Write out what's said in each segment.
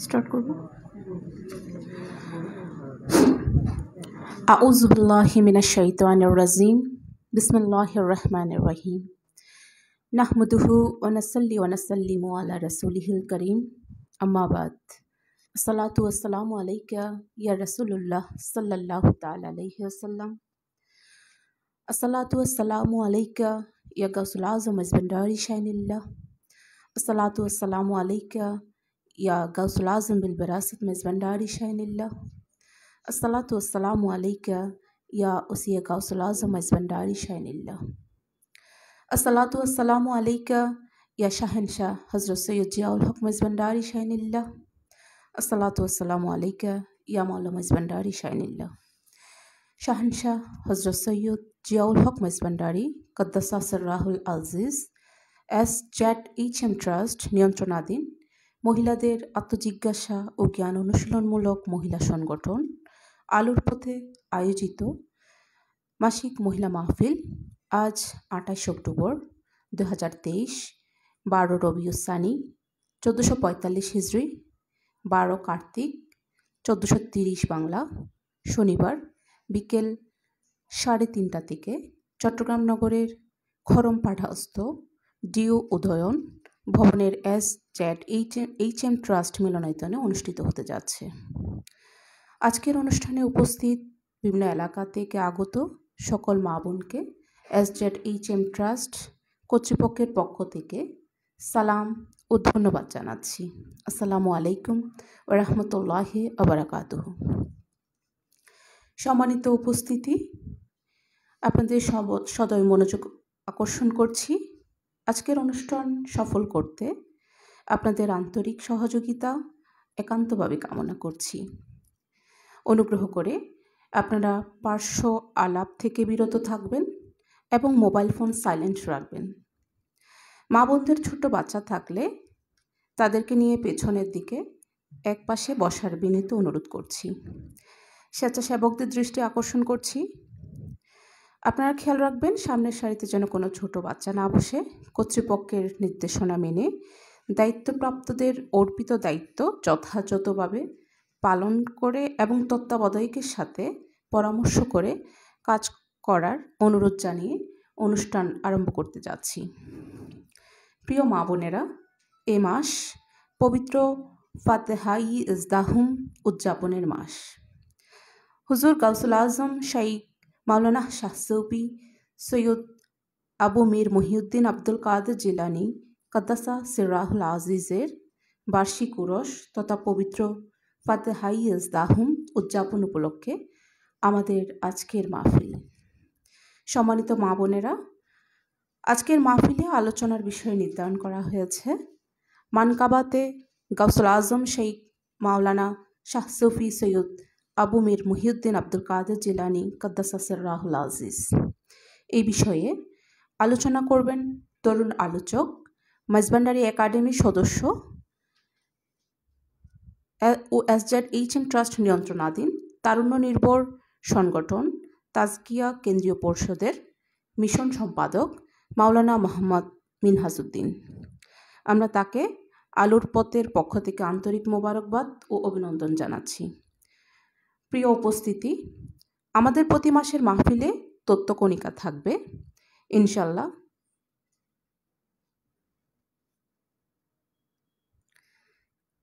Start করব। আউযু বিল্লাহি মিনাশ শাইতানির রাজিম। বিসমিল্লাহির রহমানির রহিম। নাহমাদুহু ওয়া নাসাল্লি ওয়া নাসাল্লিমু আলা রাসূলিহিল কারীম। আম্মা বাদ। আসসালাতু ওয়াসসালামু আলাইকা ইয়া রাসূলুল্লাহ সাল্লাল্লাহু তাআলা আলাইহি ওয়াসাল্লাম। আসসালাতু ওয়াসসালামু আলাইকা ইয়া গাউসুল আযম মাজবান্ডারি শাইনিল্লাহ। আসসালাতু ওয়াসসালামু আলাইকা ইয়া গাউসুল আযম বিল বিরাসাত মাজবান্ডারি শাইনিল্লাহ। আসসালাতু ওয়াসসালামু আলাইকা ইয়া উসিয়া গাউসুল আযম মাজবান্ডারি শাইনিল্লাহ। আসসালাতু ওয়াসসালামু আলাইকা ইয়া শাহেনশাহ হযরত সৈয়দ জিয়াউল হক মাজবান্ডারি শাইনিল্লাহ। আসসালাতু ওয়াসসালামু আলাইকা ইয়া মাওলা মাজবান্ডারি শাইনিল্লাহ। শাহেনশাহ হযরত সৈয়দ জিয়াউল হক মাজবান্ডারি কদ্দাসা সিররাহুল আজিজ SZHM ট্রাস্ট নিয়ন্ত্রণাধীন মহিলাদের আত্মজিজ্ঞাসা ও জ্ঞান অনুশীলনমূলক মহিলা সংগঠন আলোর পথে আয়োজিত মাসিক মহিলা মাহফিল আজ 28 অক্টোবর 2023, 12 রবিউস সানি 1445 হিজরি, 12 কার্তিক 1430 বাংলা, শনিবার বিকেল 3:30 থেকে চট্টগ্রাম নগরের খরমপাড়াস্থ ডিও উদয়ন ভবনের SZHM ট্রাস্ট মিলনায়তনে অনুষ্ঠিত হতে যাচ্ছে। আজকের অনুষ্ঠানে উপস্থিত বিভিন্ন এলাকা থেকে আগত সকল মা বোনকে SZHM ট্রাস্ট কর্তৃপক্ষের পক্ষ থেকে সালাম ও ধন্যবাদ জানাচ্ছি। আসসালামু আলাইকুম ওয়া রাহমাতুল্লাহি ওয়া বারাকাতুহু। সম্মানিত উপস্থিতি, আপনাদের সদয় মনোযোগ আকর্ষণ করছি। আজকের অনুষ্ঠান সফল করতে আপনাদের আন্তরিক সহযোগিতা একান্তভাবে কামনা করছি। অনুগ্রহ করে আপনারা পার্শ্ব আলাপ থেকে বিরত থাকবেন এবং মোবাইল ফোন সাইলেন্ট রাখবেন। মা বোনদের ছোট্ট বাচ্চা থাকলে তাদেরকে নিয়ে পেছনের দিকে একপাশে বসার বিনীত অনুরোধ করছি। স্বেচ্ছাসেবকদের দৃষ্টি আকর্ষণ করছি, আপনারা খেয়াল রাখবেন সামনের সারিতে যেন কোনো ছোট বাচ্চা না বসে। কর্তৃপক্ষের নির্দেশনা মেনে দায়িত্বপ্রাপ্তদের অর্পিত দায়িত্ব যথাযথভাবে পালন করে এবং তত্ত্বাবধায়কের সাথে পরামর্শ করে কাজ করার অনুরোধ জানিয়ে অনুষ্ঠান আরম্ভ করতে যাচ্ছি। প্রিয় মা বোনেরা, এ মাস পবিত্র ফাতেহাই ইজদাহুম উদযাপনের মাস। হুজুর গাউসুল আজম শাইখ মাওলানা শাহ সৌফি সৈয়দ আবু মীর মহিউদ্দিন আব্দুল কাদের জিলানী কদ্দাসা সিররাহুল আজিজের বার্ষিক উরস তথা পবিত্র ফাতেহাই ইজদাহুম উদযাপন উপলক্ষে আমাদের আজকের মাহফিল। সম্মানিত মা বোনেরা, আজকের মাহফিলে আলোচনার বিষয় নির্ধারণ করা হয়েছে মানকাবাতে গাউসুল আজম শাইখ মাওলানা শাহ সৌফি সৈয়দ আবু মীর মহিউদ্দিন আব্দুল কাদের জিলানী কদ্দাসা সিররাহুল আজিজ। এই বিষয়ে আলোচনা করবেন তরুণ আলোচক, মাজবান্ডারি একাডেমির সদস্য ও SZHM ট্রাস্ট নিয়ন্ত্রণাধীন তারুণ্য নির্ভর সংগঠন তাজকিয়া কেন্দ্রীয় পরিষদের মিশন সম্পাদক মাওলানা মোহাম্মদ মিনহাজউদ্দিন। আমরা তাকে আলোর পথের পক্ষ থেকে আন্তরিক মোবারকবাদ ও অভিনন্দন জানাচ্ছি। প্রিয় উপস্থিতি, আমাদের প্রতি মাসের মাহফিলে তথ্যকণিকা থাকবে ইনশাল্লাহ।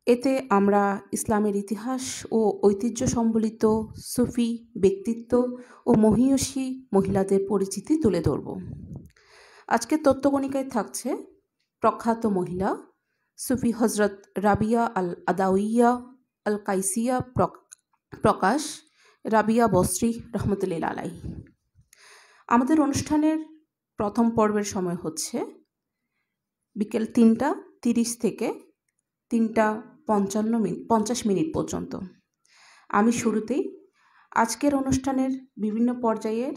এতে আমরা ইসলামের ইতিহাস ও ঐতিহ্য সম্বলিত সুফি ব্যক্তিত্ব ও মহিয়সী মহিলাদের পরিচিতি তুলে ধরব। আজকের তথ্যকণিকায় থাকছে প্রখ্যাত মহিলা সুফি হজরত রাবিয়া আল আদাউইয়া আল কাইসিয়া প্রকাশ রাবিয়া বসরি রহমতুল্লাহ আলাইহি। আমাদের অনুষ্ঠানের প্রথম পর্বের সময় হচ্ছে বিকেল 3:30 থেকে 3:50 মিনিট পর্যন্ত। আমি শুরুতেই আজকের অনুষ্ঠানের বিভিন্ন পর্যায়ের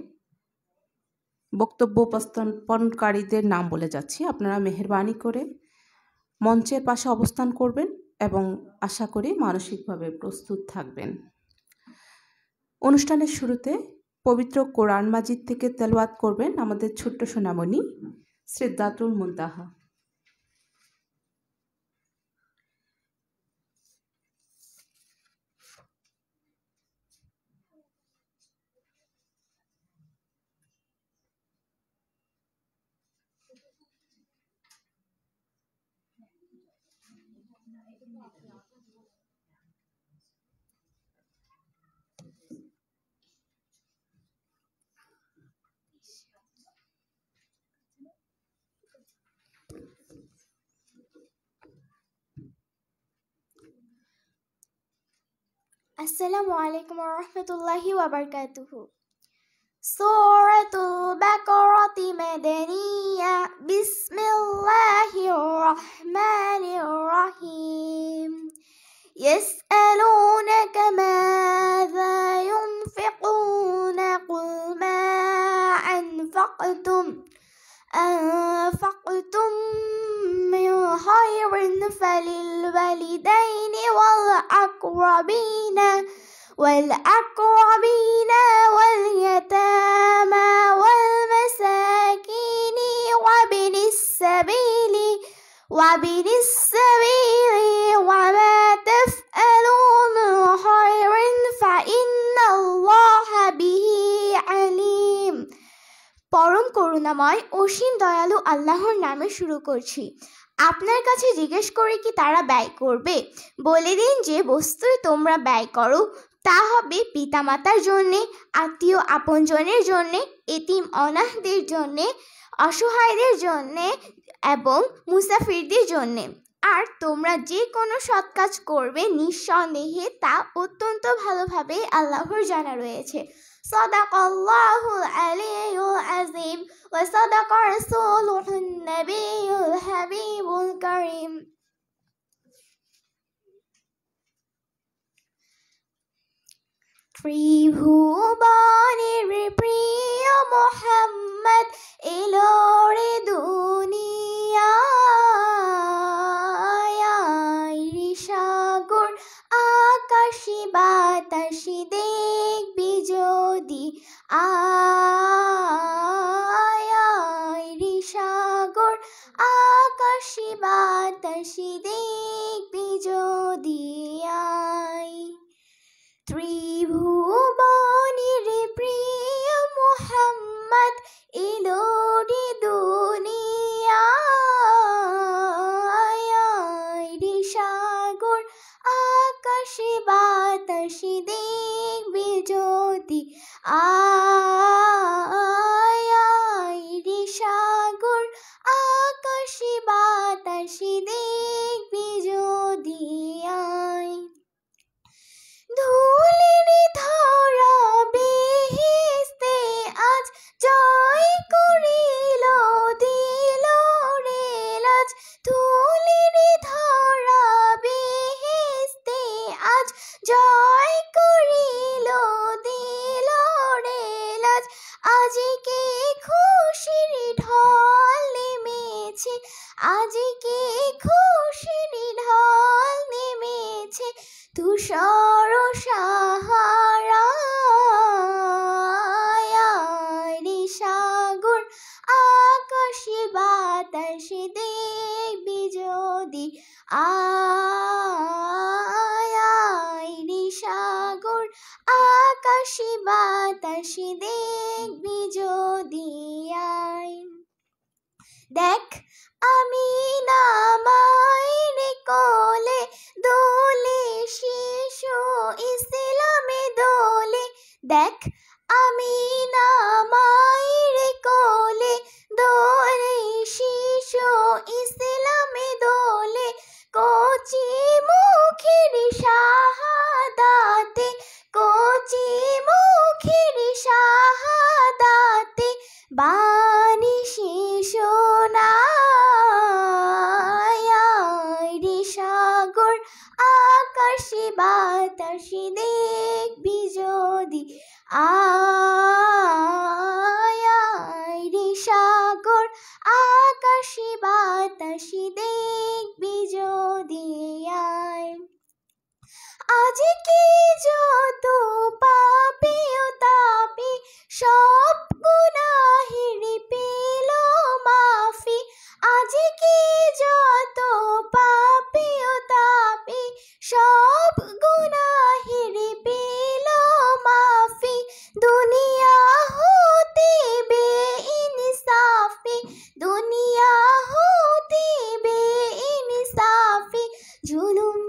বক্তব্য উপস্থাপনকারীদের নাম বলে যাচ্ছি। আপনারা মেহেরবানি করে মঞ্চের পাশে অবস্থান করবেন এবং আশা করি মানসিকভাবে প্রস্তুত থাকবেন। অনুষ্ঠানের শুরুতে পবিত্র কোরআন মাজিদ থেকে তেলাওয়াত করবেন আমাদের ছোট্ট সোনামণি সিদরাতুল মুনতাহা। Assalamu alaikum wa rahmatullahi wa barakatuhu. Suratul Baqarah Madaniyah. Bismillahirrahmanirrahim. يسألونك ماذا ينفقون قل ما أنفقتم من خير فللوالدين والأقربين واليتامى والمساكين وابن السبيل وما تفعلوا من خير فإن الله به عليم. পরম করুণাময় অসীম দয়ালু আল্লাহর নামে শুরু করছি। আপনার কাছে জিজ্ঞেস করে কি তারা ব্যয় করবে? বলে দিন যে বস্তুই তোমরা ব্যয় করো তা হবে পিতামাতার জন্যে, আত্মীয় আপনজনের জন্যে, এতিম অনাথদের জন্যে, অসহায়দের জন্যে এবং মুসাফিরদের জন্যে। আর তোমরা যে কোনো সৎ কাজ করবে নিঃসন্দেহে তা অত্যন্ত ভালোভাবে আল্লাহর জানা রয়েছে। সাদাকাল্লাহুল আলিয়্যুল আযীম ওয়া সাদাকা রাসূলুহুন নাবিয়্যুল হাবিবুল কারীম। ত্রিভুবনের প্রিয় মুহাম্মদ এলো রে দুনিয়ায়, সাগর আকাশে বাতাসে দেখবি যদি সাগর আকাশে বাতাসে দেখবি যদি ত্রিভুবনের প্রিয় মুহাম্মদ এলো রে দুনিয়ায়, সাগর আকাশে বাতাসে দেখবি যদি সাগর আকাশে বাতাসে দেখবি যদি ধুলির ধরা বেহেশতে আজ জয় করিল দিল রে লাজ। ধুলির ধরা বেহেশতে আজ জয় করিল দিল রে লাজ। আজকে খুশির ঢল নেমেছে, আজকে খুশির ঢল নেমেছে তুষার সাহারায়, সাগর আকাশে বাতাসে দেখবি যদি সাগর আকাশে বাতাসে দেখবি যদি দেখ আমি না মায়ের কোলে দোলে শিশু ইসলামে দোলে। দেখ আমি না মায়ের কোলে দোলে শিশু ইসলামে দোলে। কচি মুখের শাহাদাতে, কচি মুখের শাহাদাতে বাণী শিশু রে সাগর আকাশে বাতাসে দেখবি যদি রে সাগর আকাশে বাতাসে দেখবি যদি আজকে যত পাপি ও তাপি সব গুনাহের পেল মাফি। আজকে যত পাপি ও তাপি সব গুনাহের পেল মাফি। দুনিয়া হতে বেইনসাফি, দুনিয়া হতে বেইনসাফি জুলুম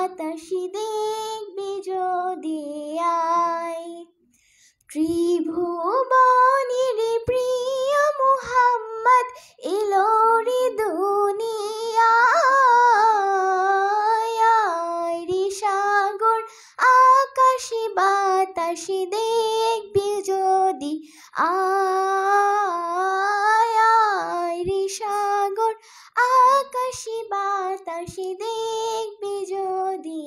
বাতাসে দেখবি যদি আয় ত্রিভুবনের প্রিয় মুহাম্মদ এলো রে দুনিয়ায় রে সাগর আকাশে বাতাসে দেখবি যদি আয় রে সাগর আকাশে বাতাসে দেখবি যদি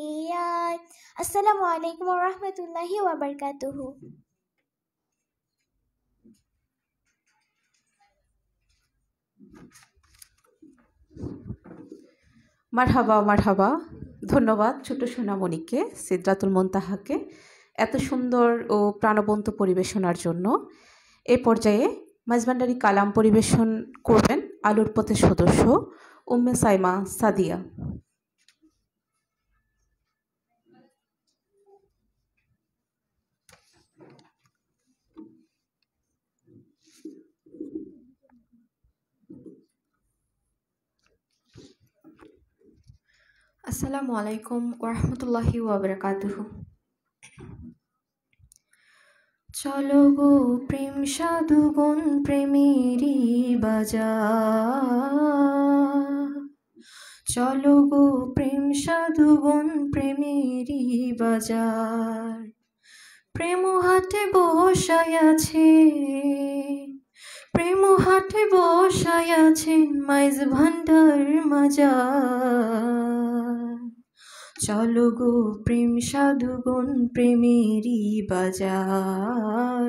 আয়। আসসালামু আলাইকুম ওয়া রাহমাতুল্লাহি ওয়া বারাকাতুহু। মারহাবা মারহাবা। ধন্যবাদ ছোট সোনামণিকে, সিদরাতুল মুনতাহাকে এত সুন্দর ও প্রাণবন্ত পরিবেশনার জন্য। এ পর্যায়ে মাঝভান্ডারি কালাম পরিবেশন করবেন আলোর পথের সদস্য উম্মে সাইমা সাদিয়া। আসসালামু আলাইকুম ওয়া রাহমাতুল্লাহি ওয়া বারাকাতুহু। চলো গো প্রেম সাধুগণ প্রেমেরই বাজার, চলো গো প্রেম সাধুগণ প্রেমেরই বাজার। প্রেম হাটে বসায় আছে, প্রেম হাটে বসায় আছেন মাইজ ভান্ডার মাজার। চলো গো প্রেম সাধুগণ প্রেমেরই বাজার,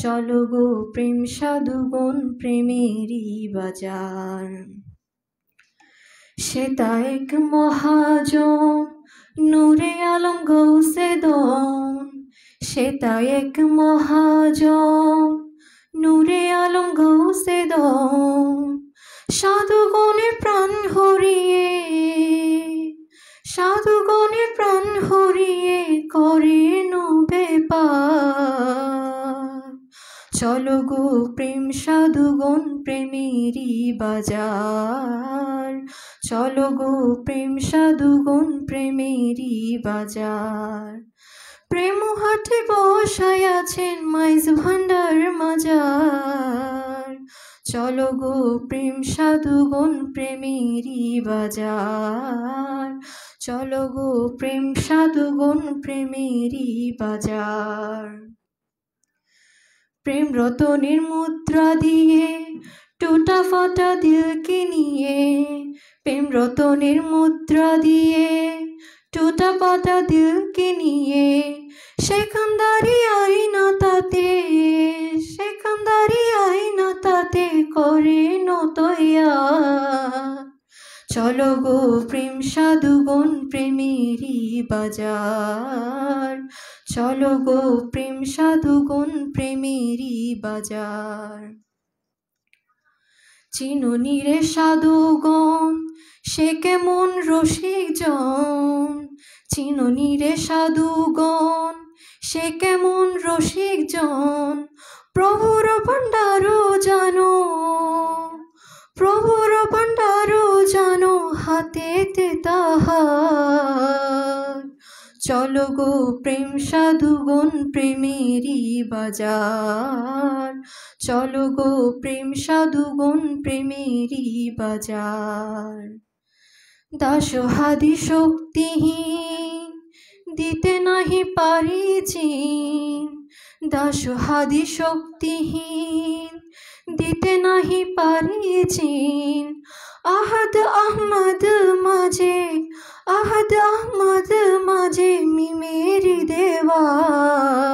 চলো গো প্রেম সাধুগণ প্রেমেরই বাজার। সেটা এক মহাজন নূরে আলম গৌসে দন, সেটা এক মহাজন নূরে আলম গৌসে দন। সাধুগণের প্রাণ হরিয়ে, সাধুগণের প্রাণ হরিয়ে করেন বেপার। চলো গো প্রেম সাধুগণ প্রেমেরই বাজার, চলো গো প্রেম সাধুগণ প্রেমেরই বাজার। প্রেম হাটে বসায় আছেন মাইজ ভান্ডার মাজার। চলো গো প্রেম সাধুগণ প্রেমেরই বাজার, চলো গো প্রেম সাধুগণ প্রেমেরই বাজার। প্রেম রতনের মুদ্রা দিয়ে টুটা ফাটা দিলকে নিয়ে, প্রেম রতনের মুদ্রা দিয়ে টুটা ফাটা দিলকে নিয়ে। সেখানদারি আইনা তাতে, সেখানদারি আইনা তাতে করে নতয়া। চলো গো প্রেম সাধুগণ প্রেমেরই বাজার, চলো গো প্রেম সাধুগণ প্রেমেরই বাজার। চিনুনি রে সাধুগণ সে কেমন রসিক জন, চিনুনি রে সাধুগণ সে কেমন রসিক জন। প্রভুর ভান্ডারও জানো, প্রভুর ভান্ডারও জানো হাতেতে তাহার। চলো গো প্রেম সাধুগণ প্রেমেরই বাজার, চলো গো প্রেম সাধুগণ প্রেমেরই বাজার। দাসহাদি শক্তিহীন দিতে নাহি পারি চিন, দাসহাদি শক্তিহীন দিতে নাহি পারি চিন। আহাদ আহমদ মাঝে, আহাদ আহমদ মাঝে মিমেরি দেওয়ার।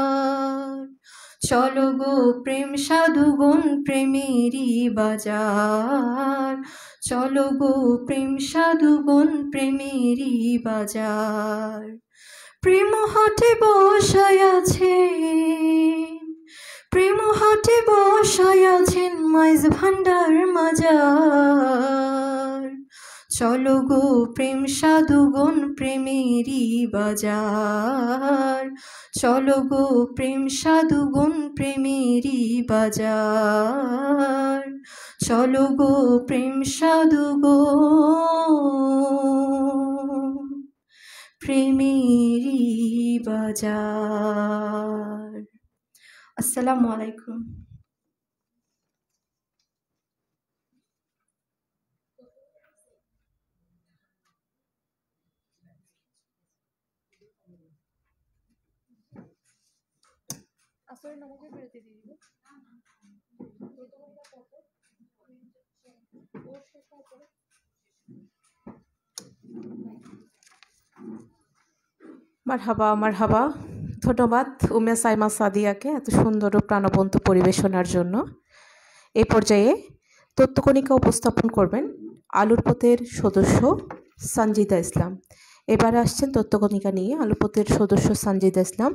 চলো গো প্রেম সাধুগণ প্রেমেরই বাজার, চলো গো প্রেম সাধুগণ প্রেমেরই বাজার। প্রেম হাটে বসায় আছে, প্রেম হাটে বসায় আছেন মাইজ ভান্ডার মাজার। চলো গো প্রেম সাধুগণ প্রেমেরই বাজার, চলো গো প্রেম সাধুগণ প্রেমেরই বাজার। চলো গো প্রেম সাধুগণ প্রেম বাজার। আসসালামু আলাইকুম। মারহাবা মারহাবা। ধন্যবাদ উম্মে সাইমা সাদিয়াকে এত সুন্দর ও প্রাণবন্ত পরিবেশনার জন্য। এই পর্যায়ে তত্ত্বকণিকা উপস্থাপন করবেন আলোরপথের সদস্য সানজিদা ইসলাম। এবারে আসছেন তত্ত্বকণিকা নিয়ে আলোরপথের সদস্য সানজিদা ইসলাম।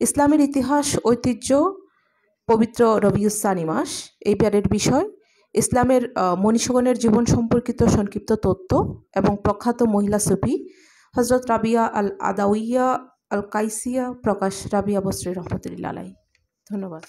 ইসলামের ইতিহাস, ঐতিহ্য, পবিত্র রবিউস সানি মাস। এইবারের বিষয় ইসলামের মনীষগণের জীবন সম্পর্কিত সংক্ষিপ্ত তথ্য এবং প্রখ্যাত মহিলা সুফি হজরত রাবিয়া আল আদাউইয়া আল কাইসিয়া প্রকাশ রাবিয়া বসরি রহমতুল্লাহ আলাই। ধন্যবাদ।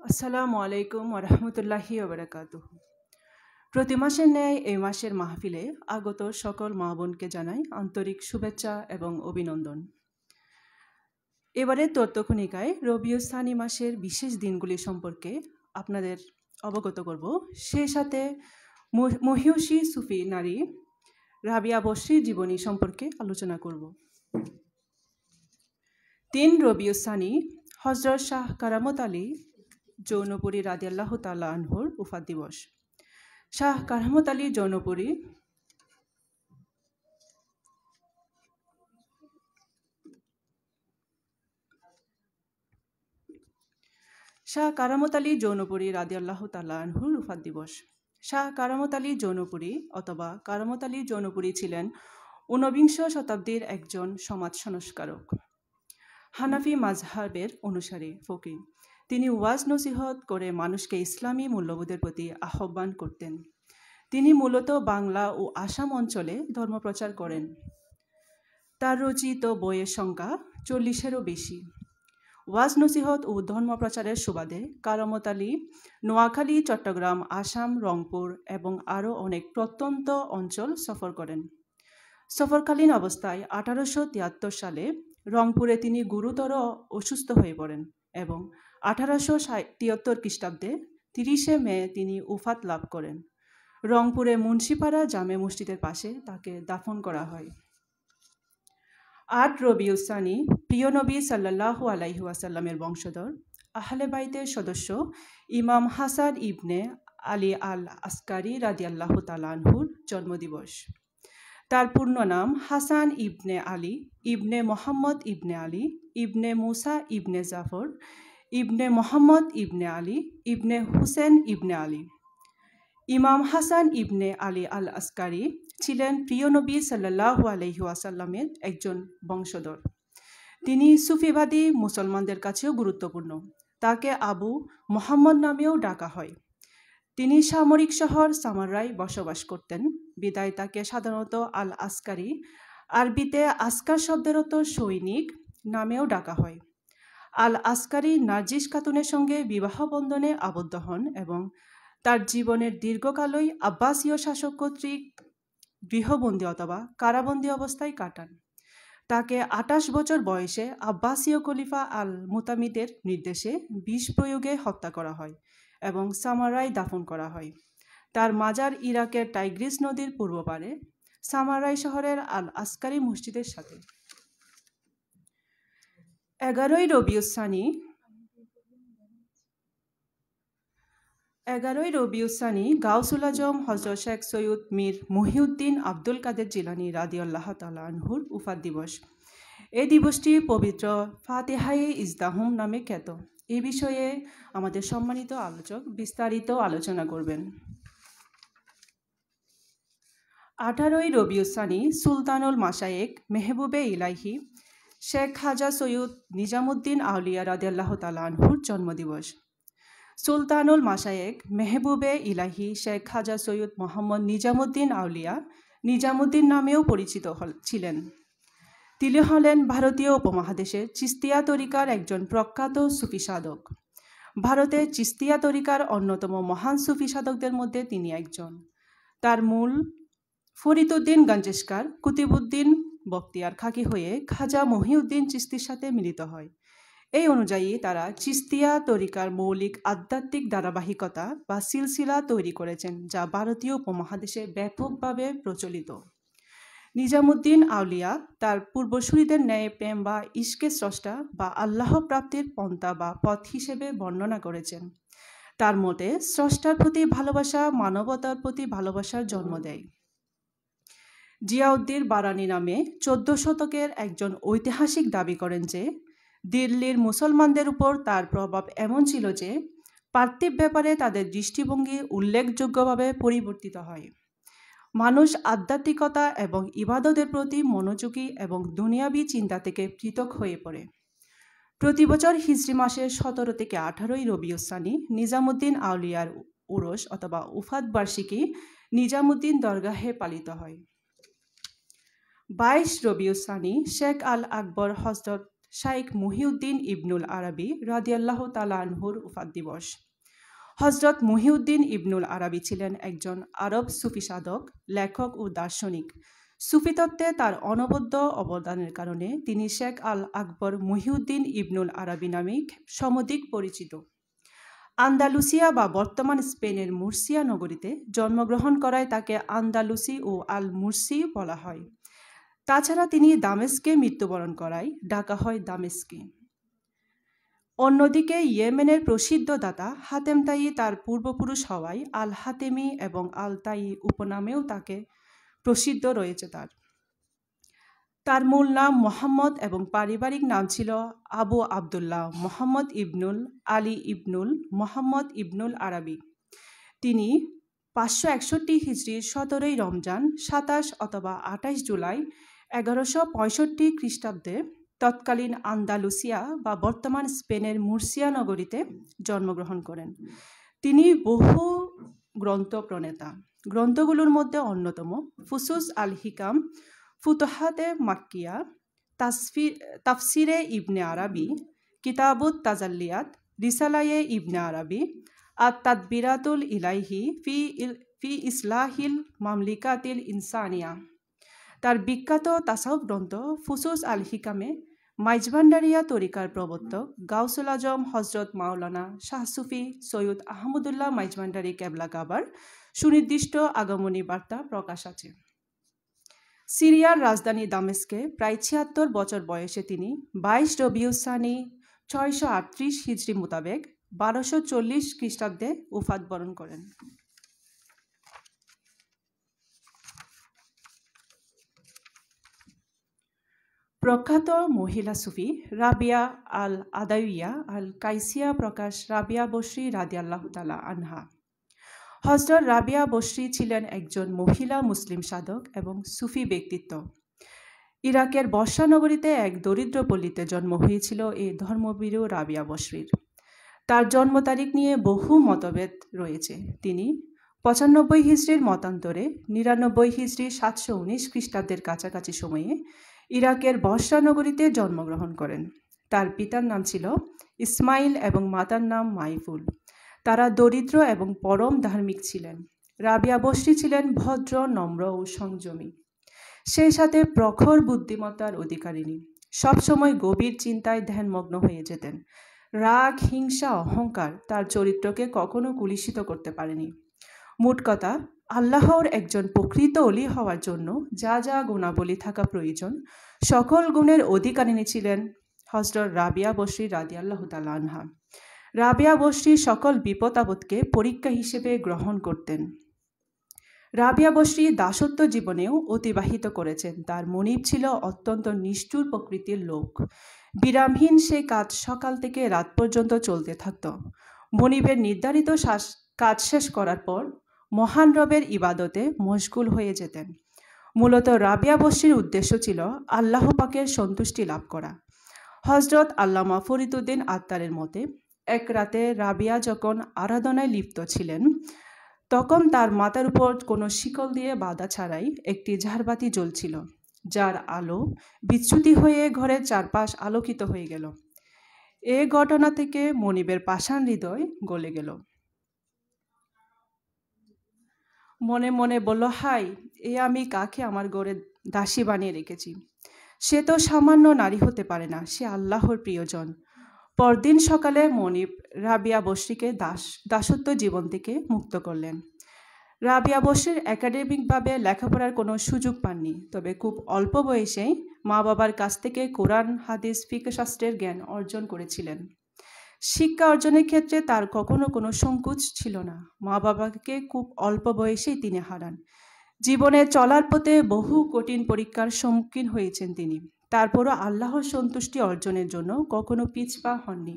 আসসালামু আলাইকুম ওরহমতুল্লাহি ওবরাকাতুহু। প্রতি মাসের ন্যায় এই মাসের মাহফিলে আগত সকল মা বোনকে জানাই আন্তরিক শুভেচ্ছা এবং অভিনন্দন। এবারে তত্ত্বকণিকায় রবিউস সানি মাসের বিশেষ দিনগুলি সম্পর্কে আপনাদের অবগত করব। সেই সাথে মহিয়সী সুফি নারী রাবিয়া বসরির জীবনী সম্পর্কে আলোচনা করব। ৩ রবিউস সানি হজরত শাহ কারামত আলী জৌনপুরী রাদিয়াল্লাহু তাআলা আনহুর উফাত দিবস। শাহ কারামত আলী জৌনপুরী শাহ কারামত আলী জৌনপুরী রাদিয়াল্লাহু তাআলা আনহুর উফাত দিবস। শাহ কারামত আলী জৌনপুরী অথবা কারামত আলী জৌনপুরী ছিলেন ঊনবিংশ শতাব্দীর একজন সমাজ সংস্কারক, হানাফি মাজহাবের অনুসারী ফকিহ। তিনি ওয়াজ নসিহত করে মানুষকে ইসলামী মূল্যবোধের প্রতি আহ্বান করতেন। তিনি মূলত বাংলা ও আসাম অঞ্চলে ধর্মপ্রচার করেন। তার রচিত বইয়ের সংখ্যা 40-এরও বেশি। ওয়াজ নসিহত ও ধর্মপ্রচারের সুবাদে কারামত আলী নোয়াখালী, চট্টগ্রাম, আসাম, রংপুর এবং আরও অনেক প্রত্যন্ত অঞ্চল সফর করেন। সফরকালীন অবস্থায় 1873 সালে রংপুরে তিনি গুরুতর অসুস্থ হয়ে পড়েন এবং 1873 খ্রিস্টাব্দে 30 মে তিনি উফাত লাভ করেন। রংপুরে মুন্সিপাড়া জামে মসজিদের পাশে তাকে দাফন করা হয়। 8 রবিউল সানি প্রিয় নবী সাল্লাল্লাহু আলাইহি ওয়াসাল্লামের বংশধর আহলে বাইতের সদস্য ইমাম হাসান ইবনে আলী আল আসকারি রাদিয়াল্লাহু তাআলা আনহুর জন্মদিবস। তার পূর্ণ নাম হাসান ইবনে আলী ইবনে মোহাম্মদ ইবনে আলী ইবনে মুসা ইবনে জাফর ইবনে মোহাম্মদ ইবনে আলী ইবনে হুসেন ইবনে আলী। ইমাম হাসান ইবনে আলী আল আসকারি ছিলেন প্রিয় নবী সাল্লাল্লাহু আলাইহি ওয়াসাল্লামের একজন বংশধর। তিনি সুফিবাদী মুসলমানদের কাছেও গুরুত্বপূর্ণ। তাকে আবু মোহাম্মদ নামেও ডাকা হয়। তিনি সামরিক শহর সামারায় বসবাস করতেন, বিদায় তাকে সাধারণত আল আসকারি, আরবিতে আসকার শব্দের অর্থ সৈনিক, নামেও ডাকা হয়। আল আসকারি নার্জিস খাতুনের সঙ্গে বিবাহ বন্ধনে আবদ্ধ হন এবং তার জীবনের দীর্ঘকালই আব্বাসীয় শাসক কর্তৃক গৃহবন্দী অথবা কারাবন্দী অবস্থায় কাটান। তাকে 28 বছর বয়সে আব্বাসীয় খলিফা আল মুতামিদের নির্দেশে বিষ প্রয়োগে হত্যা করা হয় এবং সামারায় দাফন করা হয়। তার মাজার ইরাকের টাইগ্রিস নদীর পূর্ব পারে সামারাই শহরের আল আসকারি মসজিদের সাথে। 11 রবিউল সানি গাউসুল আজম হযরত শেখ সৈয়দ মীর মুহিউদ্দিন আব্দুল কাদের জিলানী রাদিয়াল্লাহু তাআলা আনহুর উফাত দিবস। এই দিবসটি পবিত্র ফাতিহায়ে ইজদাহুম নামে খ্যাত। এই বিষয়ে আমাদের সম্মানিত আলোচক বিস্তারিত আলোচনা করবেন। 18 রবিউল সানি সুলতানুল মাশায়েখ মেহবুবে ইলাহি শেখ খাজা সৈয়দ নিজামুদ্দিন আউলিয়া রাদিয়াল্লাহু তাআলা আনহুর জন্মদিবস। সুলতানুল মাশায়েখ মেহবুবে ইলাহি শেখ খাজা সৈয়দ মোহাম্মদ নিজামুদ্দিন আউলিয়া নিজামুদ্দিন নামেও পরিচিত ছিলেন। তিনি হলেন ভারতীয় উপমহাদেশের চিস্তিয়া তরিকার একজন প্রখ্যাত সুফি সাধক। ভারতে চিস্তিয়া তরিকার অন্যতম মহান সুফি সাধকদের মধ্যে তিনি একজন। তার মূল ফরিদউদ্দিন গঞ্জেশকার কুতুবউদ্দিন বখতিয়ার খাকি হয়ে খাজা মহিউদ্দিন চিস্তির সাথে মিলিত হয়। এই অনুযায়ী তারা চিস্তিয়া তরিকার মৌলিক আধ্যাত্মিক ধারাবাহিকতা বা সিলসিলা তৈরি করেছেন, যা ভারতীয় উপমহাদেশে ব্যাপকভাবে প্রচলিত। নিজামুদ্দিন আউলিয়া তার পূর্বসূরীদের ন্যায় প্রেম বা ইশকে স্রষ্টা বা আল্লাহ প্রাপ্তির পন্থা বা পথ হিসেবে বর্ণনা করেছেন। তার মতে স্রষ্টার প্রতি ভালোবাসা মানবতার প্রতি ভালোবাসার জন্ম দেয়। জিয়াউদ্দিন বারানি নামে 14 শতকের একজন ঐতিহাসিক দাবি করেন যে দিল্লির মুসলমানদের উপর তার প্রভাব এমন ছিল যে পার্থিব ব্যাপারে তাদের দৃষ্টিভঙ্গি উল্লেখযোগ্যভাবে পরিবর্তিত হয়। মানুষ আধ্যাত্মিকতা এবং ইবাদতের প্রতি মনোযোগী এবং দুনিয়াবী চিন্তা থেকে পৃথক হয়ে পড়ে। প্রতি বছর হিজরি মাসের 17 থেকে 18 রবিউল সানি নিজামুদ্দিন আউলিয়ার উরস অথবা উফাত বার্ষিকী নিজামুদ্দিন দরগাহে পালিত হয়। 22 রবিউল সানি শেখ আল আকবর হযরত শাইখ মুহিউদ্দিন ইবনুল আরবি রাদিয়াল্লাহু তাআলা আনহুর উফাত দিবস। হযরত মুহিউদ্দিন ইবনুল আরবি ছিলেন একজন আরব সুফি সাধক, লেখক ও দার্শনিক। সুফি তত্ত্বে তার অনবদ্য অবদানের কারণে তিনি শেখ আল আকবর মুহিউদ্দিন ইবনুল আরবি নামে সমধিক পরিচিত। আন্দালুসিয়া বা বর্তমান স্পেনের মুরসিয়া নগরীতে জন্মগ্রহণ করায় তাকে আন্দালুসি ও আল মুরসি বলা হয়। তাছাড়া তিনি দামেস্কে মৃত্যুবরণ করায় ডাকা হয় দামেস্কি। অন্যদিকে ইয়েমেনের প্রসিদ্ধ দাতা হাতেম তাই তার পূর্বপুরুষ হওয়ায় আল হাতেমি এবং আল তাই উপনামেও তাকে প্রসিদ্ধ রয়েছে। তার মূল নাম মোহাম্মদ এবং পারিবারিক নাম ছিল আবু আবদুল্লাহ মোহাম্মদ ইবনুল আলী ইবনুল মোহাম্মদ ইবনুল আরবি। তিনি 561 হিজরির 17 রমজান 27 অথবা 28 জুলাই 1165 খ্রিস্টাব্দে তৎকালীন আন্দালুসিয়া বা বর্তমান স্পেনের মুরসিয়া নগরীতে জন্মগ্রহণ করেন। তিনি বহু গ্রন্থ প্রণেতা। গ্রন্থগুলোর মধ্যে অন্যতম ফুসুস আল হিকাম, ফুতুহাতে মাক্কিয়া, তাফসিরে ইবনে আরাবি, কিতাবুত তাজাল্লিয়াত, রিসালায়ে ইবনে আরাবি, আত-তাদবিরাতুল ইলাইহি ফি ইসলাহিল মামলিকাতিল ইনসানিয়া। তার বিখ্যাত তাসাউফ গ্রন্থ ফুসুস আল হিকামে মাইজভান্ডারিয়া তরিকার প্রবর্তক গাউসুল আজম হজরত মাওলানা শাহ সুফি সৈয়দ আহমদুল্লাহ মাইজভান্ডারি কেবলা গাবার সুনির্দিষ্ট আগমনী বার্তা প্রকাশ আছে। সিরিয়ার রাজধানী দামেস্কে প্রায় ৭৬ বছর বয়সে তিনি ২২ রবিউসানি ৬৩৮ হিজরি মোতাবেক ১২৪০ খ্রিস্টাব্দে উফাত বরণ করেন। প্রখ্যাত মহিলা সুফি রাবিয়া আল আদাউইয়া আল কাইসিয়া প্রকাশ রাবিয়া বসরি রাদিয়াল্লাহু তাআলা আনহা। হযরত রাবিয়া বসরি ছিলেন একজন মহিলা মুসলিম সাধক এবং সুফি ব্যক্তিত্ব। ইরাকের বসরা নগরীতে এক দরিদ্র পল্লীতে জন্ম হয়েছিল এই ধর্মবীর রাবিয়া বসরির। তার জন্ম তারিখ নিয়ে বহু মতভেদ রয়েছে। তিনি ৯৫ হিজরির মতান্তরে ৯৯ হিজরি ৭১৯ খ্রিস্টাব্দের কাছাকাছি সময়ে ইরাকের বসরা নগরীতে জন্মগ্রহণ করেন। তার পিতার নাম ছিল ইসমাইল এবং মাতার নাম মাইফুল। তারা দরিদ্র এবং পরম ধার্মিক ছিলেন। রাবিয়া বসরি ছিলেন ভদ্র, নম্র ও সংযমী, সেই সাথে প্রখর বুদ্ধিমত্তার অধিকারিণী। সবসময় গভীর চিন্তায় ধ্যানমগ্ন হয়ে যেতেন। রাগ, হিংসা, অহংকার তার চরিত্রকে কখনো কুলিশিত করতে পারেনি। মোট কথা, আল্লাহর একজন প্রকৃত অলি হওয়ার জন্য যা যা গুণাবলী থাকা প্রয়োজন সকল গুণের অধিকারিণী ছিলেন হযরত রাবিয়া বসরি রাদিয়াল্লাহু তাআলা আনহা। রাবিয়া বসরি সকল বিপদ আপদকে পরীক্ষা হিসেবে গ্রহণ করতেন। রাবিয়া বসরি দাসত্ব জীবনেও অতিবাহিত করেছেন। তার মনিব ছিল অত্যন্ত নিষ্ঠুর প্রকৃতির লোক। বিরামহীন সেই কাজ সকাল থেকে রাত পর্যন্ত চলতে থাকত। মনিবের নির্ধারিত কাজ শেষ করার পর মহান রবের ইবাদতে মশগুল হয়ে যেতেন। মূলত রাবিয়া বসরির উদ্দেশ্য ছিল আল্লাহ পাকের সন্তুষ্টি লাভ করা। হযরত আল্লামা ফরিদউদ্দিন আত্তারের মতে, এক রাতে রাবিয়া যখন আরাধনায় লিপ্ত ছিলেন, তখন তার মাথার উপর কোনো শিকল দিয়ে বাঁধা ছাড়াই একটি ঝাড়বাতি জ্বলছিল, যার আলো বিচ্যুতি হয়ে ঘরের চারপাশ আলোকিত হয়ে গেল। এ ঘটনা থেকে মনিবের পাষাণ হৃদয় গলে গেল। মনে মনে বলল, হাই, আমি কাকে আমার ঘরে দাসী বানিয়ে রেখেছি? সে তো সামান্য নারী হতে পারে না, সে আল্লাহর প্রিয়জন। পরদিন সকালে মনিব রাবিয়া বসরিকে দাসত্ব জীবন থেকে মুক্ত করলেন। রাবিয়া বসরির একাডেমিকভাবে লেখাপড়ার কোনো সুযোগ পাননি, তবে খুব অল্প বয়সেই মা বাবার কাছ থেকে কোরআন, হাদিস, ফিকহ শাস্ত্রের জ্ঞান অর্জন করেছিলেন। শিক্ষা অর্জনের ক্ষেত্রে তার কখনো কোনো সংকোচ ছিল না। মা বাবাকে খুব অল্প বয়সেই তিনি হারান। জীবনে চলার পথে বহু কঠিন পরীক্ষার সম্মুখীন হয়েছেন তিনি। তারপরও আল্লাহর সন্তুষ্টি অর্জনের জন্য কখনো পিছপা হননি।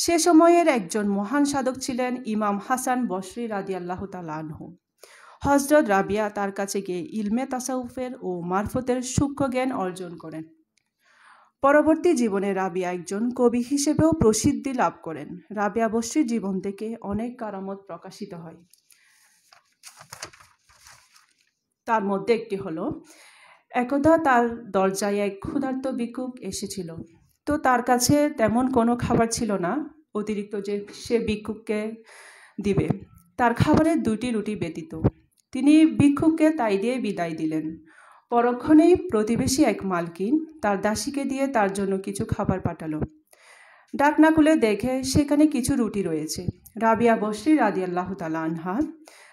সে সময়ের একজন মহান সাধক ছিলেন ইমাম হাসান বসরি রাদিয়াল্লাহু তাআলা আনহু। হযরত রাবিয়া তার কাছে গিয়ে ইলমে তাসাউফের ও মারফতের সূক্ষ্ম জ্ঞান অর্জন করেন। পরবর্তী জীবনে রাবিয়া একজন কবি হিসেবেও প্রসিদ্ধি লাভ করেন। রাবিয়া বসরির জীবন থেকে অনেক কারামত প্রকাশিত হয়। তার মধ্যে একটি হলো, একদা তার দরজায় এক ক্ষুধার্ত ভিক্ষুক এসেছিল। তো তার কাছে তেমন কোনো খাবার ছিল না অতিরিক্ত যে সে ভিক্ষুককে দিবে। তার খাবারের 2টি রুটি ব্যতীত। তিনি ভিক্ষুককে তাই দিয়ে বিদায় দিলেন। পরক্ষণেই প্রতিবেশী এক মালকিন তার দাসীকে দিয়ে তার জন্য কিছু খাবার পাঠালো। ডাক না খুলে দেখে সেখানে কিছু রুটি রয়েছে। রাবিয়া বসরি রাদিয়াল্লাহু তাআলা আনহা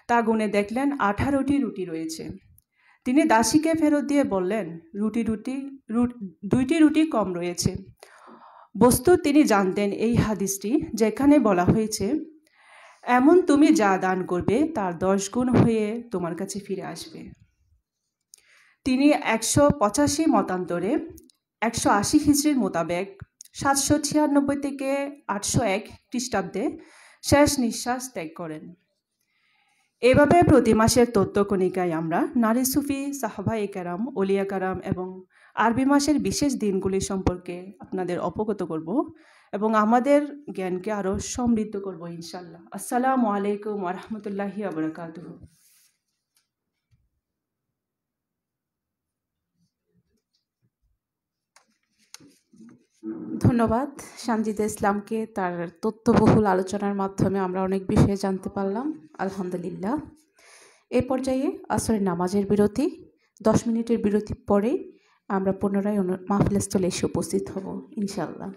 তা গুনে দেখলেন 18টি রুটি রয়েছে। তিনি দাসীকে ফেরত দিয়ে বললেন, 2টি রুটি কম রয়েছে। বস্তু তিনি জানতেন এই হাদিসটি যেখানে বলা হয়েছে, এমন তুমি যা দান করবে তার 10 গুণ হয়ে তোমার কাছে ফিরে আসবে। তিনি 185 মতান্তরে 180 হিজরির মোতাবেক 796 থেকে 801 খ্রিস্টাব্দে শেষ নিঃশ্বাস ত্যাগ করেন। এভাবে প্রতি মাসের তথ্যকণিকায় আমরা নারী সুফি, সাহাবায়ে কেরাম, ওলিয়া কারাম এবং আরবি মাসের বিশেষ দিনগুলি সম্পর্কে আপনাদের অবগত করব এবং আমাদের জ্ঞানকে আরও সমৃদ্ধ করব ইনশাল্লাহ। আসসালামু আলাইকুম ওয়া রাহমাতুল্লাহি ওয়া বারাকাতুহু। ধন্যবাদ সানজিদা ইসলামকে। তার তথ্যবহুল আলোচনার মাধ্যমে আমরা অনেক বিষয়ে জানতে পারলাম, আলহামদুলিল্লাহ। এ পর্যায়ে আসরের নামাজের বিরতি, 10 মিনিটের বিরতি পরে আমরা পুনরায় মাহফিলস্থলে এসে উপস্থিত হব ইনশাআল্লাহ।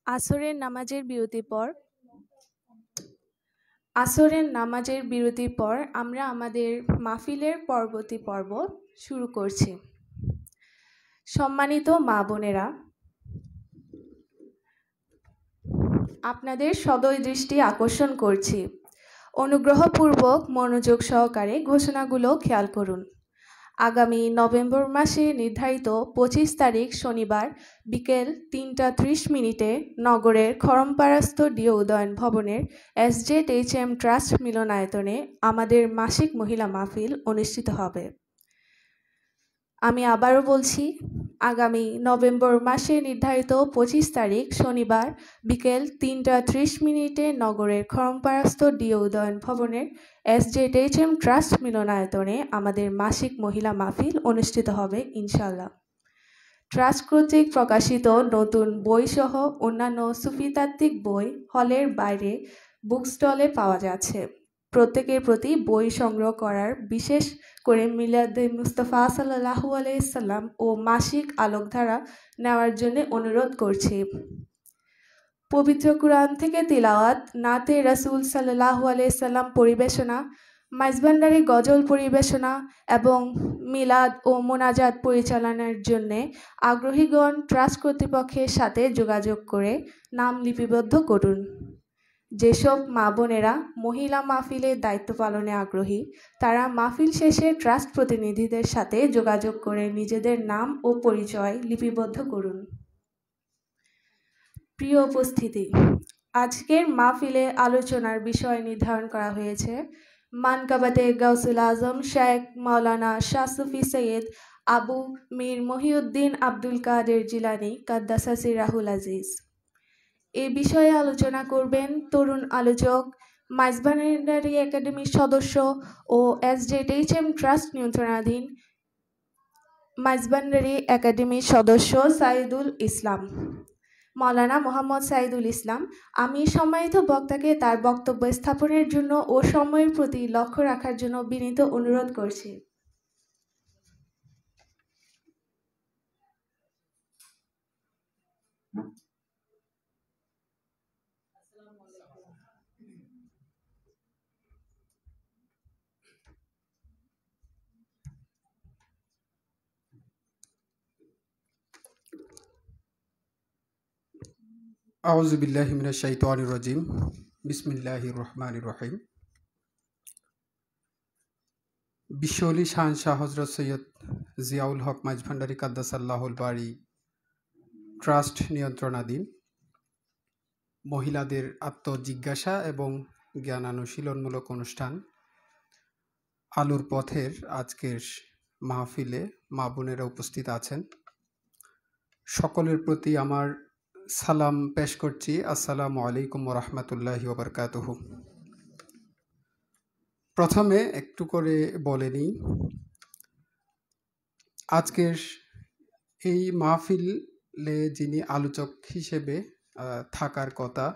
আসরের নামাজের বিরতির পর আমরা আমাদের মাহফিলের পরবর্তী পর্ব শুরু করছি। সম্মানিত মা বোনেরা, আপনাদের সদয় দৃষ্টি আকর্ষণ করছি। অনুগ্রহপূর্বক মনোযোগ সহকারে ঘোষণাগুলো খেয়াল করুন। আগামী নভেম্বর মাসে নির্ধারিত 25 তারিখ শনিবার বিকেল 3:30 নগরের খড়মপাড়াস্থ ডিও উদয়ন ভবনের SZHM ট্রাস্ট মিলনায়তনে আমাদের মাসিক মহিলা মাহফিল অনুষ্ঠিত হবে। আমি আবারও বলছি, আগামী নভেম্বর মাসে নির্ধারিত 25 তারিখ শনিবার বিকেল 3:30 নগরের খড়মপাড়াস্থ ডিও উদয়ন ভবনের SZHM ট্রাস্ট মিলনায়তনে আমাদের মাসিক মহিলা মাহফিল অনুষ্ঠিত হবে ইনশাআল্লাহ। ট্রাস্ট কর্তৃক প্রকাশিত নতুন বইসহ অন্যান্য সুফিতাত্ত্বিক বই হলের বাইরে বুক স্টলে পাওয়া যাচ্ছে। প্রত্যেকের প্রতি বই সংগ্রহ করার, বিশেষ করে মিলাদে মুস্তাফা সাল্লাল্লাহু আলাইহি সাল্লাম ও মাসিক আলোকধারা নেওয়ার জন্য অনুরোধ করছি। পবিত্র কুরআন থেকে তিলাওয়াত, নাতে রাসূল সাল্লাল্লাহু আলাইহি সাল্লাম পরিবেশনা, মাইজভান্ডারি গজল পরিবেশনা এবং মিলাদ ও মোনাজাত পরিচালনার জন্য আগ্রহীগণ ট্রাস্ট কর্তৃপক্ষের সাথে যোগাযোগ করে নাম লিপিবদ্ধ করুন। যেসব মা বোনেরা মহিলা মাহফিলের দায়িত্ব পালনে আগ্রহী, তারা মাহফিল শেষে ট্রাস্ট প্রতিনিধিদের সাথে যোগাযোগ করে নিজেদের নাম ও পরিচয় লিপিবদ্ধ করুন। প্রিয় উপস্থিতি, আজকের মাহফিলে আলোচনার বিষয় নির্ধারণ করা হয়েছে মানকাবাতে গাউসুল আজম শেখ মাওলানা শাহ সুফি সৈয়দ আবু মীর মহিউদ্দিন আব্দুল কাদের জিলানী কাদ্দাসা সিরাহুল আজিজ। এ বিষয়ে আলোচনা করবেন তরুণ আলোচক, মাইজভান্ডারি একাডেমির সদস্য ও SZHM ট্রাস্ট নিয়ন্ত্রণাধীন মাইজভান্ডারি একাডেমির সদস্য সাইদুল ইসলাম, মাওলানা মোহাম্মদ সাইদুল ইসলাম। আমি সম্মানিত বক্তাকে তার বক্তব্য স্থাপনের জন্য ও সময়ের প্রতি লক্ষ্য রাখার জন্য বিনীত অনুরোধ করছি। আউযু বিল্লাহি মিনাশ শাইতানির রাজিম। বিসমিল্লাহির রহমানির রহিম। বিশ্বলি শাহ শাহ হযরত সৈয়দ জিয়াউল হক মাইজভান্ডারী কাদ্দাসাল্লাহুল বাড়ি ট্রাস্ট নিয়ন্ত্রণাধীন মহিলাদের আত্মজিজ্ঞাসা এবং জ্ঞানানুশীলনমূলক অনুষ্ঠান আলোর পথের আজকের মাহফিলে মা বোনেরা উপস্থিত আছেন। সকলের প্রতি আমার সালাম পেশ করছি। আসসালামু আলাইকুম ওয়া রাহমাতুল্লাহি ওয়া বারাকাতুহু। প্রথমে একটু করে বলে নিই, আজকের এই মাহফিলে যিনি আলোচক হিসেবে থাকার কথা,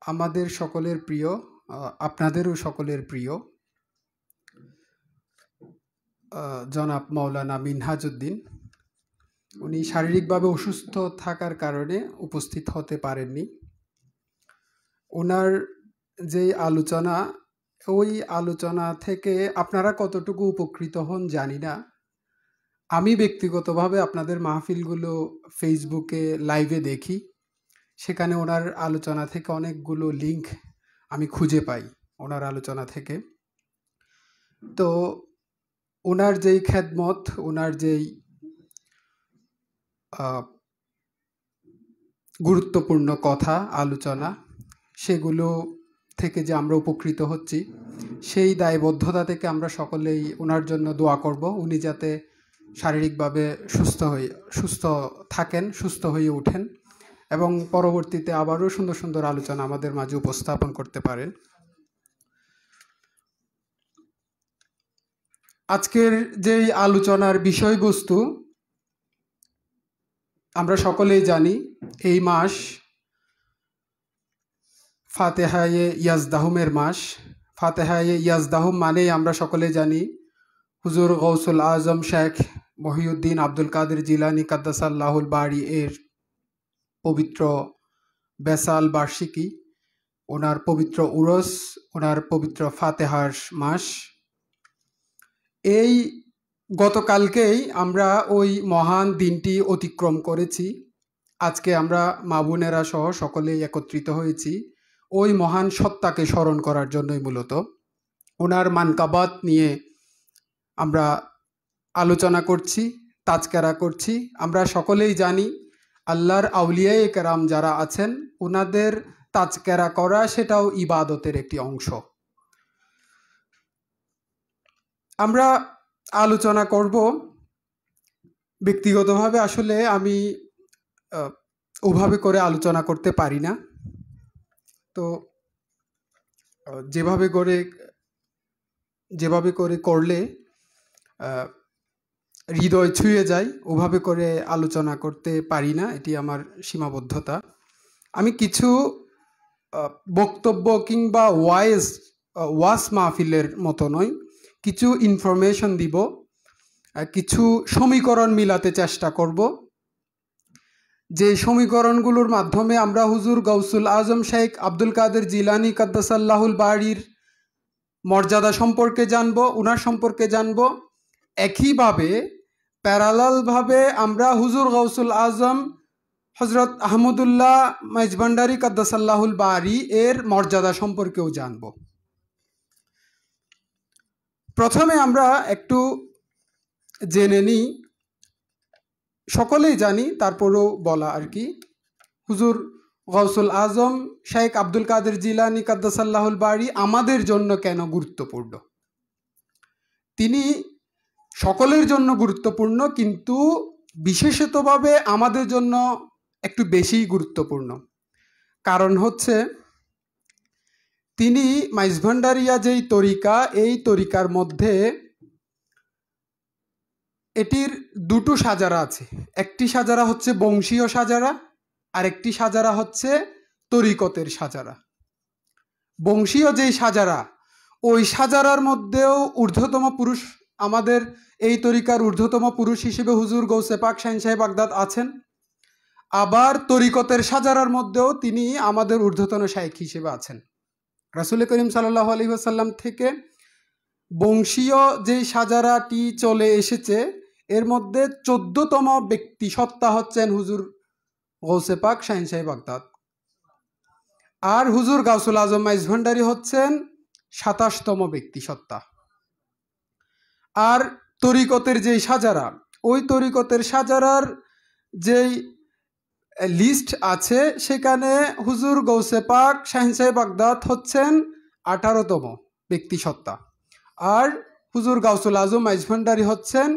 আমাদের সকলের প্রিয়, আপনাদেরও সকলের প্রিয় জনাব মাওলানা মিনহাজউদ্দিন। উনি শারীরিকভাবে অসুস্থ থাকার কারণে উপস্থিত হতে পারেননি। ওনার যে আলোচনা, ওই আলোচনা থেকে আপনারা কতটুকু উপকৃত হন জানি না। আমি ব্যক্তিগতভাবে আপনাদের মাহফিলগুলো ফেসবুকে লাইভে দেখি, সেখানে ওনার আলোচনা থেকে অনেকগুলো লিঙ্ক আমি খুঁজে পাই ওনার আলোচনা থেকে। তো ওনার যেই খেদমত, ওনার যেই গুরুত্বপূর্ণ কথা আলোচনা, সেগুলো থেকে যে আমরা উপকৃত হচ্ছি, সেই দায়বদ্ধতা থেকে আমরা সকলেই ওনার জন্য দোয়া করব, উনি যাতে শারীরিকভাবে সুস্থ থাকেন, সুস্থ হয়ে ওঠেন এবং পরবর্তীতে আবারও সুন্দর সুন্দর আলোচনা আমাদের মাঝে উপস্থাপন করতে পারেন। আজকের যেই আলোচনার বিষয়বস্তু, আমরা সকলেই জানি এই মাস ফাতেহায়ে ইয়াজদাহুমের মাস। ফাতেহায়ে ইয়াজদাহুম মানেই আমরা সকলে জানি হুজুর গৌসুল আজম শেখ মহিউদ্দিন আব্দুল কাদের জিলানী কাদ্দাসাল্লাহুল বাড়ি এর পবিত্র বেসাল বার্ষিকী, ওনার পবিত্র উরস, ওনার পবিত্র ফাতেহার মাস। এই গতকালকেই আমরা ওই মহান দিনটি অতিক্রম করেছি। আজকে আমরা মা বোনেরা সহ সকলেই একত্রিত হয়েছি ওই মহান সত্তাকে স্মরণ করার জন্যই। মূলত ওনার মানকাবাত নিয়ে আমরা আলোচনা করছি, তাজকেরা করছি। আমরা সকলেই জানি আল্লাহর আউলিয়ায়ে কেরাম যারা আছেন, ওনাদের তাজকেরা করা সেটাও ইবাদতের একটি অংশ। আমরা আলোচনা করব। ব্যক্তিগতভাবে আসলে আমি ওভাবে করে আলোচনা করতে পারি না, তো যেভাবে করে করলে হৃদয় ছুঁয়ে যায়, ওভাবে করে আলোচনা করতে পারি না, এটি আমার সীমাবদ্ধতা। আমি কিছু বক্তব্য কিংবা ওয়াজ মাহফিলের মতো নয়, কিছু ইনফরমেশন দিব, কিছু সমীকরণ মিলাতে চেষ্টা করব, যে সমীকরণগুলোর মাধ্যমে আমরা হুজুর গৌসুল আজম শেখ আব্দুল কাদের জিলানী কাদ্দাসাল্লাহুল বাড়ির মর্যাদা সম্পর্কে জানব, ওনার সম্পর্কে জানব। একইভাবে প্যারালালভাবে আমরা হুজুর গৌসুল আজম হজরত আহমদুল্লাহ মাইজভান্ডারী কাদ্দাসাল্লাহুল বাড়ি এর মর্যাদা সম্পর্কেও জানব। প্রথমে আমরা একটু জেনে নিই, সকলেই জানি তারপরেও বলা আর কি, হুজুর গৌসুল আজম শেখ আব্দুল কাদের জিলানী কাদ্দাসাল্লাহুল বাড়ি আমাদের জন্য কেন গুরুত্বপূর্ণ। তিনি সকলের জন্য গুরুত্বপূর্ণ, কিন্তু বিশেষতভাবে আমাদের জন্য একটু বেশিই গুরুত্বপূর্ণ। কারণ হচ্ছে তিনি মাইজভান্ডারিয়া যেই তরিকা, এই তরিকার মধ্যে এটির দুটো সাজারা আছে। একটি সাজারা হচ্ছে বংশীয় সাজারা, আর একটি সাজারা হচ্ছে তরিকতের সাজারা। বংশীয় যেই সাজারা, ওই সাজারার মধ্যেও ঊর্ধ্বতম পুরুষ, আমাদের এই তরিকার ঊর্ধ্বতম পুরুষ হিসেবে হুজুর গৌসে পাক শাহিন সাহেব বাগদাদ আছেন। আবার তরিকতের সাজারার মধ্যেও তিনি আমাদের ঊর্ধ্বতন শাইখ হিসেবে আছেন। রাসূল করিম সাল্লাল্লাহু আলাইহি ওয়াসাল্লাম থেকে বংশীয় যেই সাজারাটি চলে এসেছে, এর মধ্যে 14তম ব্যক্তি সত্তা হচ্ছেন হুজুর গৌসে পাক শাহিন সাহেব বাগদাদ, আর হুজুর গাউসুল আজম মাইজভান্ডারী হচ্ছেন 27তম ব্যক্তি সত্তা। আর তরিকতের যেই সাজারা, ওই তরিকতের সাজারার যেই লিস্ট আছে সেখানে হুজুর গৌসে পাক শাহিনশাহ বাগদাদ হচ্ছেন 18তম ব্যক্তিসত্তা, আর হুজুর গাউসুল আজম মাইজভান্ডারি হচ্ছেন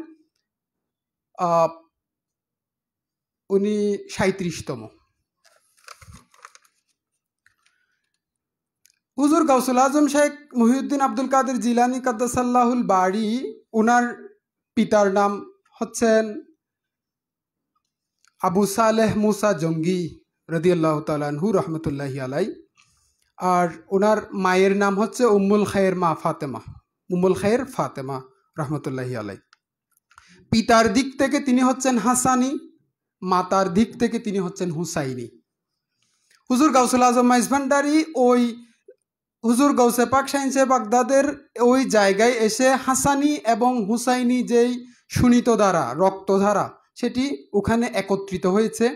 উনি 37তম। হুজুর গাউসুল আজম শেখ মহিউদ্দিন আব্দুল কাদের জিলানী কাদ্দাসাল্লাহুল বাড়ি, ওনার পিতার নাম হচ্ছেন আবু সালেহ মুসা জঙ্গি রাদিয়াল্লাহু তাআলা আনহু রহমতুল্লাহি আলাই, আর ওনার মায়ের নাম হচ্ছে উম্মুল খায়ের ফাতেমা রহমতুল্লাহি আলাই। পিতার দিক থেকে তিনি হচ্ছেন হাসানি, মাতার দিক থেকে তিনি হচ্ছেন হুসাইনি। হুজুর গাউসুল আজম মাইজভান্ডারি ওই হুজুর গৌসে পাক শাহিনশাহ বাগদাদের ওই জায়গায় এসে হাসানি এবং হুসাইনি যেই সুনীত ধারা, রক্তধারা, সেটি ওখানে একত্রিত হয়েছে।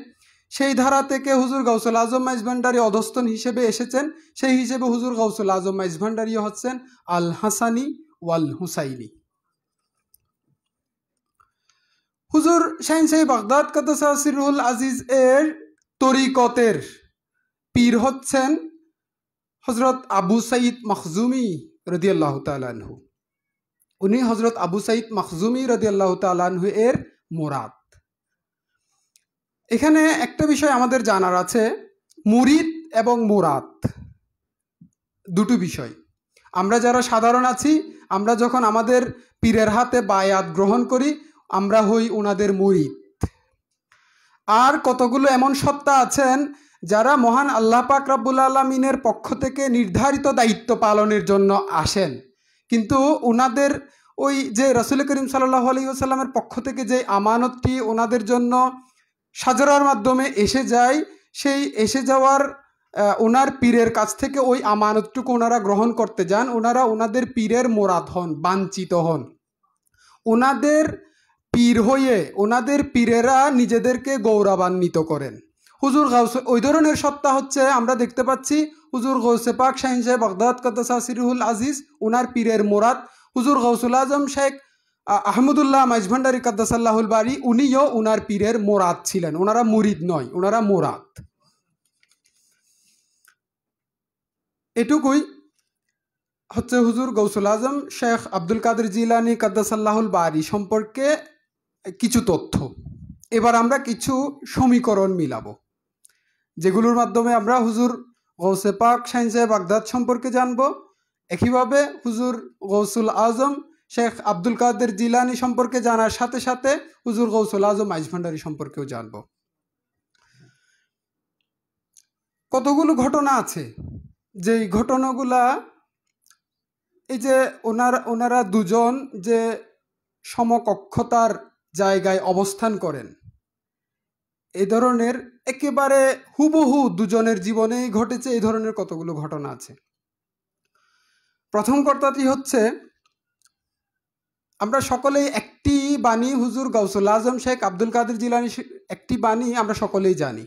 সেই ধারা থেকে হুজুর গাউসুল আজম মাইজভান্ডারি অধস্তন হিসেবে এসেছেন। সেই হিসেবে হুজুর গাউসুল আজম মাইজভান্ডারি হচ্ছেন আল হাসানি ওয়াল হুসাইনি। হুজুর শাহিনশাহ বাগদাদ কাদ্দাসা সিররুল আজিজ এর তরিকতের পীর হচ্ছেন হজরত আবু সাইদ মখজুমি রাদিয়াল্লাহু তাআলা আনহু। উনি হজরত আবু সাইদ মখজুমি রাদিয়াল্লাহু তাআলা আনহু এর মুরাদ। এখানে একটা বিষয় আমাদের জানার আছে, মুরিদ এবং মুরাদ দুটো বিষয়। আমরা যারা সাধারণ আছি, আমরা যখন আমাদের পীরের হাতে বায়াত গ্রহণ করি, আমরা হই ওনাদের মুরিদ। আর কতগুলো এমন সত্তা আছেন যারা মহান আল্লাহ পাক রব্বুল আলামিনের পক্ষ থেকে নির্ধারিত দায়িত্ব পালনের জন্য আসেন, কিন্তু ওনাদের ওই যে রাসূল করিম সাল্লাল্লাহু আলাইহি ওয়াসাল্লামের পক্ষ থেকে যে আমানতটি ওনাদের জন্য সাজরার মাধ্যমে এসে যায়, সেই এসে যাওয়ার ওনার পীরের কাছ থেকে ওই আমানতটুকু ওনারা গ্রহণ করতে যান। ওনারা ওনাদের পীরের মোরাদ হন, বাঞ্ছিত হন। ওনাদের পীর হয়ে ওনাদের পীরেরা নিজেদেরকে গৌরবান্বিত করেন। হুজুর গাউসে ওই ধরনের সত্তা হচ্ছে, আমরা দেখতে পাচ্ছি হুজুর গৌসে পাক শাহিনশাহ বাগদাদ কাদ্দাসা সিররুল আজিজ, ওনার পীরের মোরাদ হুজুর গাউসুল আজম শেখ আহমদুল্লাহ মাইজভান্ডারি কাদ্দাসাল্লাহুল বাড়ি, উনিও ওনার পীরের মোরাদ ছিলেন। ওনারা মুরিদ নয়, ওনারা মোরাদ। এটুকুই হচ্ছে হুজুর গৌসুল আজম শেখ আব্দুল কাদের জিলানী কাদ্দাসাল্লাহুল বাড়ি সম্পর্কে কিছু তথ্য। এবার আমরা কিছু সমীকরণ মিলাবো, যেগুলোর মাধ্যমে আমরা হুজুর গৌসে পাক শাহিনশাহ বাগদাদ সম্পর্কে জানব। একইভাবে হুজুর গৌসুল আজম শেখ আব্দুল কাদের জিলানী সম্পর্কে জানার সাথে সাথে হুজুর গৌসুল আজম মাইজভান্ডারি সম্পর্কেও জানব। কতগুলো ঘটনা আছে, যেই ঘটনাগুলা এই যে ওনারা দুজন যে সমকক্ষতার জায়গায় অবস্থান করেন, এই ধরনের একেবারে হুবহু দুজনের জীবনেই ঘটেছে, এই ধরনের কতগুলো ঘটনা আছে। প্রথম কথাটি হচ্ছে, আমরা সকলেই একটি বাণী হুজুর গাউসুল আজম শেখ আব্দুল কাদের জিলানী একটি বাণী আমরা সকলেই জানি,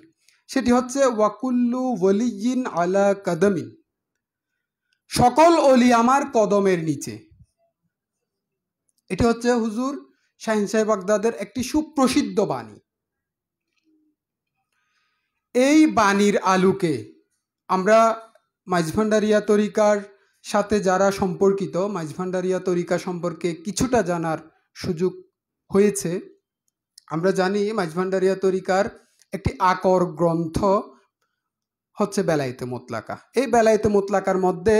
সেটি হচ্ছে ওয়াকুল্লু ওয়ালিয়িন আলা কদমিন, সকল অলি আমার কদমের নিচে। এটি হচ্ছে হুজুর শাহিনশাহ বাগদাদের একটি সুপ্রসিদ্ধ বাণী। এই বাণীর আলোকে আমরা মাইজভান্ডারিয়া তরিকার সাথে যারা সম্পর্কিত, মাইজভান্ডারিয়া তরিকা সম্পর্কে কিছুটা জানার সুযোগ হয়েছে। আমরা জানি মাইজভান্ডারিয়া তরিকার একটি আকর গ্রন্থ হচ্ছে বেলায়েতে মুতলাকা। এই বেলায়েতে মুতলাকার মধ্যে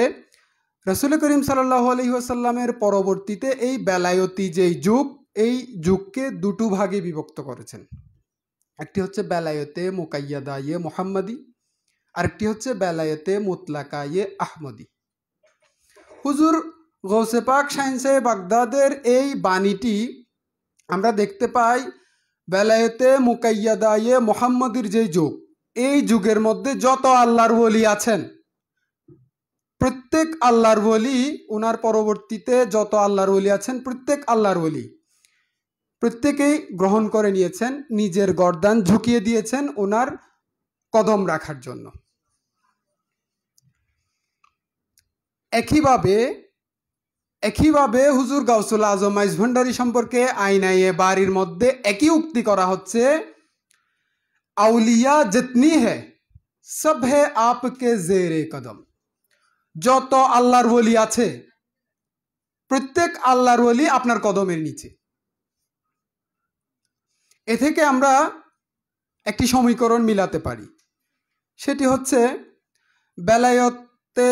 রাসূল করিম সাল্লাল্লাহু আলাইহি ওয়াসাল্লামের পরবর্তীতে এই বেলায়তি যেই যুগ, এই যুগকে দুটো ভাগে বিভক্ত করেছেন। একটি হচ্ছে বেলায়েতে মুকাইয়াদা ইয়ে মুহাম্মাদি, আরেকটি হচ্ছে বেলায়েতে মুতলাকা ইয়ে আহমদি। হুজুর গৌসে পাক শাহিনশাহ বাগদাদের এই বাণীটি আমরা দেখতে পাই বেলায়েতে মুকাইয়াদা ইয়ে মুহাম্মাদির যে যুগ, এই যুগের মধ্যে যত আল্লাহর ওলি আছেন, প্রত্যেক আল্লাহর ওলি, ওনার পরবর্তীতে যত আল্লাহর ওলি আছেন, প্রত্যেক আল্লাহর ওলি প্রত্যেকেই গ্রহণ করে নিয়েছেন, নিজের গর্দান ঝুঁকিয়ে দিয়েছেন ওনার কদম রাখার জন্য। একইভাবে একইভাবে হুজুর গাউসুল আজম মাইজ ভান্ডারী সম্পর্কে আইনায়ে বাড়ির মধ্যে একই উক্তি করা হচ্ছে, আউলিয়া জিতনি হে সব হে আপকে জেরে কদম। যত আল্লাহর ওলি আছে প্রত্যেক আল্লাহর ওলি আপনার কদমের নিচে। এ থেকে আমরা একটি সমীকরণ মিলাতে পারি, সেটি হচ্ছে বেলায়তে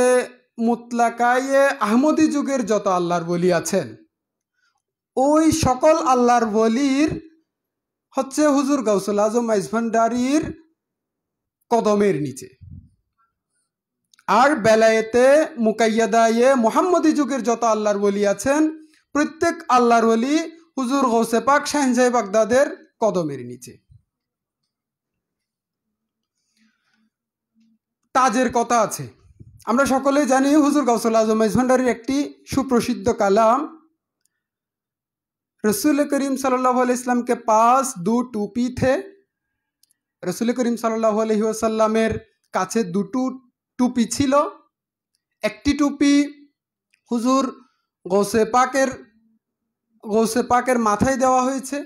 মুতলাকায়ে আহমদি যুগের যত আল্লাহর ওলি আছেন ওই সকল আল্লাহর ওলির হচ্ছে হুজুর গাউসুল আজম মাইজ ভান্ডারীর কদমের নিচে। আর বেলায়েতে মুকাইয়াদায়ে মুহাম্মদি যুগের যত আল্লাহর ওলি আছেন প্রত্যেক আল্লাহর ওলি হুজুর গৌসে পাক শাহজাহান বাগদাদের কদমের নিচে। তাজের কথা আছে, আমরা সকলেই জানি হুজুর গাউসুল আজম মাইজ ভান্ডারীর একটি সুপ্রসিদ্ধ কালাম, रसूल करीम सल्लल्लाहु अलैहि वसल्लम के पास 2 टूपी थे। रसूल करीम सल्लल्लाहु अलैहि वसल्लमेर काछे 2টো टूपी ছিল। একটি টুপি হুজুর গৌসে পাকের মাথায় দেওয়া হয়েছে,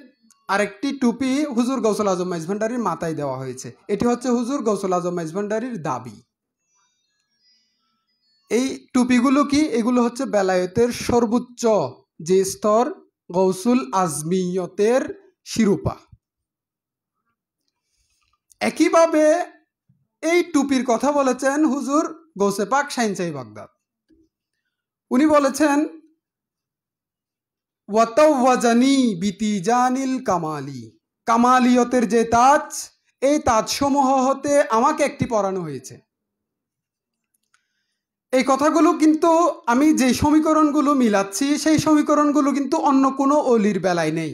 আরেকটি টুপি হুজুর গাউসুল আজম মাইজ ভান্ডারীর মাথায় দেওয়া হয়েছে। এটি হচ্ছে হুজুর গাউসুল আজম মাইজ ভান্ডারীর দাবি। এই টুপিগুলো কি? এগুলো হচ্ছে বেলায়েতের সর্বোচ্চ যে স্তর গৌসুল আজমিয়তের শিরোপা। একইভাবে এই টুপির কথা বলেছেন হুজুর গৌসে পাক শাহজাহান বাগদাদ। উনি বলেছেন, ওয়াতাওয়াজানি বিতিজানিল কামালি, কামালিয়তের যে তাজ, এই তাজসমূহ হতে আমাকে একটি পরানো হয়েছে। এই কথাগুলো কিন্তু আমি যে সমীকরণগুলো মিলাচ্ছি সেই সমীকরণগুলো কিন্তু অন্য কোনো অলির বেলায় নেই।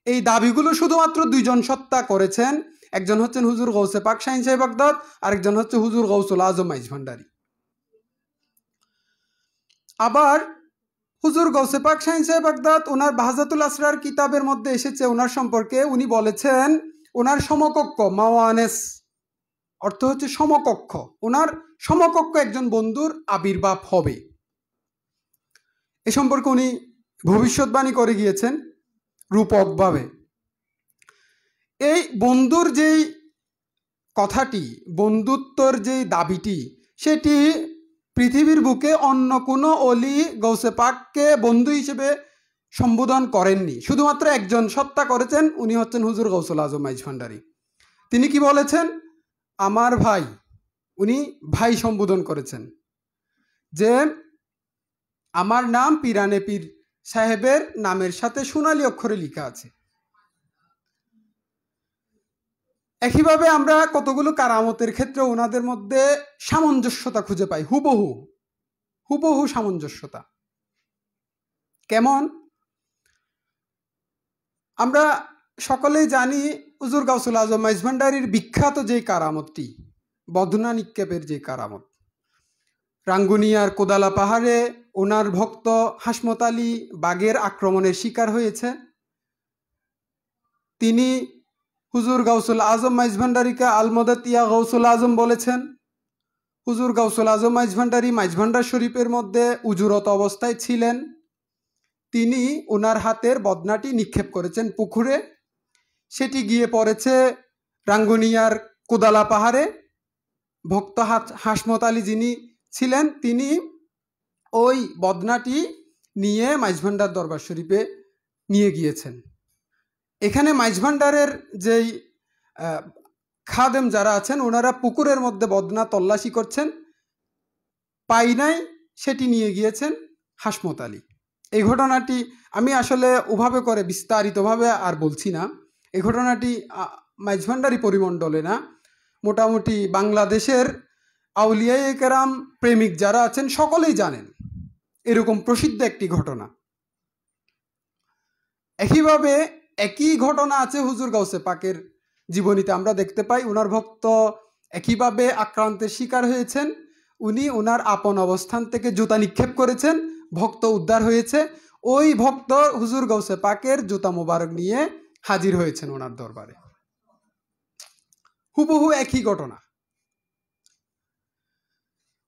এই দাবিগুলো শুধুমাত্র 2 জন সত্তা করেছেন, একজন হচ্ছেন হুজুর গৌসে পাক শাহজাহান বাগদাদ, আরেকজন হচ্ছে হুজুর গাউসুল আজম মাইজ ভান্ডারী। আবার হুজুর গৌসে পাক শাহজাহান বাগদাদ ওনার বাহাজাতুল আসরার কিতাবের মধ্যে এসেছে ওনার সম্পর্কে, উনি বলেছেন ওনার সমকক্ষ, মাওয়ানেস অর্থ হচ্ছে সমকক্ষ, ওনার সমকক্ষ একজন বন্ধুর আবির্ভাব হবে। এ সম্পর্কে উনি ভবিষ্যৎবাণী করে গিয়েছেন রূপকভাবে। এই বন্ধুর যেই কথাটি, বন্ধুত্বর যেই দাবিটি, সেটি পৃথিবীর বুকে অন্য কোনো অলি গৌসে পাককে বন্ধু হিসেবে সম্বোধন করেননি, শুধুমাত্র একজন সত্তা করেছেন, উনি হচ্ছেন হুজুর গৌসুল আজম মাইজ ভান্ডারী। তিনি কি বলেছেন? আমার ভাই, উনি ভাই সম্বোধন করেছেন, যে আমার নাম পিরানে পীর সাহেবের নামের সাথে সোনালী অক্ষরে লেখা আছে। একইভাবে আমরা কতগুলো কারামতের ক্ষেত্রে ওনাদের মধ্যে সামঞ্জস্যতা খুঁজে পাই, হুবহু সামঞ্জস্যতা। কেমন? আমরা সকলেই জানি হুজুর গাউসুল আজম মাইজ ভান্ডারীর বিখ্যাত যে কারামতটি, বদনা নিক্ষেপের যে কারামত। রাঙ্গুনিয়ার কোদালা পাহাড়ে ওনার ভক্ত হাসমত আলী বাঘের আক্রমণের শিকার হয়েছে। তিনি হুজুর গাউসুল আজম মাইজ ভান্ডারীকে আলমদত ইয়া গাউসুল আজম বলেছেন। হুজুর গাউসুল আজম মাইজ ভান্ডারী মাইজ ভান্ডার শরীফের মধ্যে উজুরত অবস্থায় ছিলেন। তিনি ওনার হাতের বদনাটি নিক্ষেপ করেছেন পুকুরে, সেটি গিয়ে পড়েছে রাঙ্গুনিয়ার কোদালা পাহাড়ে। ভক্ত হাসমত আলী যিনি ছিলেন, তিনি ওই বদনাটি নিয়ে মাইজ ভান্ডার দরবার শরীফে নিয়ে গিয়েছেন। এখানে মাইজ ভান্ডারের যেই খাদেম যারা আছেন, ওনারা পুকুরের মধ্যে বদনা তল্লাশি করছেন, পাই নাই, সেটি নিয়ে গিয়েছেন হাসমত আলী। এই ঘটনাটি আমি আসলে ওভাবে করে বিস্তারিতভাবে আর বলছি না। এই ঘটনাটি মাইজ ভান্ডারী পরিমণ্ডলে না, মোটামুটি বাংলাদেশের আউলিয়ায়ে কেরাম প্রেমিক যারা আছেন সকলেই জানেন, এরকম প্রসিদ্ধ একটি ঘটনা। একইভাবে একই ঘটনা আছে হুজুর গাউসে পাকের জীবনীতে। আমরা দেখতে পাই ওনার ভক্ত একইভাবে আক্রান্তের শিকার হয়েছেন। উনি ওনার আপন অবস্থান থেকে জুতা নিক্ষেপ করেছেন, ভক্ত উদ্ধার হয়েছে। ওই ভক্ত হুজুর গাউসে পাকের জুতা মোবারক নিয়ে হাজির হয়েছেন ওনার দরবারে। হুবহু একই ঘটনা।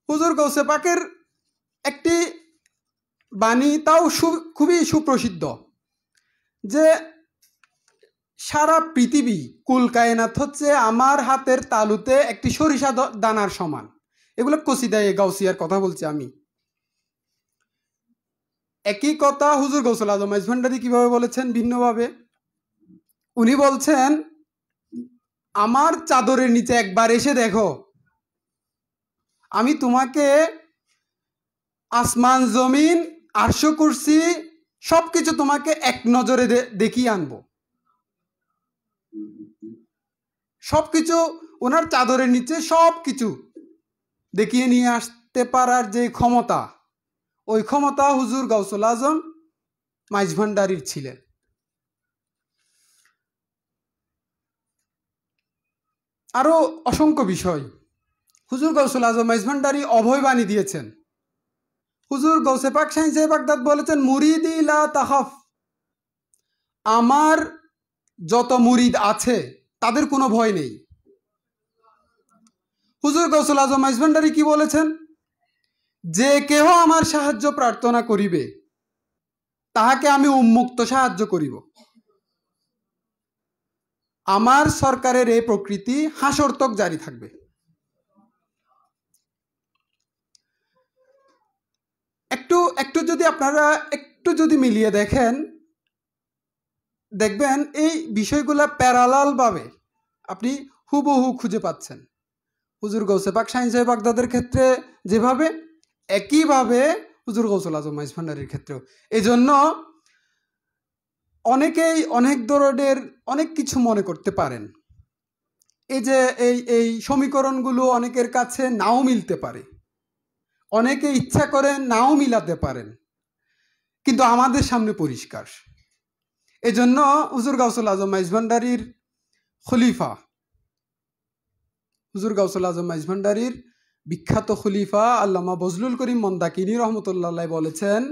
হুজুর গাউসে পাকের একটি বাণী তাও খুবই সুপ্রসিদ্ধ যে সারা পৃথিবী কুল কায়নাত হচ্ছে আমার হাতের তালুতে একটি সরিষা দানার সমান। এগুলো কসিদায়ে গাউসিয়ার কথা বলছি আমি। একই কথা হুজুর গৌসুল আজম মাইজ ভান্ডারী কিভাবে বলেছেন ভিন্নভাবে। উনি বলছেন, আমার চাদরের নিচে একবার এসে দেখো, আমি তোমাকে আসমান জমিন আরশ কুরসি সবকিছু তোমাকে এক নজরে দেখিয়ে আনবো। সবকিছু ওনার চাদরের নিচে সবকিছু দেখিয়ে নিয়ে আসতে পারার যে ক্ষমতা, ওই ক্ষমতা হুজুর গাউসুল আজম মাইজ ভান্ডারীর ছিলেন। আরো অসংখ্য বিষয় হুজুর গাউসুল আজম মাইজ ভান্ডারী অভয় বাণী দিয়েছেন। হুজুর গৌসে পাক শাহী সাহেব বাগদাদ বলেছেন, মুরিদি লা তাখাফ, আমার যত মুরিদ আছে তাদের কোনো ভয় নেই। হুজুর গৌসুল আজম মাইজ ভান্ডারী কি বলেছেন, যে কেহ আমার সাহায্য প্রার্থনা করিবে তাহাকে আমি উন্মুক্ত সাহায্য করিব। আমার সরকারের এই প্রকৃতি হাসর তক জারি থাকবে। একটু যদি আপনারা একটু যদি মিলিয়ে দেখেন, দেখবেন এই বিষয়গুলা প্যারালাল ভাবে আপনি হুবহু খুঁজে পাচ্ছেন। হুজুর গৌসে পাক শাহী সাহেব বাগদাদের ক্ষেত্রে যেভাবে, একইভাবে হুজুর গৌসুল আজম মাইজ ভান্ডারীর ক্ষেত্রেও। এই জন্য অনেকেই অনেক ধরনের অনেক কিছু মনে করতে পারেন। এই যে এই সমীকরণগুলো অনেকের কাছে নাও মিলতে পারে, অনেকে ইচ্ছা করে নাও মিলাতে পারেন, কিন্তু আমাদের সামনে পরিষ্কার। এজন্য হুজুর গাউসুল আজম মাইজ ভান্ডারীর খলিফা, হুজুর গাউসুল আজম মাইজ ভান্ডারীর বিখ্যাত খলিফা আল্লামা বজলুল করিম মন্দাকিনী রহমতুল্লাহ বলেছেন,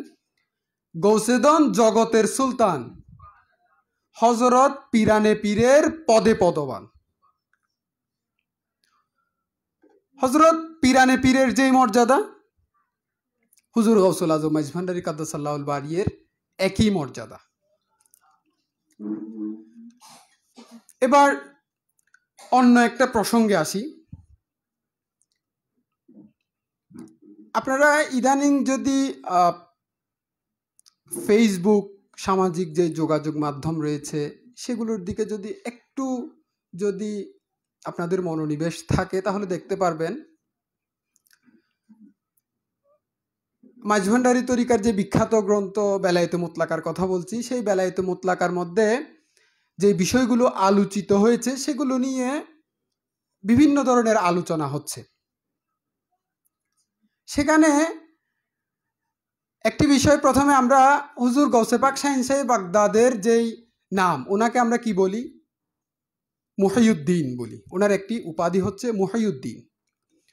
গৌসেদন জগতের সুলতান হজরত পিরানে পীরের পদে পদবান। হজরত পিরানে পীরের যেই মর্যাদা, হুজুর গৌসুল আজম মাইজ ভান্ডারী কাদ্দাসাল্লাহুল বারিয়ের একই মর্যাদা। এবার অন্য একটা প্রসঙ্গে আসি। আপনারা ইদানিং যদি ফেসবুক, সামাজিক যে যোগাযোগ মাধ্যম রয়েছে সেগুলোর দিকে যদি একটু যদি আপনাদের মনোনিবেশ থাকে তাহলে দেখতে পারবেন মাইজ ভান্ডারী তরিকার যে বিখ্যাত গ্রন্থ বেলায়েতে মুতলাকার কথা বলছি, সেই বেলায়েতে মুতলাকার মধ্যে যে বিষয়গুলো আলোচিত হয়েছে সেগুলো নিয়ে বিভিন্ন ধরনের আলোচনা হচ্ছে। সেখানে একটি বিষয়, প্রথমে আমরা হুজুর গৌসে পাক শাহী সাহেব বাগদাদের যেই নাম, ওনাকে আমরা কি বলি? মুহিউদ্দিন বলি। ওনার একটি উপাধি হচ্ছে মুহিউদ্দিন।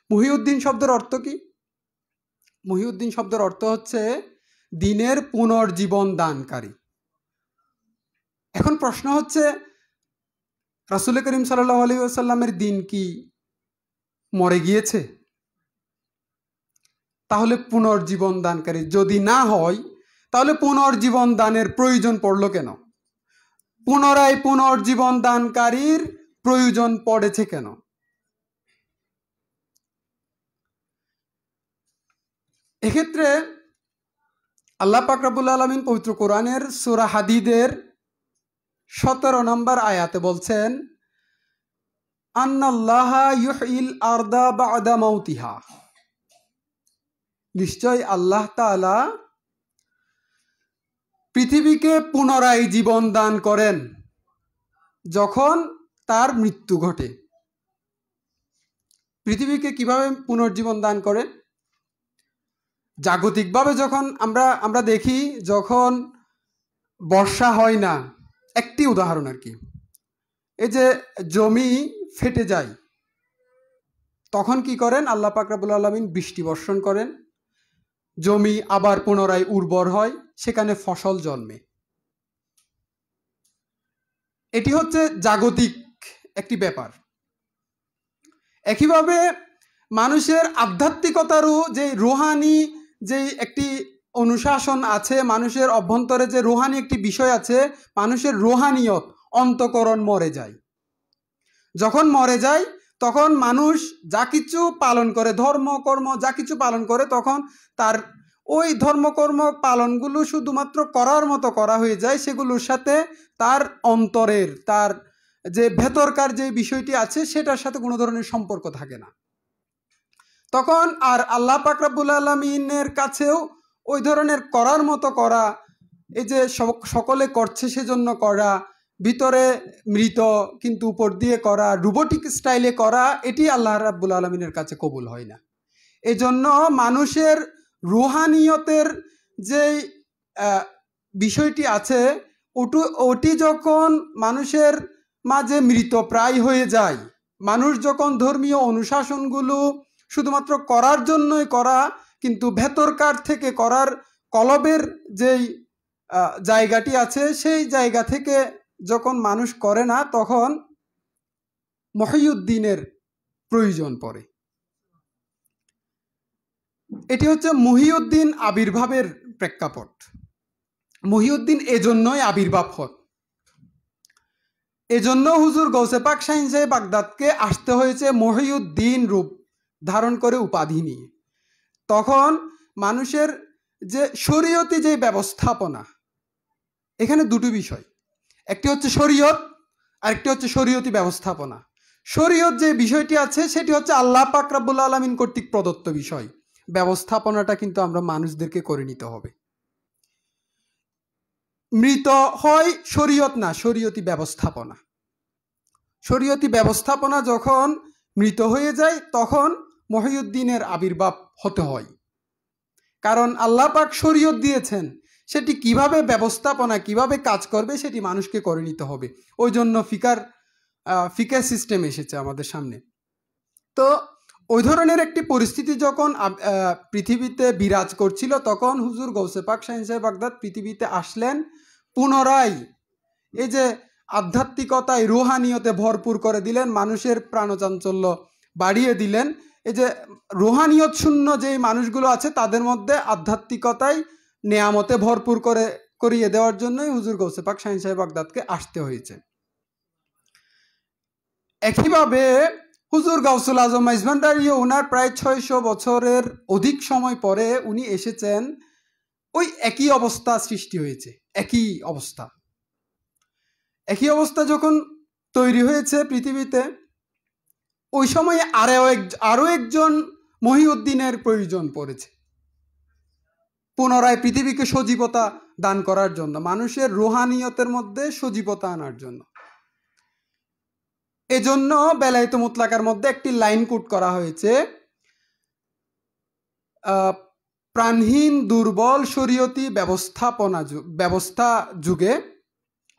মুহিউদ্দিন শব্দের অর্থ কি? মুহিউদ্দিন শব্দের অর্থ হচ্ছে দিনের পুনর্জীবন দানকারী। এখন প্রশ্ন হচ্ছে, রাসূল করিম সাল্লাল্লাহু আলাইহি ওয়াসাল্লামের দিন কি মরে গিয়েছে? তাহলে পুনর্জীবন দানকারী যদি না হয়, তাহলে পুনর্জীবন দানের প্রয়োজন পড়লো কেন? পুনরায় পুনর্জীবন দানকারীর প্রয়োজন পড়েছে কেন? এক্ষেত্রে আল্লাহ পাক রব্বুল আলামিন পবিত্র কোরআনের সূরা হাদীদের 17 নম্বর আয়াতে বলছেন, আন্নাল্লাহা ইউহয়িল আরদা বা'দা মাউতিহা, নিশ্চয় আল্লাহ তাআলা পৃথিবীকে পুনরায় জীবন দান করেন যখন তার মৃত্যু ঘটে। পৃথিবীকে কিভাবে পুনর্জীবন দান করে? জাগতিকভাবে যখন আমরা দেখি, যখন বর্ষা হয় না, একটি উদাহরণ আর কি, এই যে জমি ফেটে যায়, তখন কি করেন? আল্লাহ পাক রব্বুল আলামিন বৃষ্টি বর্ষণ করেন, জমি আবার পুনরায় উর্বর হয়, সেখানে ফসল জন্মে। এটি হচ্ছে জাগতিক একটি ব্যাপার। একইভাবে মানুষের আধ্যাত্মিকতারও যে রুহানি যে একটি অনুশাসন আছে, মানুষের অভ্যন্তরে যে রুহানি একটি বিষয় আছে, মানুষের রুহানিয়ত অন্তঃকরণ মরে যায়। যখন মরে যায় তখন মানুষ যা কিছু পালন করে, ধর্মকর্ম যা কিছু পালন করে, তখন তার ওই ধর্মকর্ম পালনগুলো শুধুমাত্র করার মতো করা হয়ে যায়, সেগুলোর সাথে তার অন্তরের, তার যে ভেতরকার যে বিষয়টি আছে সেটার সাথে কোনো ধরনের সম্পর্ক থাকে না। তখন আর আল্লাহ পাক রব্বুল আলামিনের কাছেও ওই ধরনের করার মতো করা, এই যে সকলে করছে সেজন্য করা, ভিতরে মৃত কিন্তু উপর দিয়ে করা, রোবোটিক স্টাইলে করা, এটি আল্লাহ রাব্বুল আলামিনের কাছে কবুল হয় না। এজন্য মানুষের রুহানিয়তের যে বিষয়টি আছে ওটি যখন মানুষের মাঝে মৃত প্রায় হয়ে যায়, মানুষ যখন ধর্মীয় অনুশাসনগুলো শুধুমাত্র করার জন্যই করা, কিন্তু ভেতরকার থেকে করার কলবের যেই জায়গাটি আছে সেই জায়গা থেকে যখন মানুষ করে না, তখন মহিউদ্দিনের প্রয়োজন পড়ে। এটি হচ্ছে মহিউদ্দিন আবির্ভাবের প্রেক্ষাপট। মহিউদ্দিন এজন্যই আবির্ভাব হয়, এজন্য হুজুর গৌসে পাক শাহীন সাহেব বাগদাদকে আসতে হয়েছে মহিউদ্দিন রূপ ধারণ করে, উপাধি নিয়ে। তখন মানুষের যে শরীয়তি যে ব্যবস্থাপনা, এখানে দুটো বিষয়, একটি হচ্ছে শরীয়ত আর একটি হচ্ছে শরীয়তি ব্যবস্থাপনা। শরীয়ত যে বিষয়টি আছে সেটি হচ্ছে আল্লাহ পাক রব্বুল আলামিন কর্তৃক প্রদত্ত বিষয়, ব্যবস্থাপনাটা কিন্তু আমরা মানুষদেরকে করে নিতে হবে। মৃত হয় শরীয়ত না, শরীয়তি ব্যবস্থাপনা। শরীয়তি ব্যবস্থাপনা যখন মৃত হয়ে যায় তখন মহিউদ্দিনের আবির্ভাব হতে হয়। কারণ আল্লাহ পাক শরীয়ত দিয়েছেন, সেটি কিভাবে ব্যবস্থাপনা, কিভাবে কাজ করবে সেটি মানুষকে করে নিতে হবে। ওই জন্য ফিকার সিস্টেম এসেছে আমাদের সামনে। তো ওই ধরনের একটি পরিস্থিতি যখন পৃথিবীতে বিরাজ করছিল, তখন হুজুর গৌসে পাক শাহীন সাহেব বাগদাদ পৃথিবীতে আসলেন, পুনরায় এই যে আধ্যাত্মিকতায় রুহানিয়তে ভরপুর করে দিলেন, মানুষের প্রাণচাঞ্চল্য বাড়িয়ে দিলেন। এই যে রুহানিয়ত শূন্য যেই মানুষগুলো আছে তাদের মধ্যে আধ্যাত্মিকতায় নেয়ামতে ভরপুর করিয়ে দেওয়ার জন্যই হুজুর গৌসে পাক শাহীন সাহেব বাগদাদকে আসতে হয়েছে। একইভাবে হুজুর গাউসুল আজম মাইজভান্ডারিও ওনার প্রায় 600 বছরের অধিক সময় পরে উনি এসেছেন, ওই একই অবস্থা সৃষ্টি হয়েছে। একই অবস্থা যখন তৈরি হয়েছে পৃথিবীতে, ওই সময় আরো একজন মহিউদ্দিনের প্রয়োজন পড়েছে, পুনরায় পৃথিবীকে সজীবতা দান করার জন্য, মানুষের রুহানিয়তের মধ্যে সজীবতা আনার জন্য। এজন্য বেলায়েত মুতলাকার মধ্যে একটি লাইন কোট করা হয়েছে, প্রাণহীন দুর্বল শরীয়তি ব্যবস্থা যুগে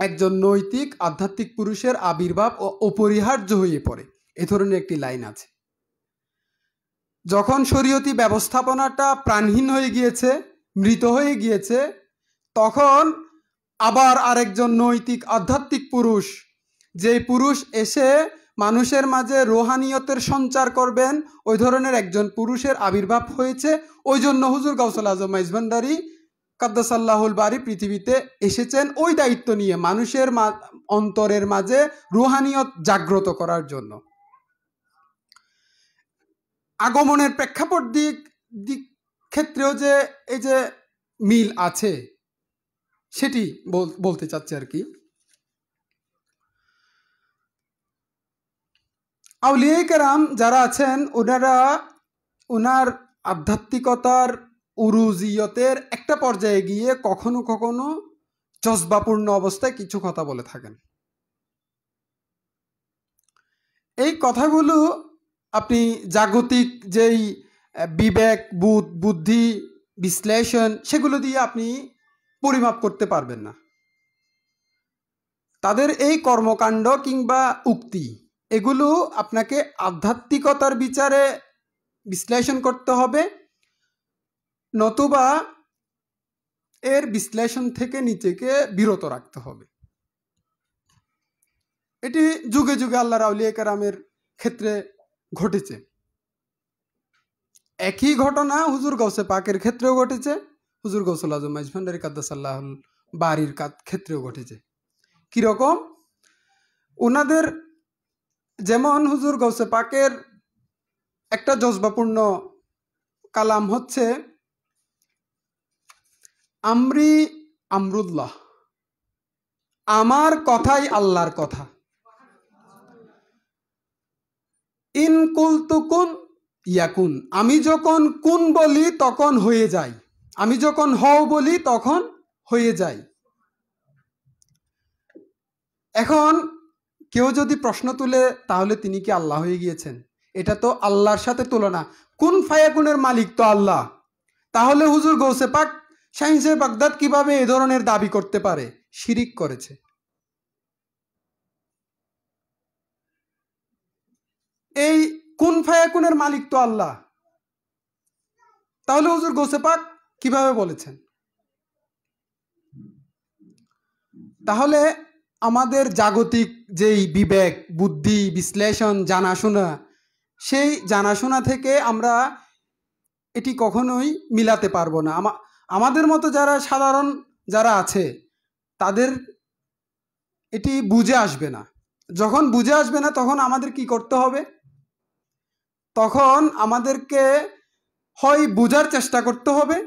একজন নৈতিক আধ্যাত্মিক পুরুষের আবির্ভাব অপরিহার্য হয়ে পড়ে। এ ধরনের একটি লাইন আছে। যখন শরীয়তি ব্যবস্থাপনাটা প্রাণহীন হয়ে গিয়েছে, মৃত হয়ে গিয়েছে, তখন আবার আরেকজন নৈতিক আধ্যাত্মিক পুরুষ, যেই পুরুষ এসে মানুষের মাঝে রুহানিয়তের সঞ্চার করবেন, ওই ধরনের একজন পুরুষের আবির্ভাব হয়েছে। ওই জন্য হুজুর গাউসুল আজম মাইজভান্ডারি কাদ্দাসাল্লাহুল বারি পৃথিবীতে এসেছেন ওই দায়িত্ব নিয়ে, মানুষের অন্তরের মাঝে রুহানিয়ত জাগ্রত করার জন্য। আগমনের প্রেক্ষাপট দিক ক্ষেত্রেও যে এই যে মিল আছে সেটি বলতে চাচ্ছি আর কি। আউলিয়া কেরাম যারা আছেন, ওনার আধ্যাত্মিকতার উরুজিয়তের একটা পর্যায়ে গিয়ে কখনো কখনো জজবাপূর্ণ অবস্থায় কিছু কথা বলে থাকেন। এই কথাগুলো আপনি জাগতিক যেই বিবেক, বুদ্ধি, বিশ্লেষণ, সেগুলো দিয়ে আপনি পরিমাপ করতে পারবেন না। তাদের এই কর্মকাণ্ড কিংবা উক্তি, এগুলো আপনাকে আধ্যাত্মিকতার বিচারে বিশ্লেষণ করতে হবে, নতুবা এর বিশ্লেষণ থেকে নিজেকে বিরত রাখতে হবে। এটি যুগে যুগে আল্লাহর আউলিয়া কেরামের ক্ষেত্রে ঘটেছে। একই ঘটনা হুজুর গাউসে পাকের ক্ষেত্রেও ঘটেছে, হুজুর গৌসুল আজম মাইজ ভান্ডারী কাদ্দাসাল্লাহুল বাড়ির ক্ষেত্রেও ঘটেছে। কিরকম? ওনাদের যেমন হুজুর গৌসে পাকের একটা জজবাপূর্ণ কালাম হচ্ছে আমরি আমরুল্লাহ, আমার কথাই আল্লাহর কথা। ইন কুলতু কুন ইয়াকুন, আমি যখন কুন বলি তখন হয়ে যায়, আমি যখন হও বলি তখন হয়ে যায়। এখন কেউ যদি প্রশ্ন তুলে তাহলে তিনি কি আল্লাহ হয়ে গিয়েছেন? এটা তো আল্লাহর সাথে তুলনা। কুন ফায়াকুনের মালিক তো আল্লাহ, তাহলে হুজুর গৌসে পাক শাহিনশাহ বাগদাদ কিভাবে এ ধরনের দাবি করতে পারে? শিরিক করেছে। এই কুন ফায়াকুনের মালিক তো আল্লাহ, তাহলে হুজুর গৌসে পাক কিভাবে বলেছেন? তাহলে আমাদের জাগতিক যেই বিবেক, বুদ্ধি, বিশ্লেষণ, জানাশোনা, সেই জানাশোনা থেকে আমরা এটি কখনোই মিলাতে পারবো না। আমাদের মতো যারা সাধারণ যারা আছে তাদের এটি বুঝে আসবে না। যখন বুঝে আসবে না তখন আমাদের কি করতে হবে? তখন আমাদেরকে হয় বুঝার চেষ্টা করতে হবে,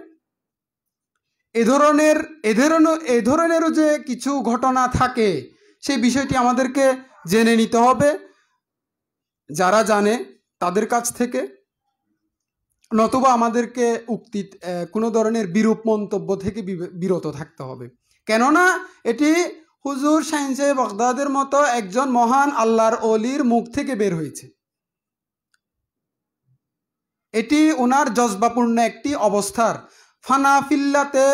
এ ধরনেরও যে কিছু ঘটনা থাকে সেই বিষয়টি আমাদেরকে জেনে নিতে হবে যারা জানে তাদের কাছ থেকে, নতুবা আমাদেরকে কোনো ধরনের বিরূপ মন্তব্য থেকে বিরত থাকতে হবে। কেননা এটি হুজুর শাহিনশাহ বাগদাদের মতো একজন মহান আল্লাহর ওলির মুখ থেকে বের হয়েছে। এটি ওনার জজবাপূর্ণ একটি অবস্থার, ফানাফিল্লাতে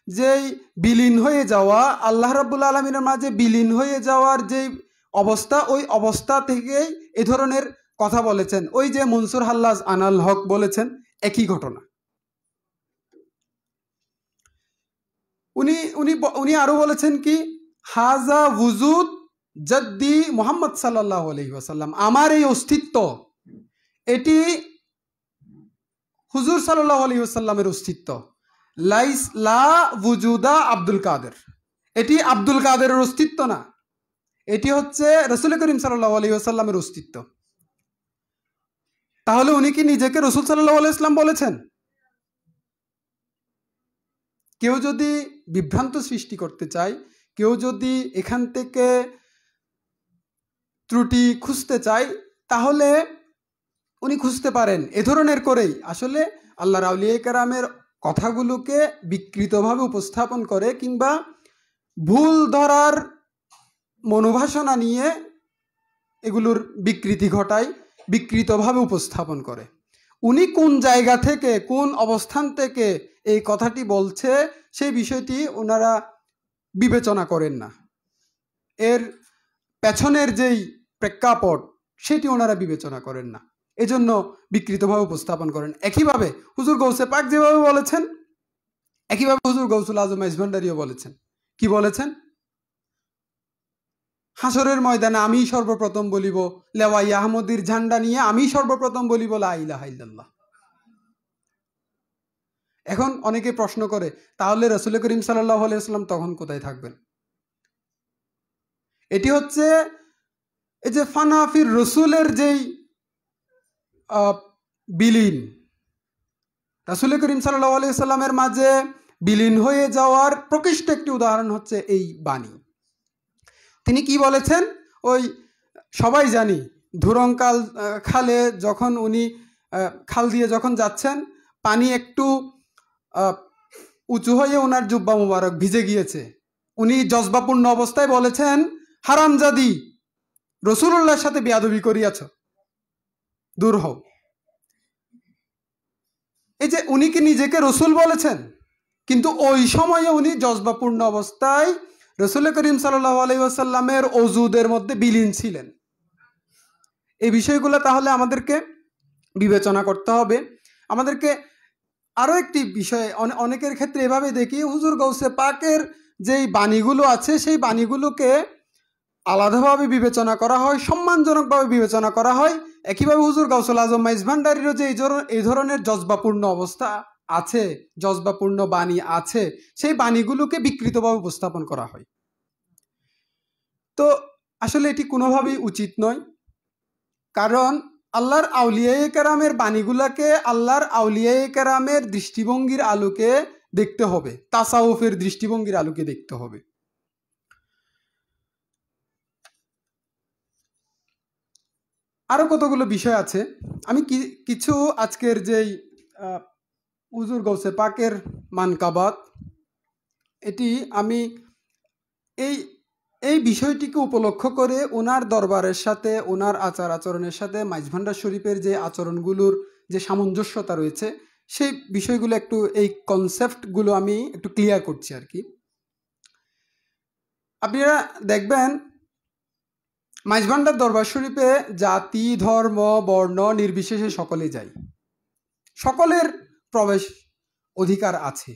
যেই বিলীন হয়ে যাওয়া, আল্লাহ রাব্বুল আলামিনের মাঝে বিলীন হয়ে যাওয়ার যেই অবস্থা, ওই অবস্থা থেকেই এ ধরনের কথা বলেছেন। ওই যে মনসুর হাল্লাজ আনাল হক বলেছেন একই ঘটনা। উনি আরো বলেছেন কি, হাজা ওয়ুজুদ জাদ্দি মুহাম্মদ সাল্লাল্লাহু আলাইহি ওয়াসাল্লাম, আমার এই অস্তিত্ব এটি হুজুর সাল্লাল্লাহু আলাইহি ওয়াসাল্লামের অস্তিত্ব। লাইস লা ওয়ুজুদা আব্দুল কাদের, এটি আব্দুল কাদেরের অস্তিত্ব না, এটি হচ্ছে রাসূল করিম সাল্লাল্লাহু আলাইহি ওয়াসাল্লামের অস্তিত্ব। তাহলে উনি কি নিজেকে রাসূল সাল্লাল্লাহু আলাইহি ওয়াসাল্লাম বলেছেন? কেউ যদি বিভ্রান্ত সৃষ্টি করতে চায়, কেউ যদি এখান থেকে ত্রুটি খুঁজতে চায়, তাহলে উনি খুঁজতে পারেন এ ধরনের করেই। আসলে আল্লাহর আউলিয়া কেরামের কথাগুলোকে বিকৃতভাবে উপস্থাপন করে কিংবা ভুল ধরার মনোবাসনা নিয়ে এগুলোর বিকৃতি ঘটায়, বিকৃতভাবে উপস্থাপন করে। উনি কোন জায়গা থেকে, কোন অবস্থান থেকে এই কথাটি বলছে সেই বিষয়টি ওনারা বিবেচনা করেন না। এর পেছনের যেই প্রেক্ষাপট সেটি ওনারা বিবেচনা করেন না, এজন্য বিকৃতভাবে উপস্থাপন করেন। একইভাবে হুজুর গৌসে পাক যেভাবে বলেছেন, একইভাবে হুজুর গৌসুল আজম মাইজ ভান্ডারীও বলেছেন। কি বলেছেন? হাসরের ময়দানে আমি সর্বপ্রথম বলিব, লেওয়াই আহমদির ঝান্ডা নিয়ে আমি সর্বপ্রথম বলিব লা ইলাহা ইল্লাল্লাহ। এখন অনেকে প্রশ্ন করে, তাহলে রাসূল করিম সাল্লাল্লাহু আলাইহি ওয়াসাল্লাম তখন কোথায় থাকবেন? এটি হচ্ছে এই যে ফানাফির রসুলের যেই বিলীন, রাসূল করিম সাল্লাল্লাহু আলাইহি ওয়াসাল্লামের মাঝে বিলীন হয়ে যাওয়ার প্রকৃষ্ট একটি উদাহরণ হচ্ছে এই বাণী। তিনি কি বলেছেন? ওই সবাই জানি ধুরঙ্কাল খালে যখন উনি খাল দিয়ে যখন যাচ্ছেন, পানি একটু উঁচু হয়ে ওনার জুব্বা মুবারক ভিজে গিয়েছে। উনি জজবাপূর্ণ অবস্থায় বলেছেন, হারামজাদি, রাসূলুল্লাহর সাথে বেয়াদবি করিয়াছ, দূর হও। এই যে উনি কি নিজেকে রসুল বলেছেন, কিন্তু ওই সময়ে উনি জজবাপূর্ণ অবস্থায় রাসূল করিম সাল্লাল্লাহু আলাইহি ওয়াসাল্লামের ওজুদের মধ্যে বিলীন ছিলেন। এই বিষয়গুলো তাহলে আমাদেরকে বিবেচনা করতে হবে। আমাদেরকে আরও একটি বিষয়, অনেকের ক্ষেত্রে এভাবে দেখি, হুজুর গৌসে পাকের যেই বাণীগুলো আছে সেই বাণীগুলোকে আলাদাভাবে বিবেচনা করা হয়, সম্মানজনকভাবে বিবেচনা করা হয়। একইভাবে হুজুর গাউসুল আজম মাইজ ভান্ডারীরও যে এই ধরনের জজবাপূর্ণ অবস্থা আছে, জজবাপূর্ণ বাণী আছে, সেই বাণীগুলোকে বিকৃতভাবে উপস্থাপন করা হয়। তো আসলে এটি কোনোভাবেই উচিত নয়, কারণ আল্লাহর আউলিয়ায়ে কেরামের বাণীগুলাকে আল্লাহর আউলিয়ায়ে কেরামের দৃষ্টিভঙ্গির আলোকে দেখতে হবে, তাসাউফের দৃষ্টিভঙ্গির আলোকে দেখতে হবে। আরো কতগুলো বিষয় আছে, আমি কিছু আজকের যেই হুজুর গৌসে পাকের মানকাবাত, এটি আমি এই বিষয়টিকে উপলক্ষ করে ওনার দরবারের সাথে, ওনার আচার আচরণের সাথে মাইজভান্ডার শরীফের যে আচরণগুলোর যে সামঞ্জস্যতা রয়েছে, সেই বিষয়গুলো একটু, এই কনসেপ্টগুলো আমি একটু ক্লিয়ার করছি আর কি। আপনারা দেখবেন মাইজভান্ডার দরবার শরীফে জাতি, ধর্ম, বর্ণ নির্বিশেষে সকলে যায়, সকলের প্রবেশ অধিকার আছে।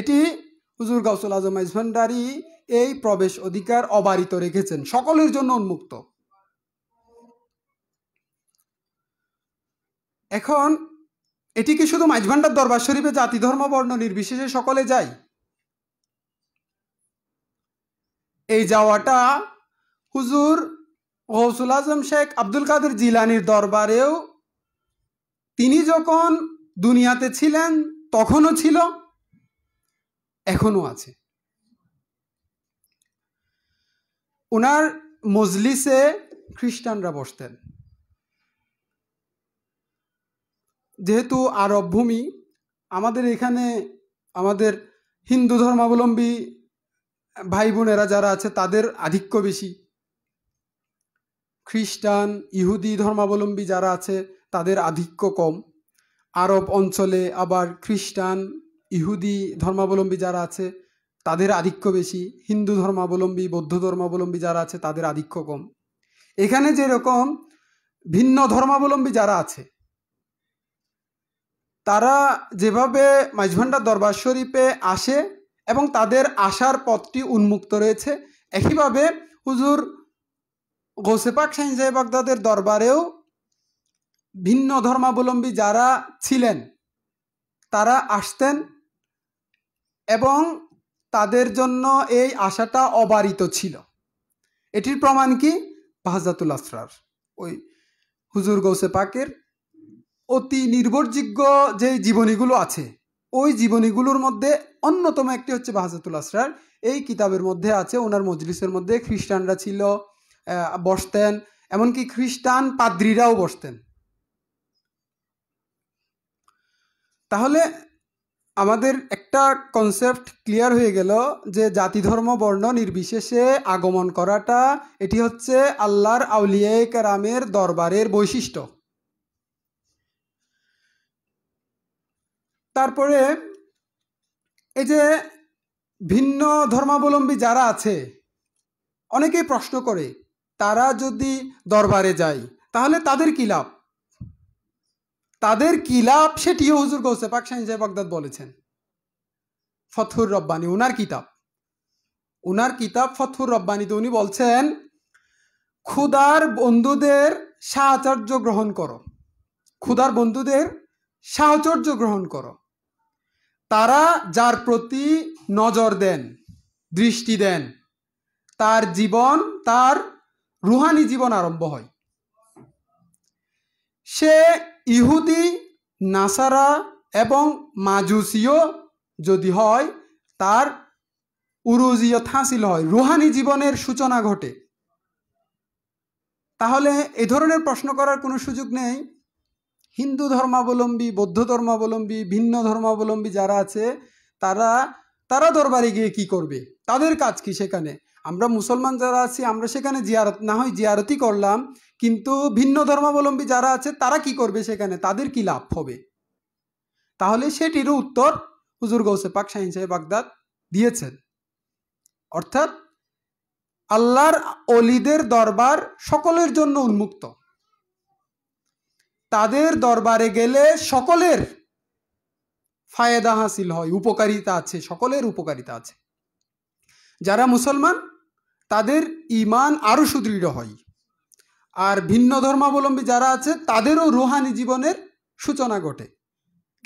এটি হুজুর গাউসুল আজম মাইজভান্ডারি এই প্রবেশ অধিকার অবারিত রেখেছেন, সকলের জন্য উন্মুক্ত। এখন এটি কি শুধু মাইজভান্ডার দরবার শরীফে জাতি, ধর্ম, বর্ণ নির্বিশেষে সকলে যায়? এই যাওয়াটা হুজুর গৌসুল আজম শেখ আব্দুল কাদের জিলানির দরবারেও তিনি যখন দুনিয়াতে ছিলেন তখনও ছিল, এখনো আছে। ওনার মজলিসে খ্রিস্টানরা বসতেন। যেহেতু আরব ভূমি, আমাদের এখানে আমাদের হিন্দু ধর্মাবলম্বী ভাই বোনেরা যারা আছে তাদের আধিক্য বেশি, খ্রিস্টান ইহুদি ধর্মাবলম্বী যারা আছে তাদের আধিক্য কম। আরব অঞ্চলে আবার খ্রিস্টান ইহুদি ধর্মাবলম্বী যারা আছে তাদের আধিক্য বেশি, হিন্দু ধর্মাবলম্বী বৌদ্ধ ধর্মাবলম্বী যারা আছে তাদের আধিক্য কম। এখানে যেরকম ভিন্ন ধর্মাবলম্বী যারা আছে তারা যেভাবে মাইজভান্ডার দরবার শরীফে আসে এবং তাদের আসার পথটি উন্মুক্ত রয়েছে, একইভাবে হুজুর গৌসে পাক শাহজাহান বাগদাদের দরবারেও ভিন্ন ধর্মাবলম্বী যারা ছিলেন তারা আসতেন এবং তাদের জন্য এই আশাটা অবারিত ছিল। এটির প্রমাণ কি? বাহজাতুল আসরার, ওই হুজুর গৌসে পাকের অতি নির্ভরযোগ্য যে জীবনীগুলো আছে, ওই জীবনীগুলোর মধ্যে অন্যতম একটি হচ্ছে বাহজাতুল আসরার। এই কিতাবের মধ্যে আছে ওনার মজলিসের মধ্যে খ্রিস্টানরা ছিল, বসতেন, এমনকি খ্রিস্টান পাদ্রীরাও বসতেন। তাহলে আমাদের একটা কনসেপ্ট ক্লিয়ার হয়ে গেল যে জাতি, ধর্ম, বর্ণ নির্বিশেষে আগমন করাটা এটি হচ্ছে আল্লাহর আউলিয়ায়ে কেরামের দরবারের বৈশিষ্ট্য। তারপরে এই যে ভিন্ন ধর্মাবলম্বী যারা আছে, অনেকেই প্রশ্ন করে তারা যদি দরবারে যায় তাহলে তাদের কি লাভ? তাদের কি লাভ সেটিও হুজুর গৌসে পাক শাহজাহান বাগদাদ বলেছেন। ফতহুর রব্বানি উনার কিতাব ফতহুর রব্বানিতে উনি বলছেন, খুদার বন্ধুদের সাহচর্য গ্রহণ করো, খুদার বন্ধুদের সাহচর্য গ্রহণ করো। তারা যার প্রতি নজর দেন, দৃষ্টি দেন, তার জীবন, তার রুহানি জীবন আরম্ভ হয়। সে ইহুদি, নাসারা এবং মাজুসিও যদি হয়, তার উরুজিয়ত হাসিল হয়, রুহানি জীবনের সূচনা ঘটে। তাহলে এ ধরনের প্রশ্ন করার কোনো সুযোগ নেই। হিন্দু ধর্মাবলম্বী, বৌদ্ধ ধর্মাবলম্বী, ভিন্ন ধর্মাবলম্বী যারা আছে তারা দরবারে গিয়ে কি করবে? তাদের কাজ কি সেখানে? আমরা মুসলমান যারা আছি আমরা সেখানে জিয়ারত, না হয় জিয়ারতই করলাম, কিন্তু ভিন্ন ধর্মাবলম্বী যারা আছে তারা কি করবে সেখানে? তাদের কি লাভ হবে? তাহলে সেটিরও উত্তর হুজুর গৌসে পাক শাহজাহান বাগদাদ দিয়েছেন। অর্থাৎ আল্লাহর অলিদের দরবার সকলের জন্য উন্মুক্ত। তাদের দরবারে গেলে সকলের ফায়দা হাসিল হয়, উপকারিতা আছে, সকলের উপকারিতা আছে। যারা মুসলমান তাদের ঈমান আরো সুদৃঢ় হয়, আর ভিন্ন ধর্মাবলম্বী যারা আছে তাদেরও রুহানি জীবনের সূচনা ঘটে।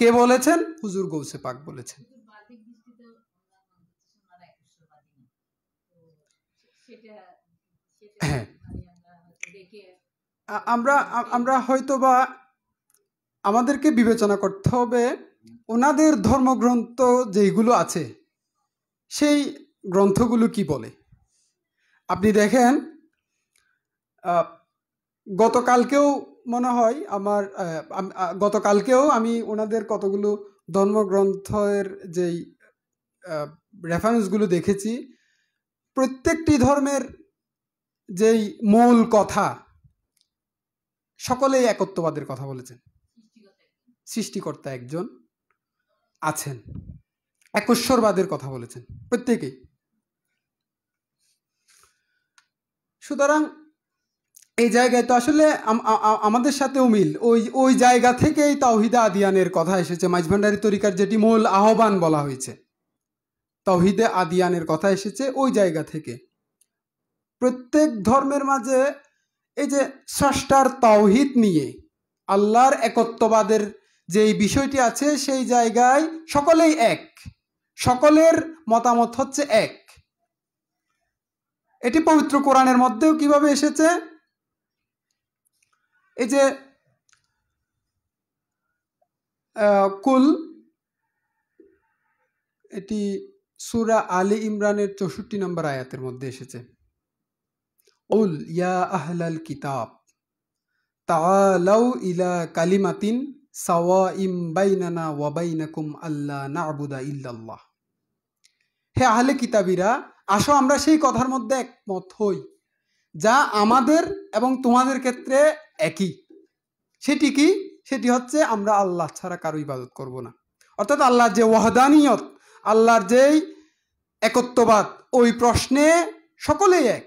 কে বলেছেন? হুজুর গৌসে পাক বলেছেন। হ্যাঁ, আমরা হয়তোবা আমাদেরকে বিবেচনা করতে হবে ওনাদের ধর্মগ্রন্থ যেইগুলো আছে সেই গ্রন্থগুলো কি বলে। আপনি দেখেন, গতকালকেও মনে হয় গতকালকেও আমি ওনাদের কতগুলো ধর্মগ্রন্থের যেই রেফারেন্সগুলো দেখেছি, প্রত্যেকটি ধর্মের যেই মূল কথা সকলেই একত্ববাদের কথা বলেছেন। সৃষ্টিকর্তা একজন আছেন, একশ্বরবাদের কথা বলেছেন প্রত্যেকেই। সুতরাং এই জায়গায় তো আসলে আমাদের সাথেও মিল, ওই জায়গা থেকেই তাওহিদে আদিয়ানের কথা এসেছে। মাইজভান্ডারী তরিকার যেটি মূল আহ্বান বলা হয়েছে, তাওহিদে আদিয়ানের কথা এসেছে ওই জায়গা থেকে। প্রত্যেক ধর্মের মাঝে এই যে স্রষ্টার তাওহিদ নিয়ে আল্লাহর একত্ববাদের যেই বিষয়টি আছে, সেই জায়গায় সকলেই এক, সকলের মতামত হচ্ছে এক। এটি পবিত্র কোরআনের মধ্যেও কিভাবে এসেছে, এই যে কুল, এটি সূরা আলী ইমরানের 64 নম্বর আয়াতের মধ্যে এসেছে। উল ইয়া আহলাল কিতাব তাআলাউ ইলা কালিমাতিন সাওয়াইম বাইনানা ওয়া বাইনাকুম আল্লা না'বুদা ইল্লাল্লাহ। হে আহলে কিতাবীরা, আসো আমরা সেই কথার মধ্যে একমত হই যা আমাদের এবং তোমাদের ক্ষেত্রে একই। সেটি কি? সেটি হচ্ছে আমরা আল্লাহ ছাড়া কারো ইবাদত করব না। অর্থাৎ আল্লাহর যে ওয়াহদানিয়ত, আল্লাহর যেই একত্ববাদ, ওই প্রশ্নে সকলেই এক।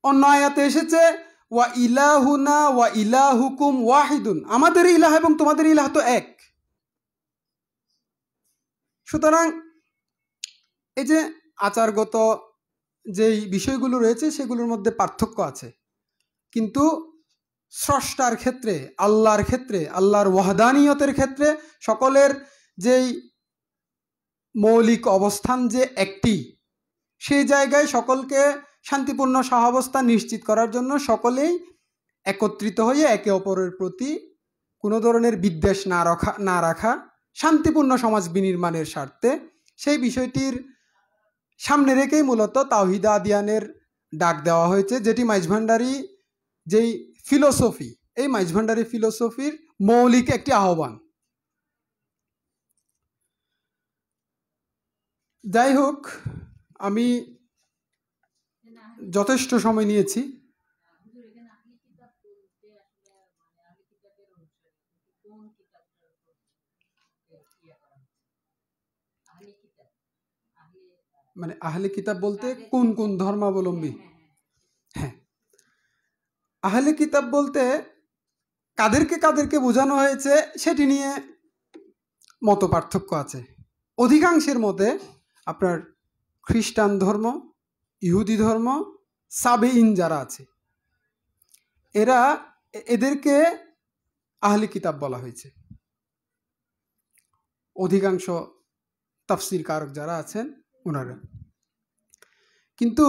অন্য আয়াতে এসেছে ওয়া ইলাহুনা ওয়া ইলাহুকুম ওয়াহিদুন, আমাদের ইলাহ এবং তোমাদের ইলাহ তো এক। সুতরাং এই যে আচারগত যেই বিষয়গুলো রয়েছে সেগুলোর মধ্যে পার্থক্য আছে, কিন্তু স্রষ্টার ক্ষেত্রে, আল্লাহর ক্ষেত্রে, আল্লাহর ওয়াহদানিয়তের ক্ষেত্রে সকলের যেই মৌলিক অবস্থান যে একটি, সেই জায়গায় সকলকে শান্তিপূর্ণ সহাবস্থান নিশ্চিত করার জন্য সকলেই একত্রিত হয়ে একে অপরের প্রতি কোনো ধরনের বিদ্বেষ না রাখা, শান্তিপূর্ণ সমাজ বিনির্মাণের স্বার্থে, সেই বিষয়টির সামনে রেখেই মূলত তাওহিদে আদিয়ানের ডাক দেওয়া হয়েছে, যেটি মাইজভান্ডারী যেই ফিলোসফি, এই মাইজভান্ডারী ফিলোসফির মৌলিক একটি আহ্বান। যাই হোক, আমি যথেষ্ট সময় নিয়েছি। মানে আহলে কিতাব বলতে কোন কোন ধর্মাবলম্বী? হ্যাঁ, আহলে কিতাব বলতে কাদেরকে বোঝানো হয়েছে সেটি নিয়ে মত পার্থক্য আছে। অধিকাংশের মতে আপনার খ্রিস্টান ধর্ম, ইহুদি ধর্ম, সাবেইন যারা আছে, এদেরকে আহলে কিতাব বলা হয়েছে। অধিকাংশ তাফসির কারক যারা আছেন ওনারা। কিন্তু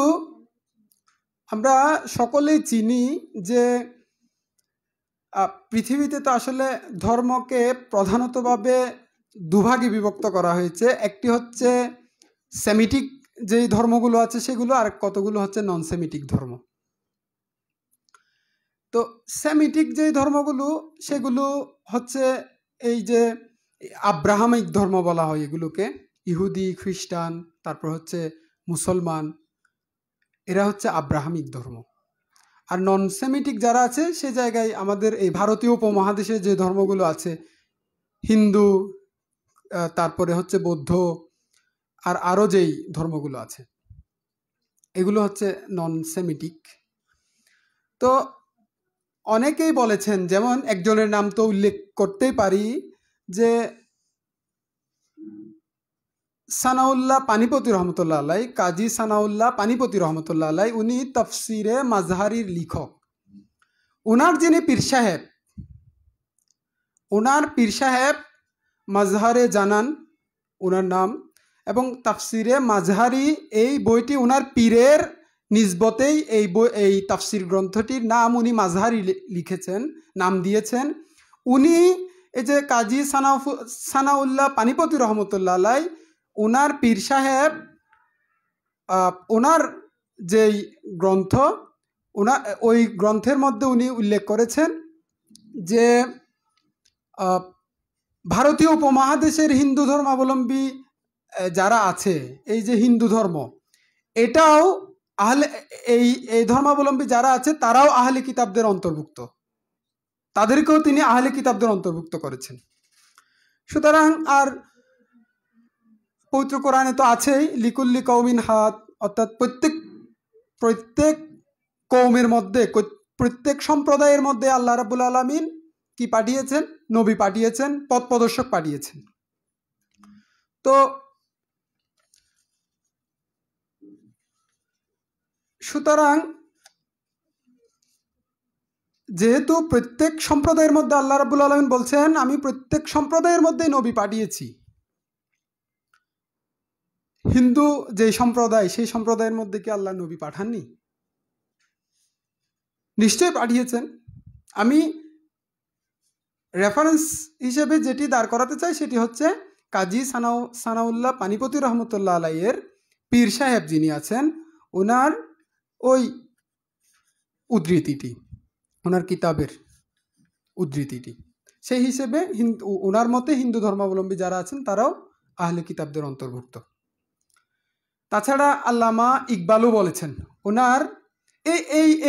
আমরা সকলেই চিনি যে পৃথিবীতে তো আসলে ধর্মকে প্রধানতভাবে দুভাগে বিভক্ত করা হয়েছে। একটি হচ্ছে সেমিটিক যেই ধর্মগুলো আছে সেগুলো, আর কতগুলো হচ্ছে নন সেমিটিক ধর্ম। তো সেমিটিক যেই ধর্মগুলো সেগুলো হচ্ছে এই যে আব্রাহামিক ধর্ম বলা হয় এগুলোকে, ইহুদি, খ্রিস্টান, তারপর হচ্ছে মুসলমান, এরা হচ্ছে আব্রাহামিক ধর্ম। আর নন সেমিটিক যারা আছে সে জায়গায় আমাদের এই ভারতীয় উপমহাদেশে যে ধর্মগুলো আছে, হিন্দু, তারপরে হচ্ছে বৌদ্ধ, আর আরও যেই ধর্মগুলো আছে এগুলো হচ্ছে নন সেমিটিক। তো অনেকেই বলেছেন, যেমন একজনের নাম তো উল্লেখ করতেই পারি, যে সানাউল্লাহ পানিপতি রহমতুল্লাহ আলাই, কাজী সানাউল্লাহ পানিপতি রহমতুল্লাহ আলাই, উনি তফসিরে মাজহারির লেখক। ওনার যিনি পীর সাহেব, ওনার পীর সাহেব মাজহারে জানান ওনার নাম, এবং তাফসিরে মাজহারি এই বইটি ওনার পীরের নিসবতেই এই তাফসির গ্রন্থটির নাম উনি মাজহারি লিখেছেন, নাম দিয়েছেন। উনি এই যে কাজী সানাউল্লাহ পানিপতি রহমতুল্লাহ আলাই, ওনার পীর সাহেব ওনার যেই গ্রন্থ ওই গ্রন্থের মধ্যে উনি উল্লেখ করেছেন যে ভারতীয় উপমহাদেশের হিন্দু ধর্মাবলম্বী যারা আছে, এই যে হিন্দু ধর্ম, এটাও এই ধর্মাবলম্বী যারা আছে তারাও আহলে কিতাবদের অন্তর্ভুক্ত, তাদেরকেও তিনি আহলে কিতাবদের অন্তর্ভুক্ত করেছেন। সুতরাং আর পবিত্র কোরআনে তো আছেই লিকুল্লি কওমিন হাদ, অর্থাৎ প্রত্যেক কওমের মধ্যে, প্রত্যেক সম্প্রদায়ের মধ্যে আল্লাহ রাব্বুল আলামিন কি পাঠিয়েছেন? নবী পাঠিয়েছেন, পথ প্রদর্শক পাঠিয়েছেন। তো সুতরাং যেহেতু প্রত্যেক সম্প্রদায়ের মধ্যে আল্লাহ রাব্বুল আলামিন বলছেন আমি প্রত্যেক সম্প্রদায়ের মধ্যেই নবী পাঠিয়েছি, হিন্দু যে সম্প্রদায় সেই সম্প্রদায়ের মধ্যে কি আল্লাহ নবী পাঠাননি? নিশ্চয়ই পাঠিয়েছেন। আমি রেফারেন্স হিসেবে যেটি দাঁড় করাতে চাই সেটি হচ্ছে কাজী সানাউল্লাহ পানিপতি রহমতুল্লাহ আলাইয়ের পীর সাহেব যিনি আছেন, ওনার ওই উদ্ধৃতিটি, ওনার কিতাবের উদ্ধৃতিটি, সেই হিসেবে ওনার মতে হিন্দু ধর্মাবলম্বী যারা আছেন তারাও আহলে কিতাবদের অন্তর্ভুক্ত। তাছাড়া আল্লামা ইকবালও বলেছেন, ওনার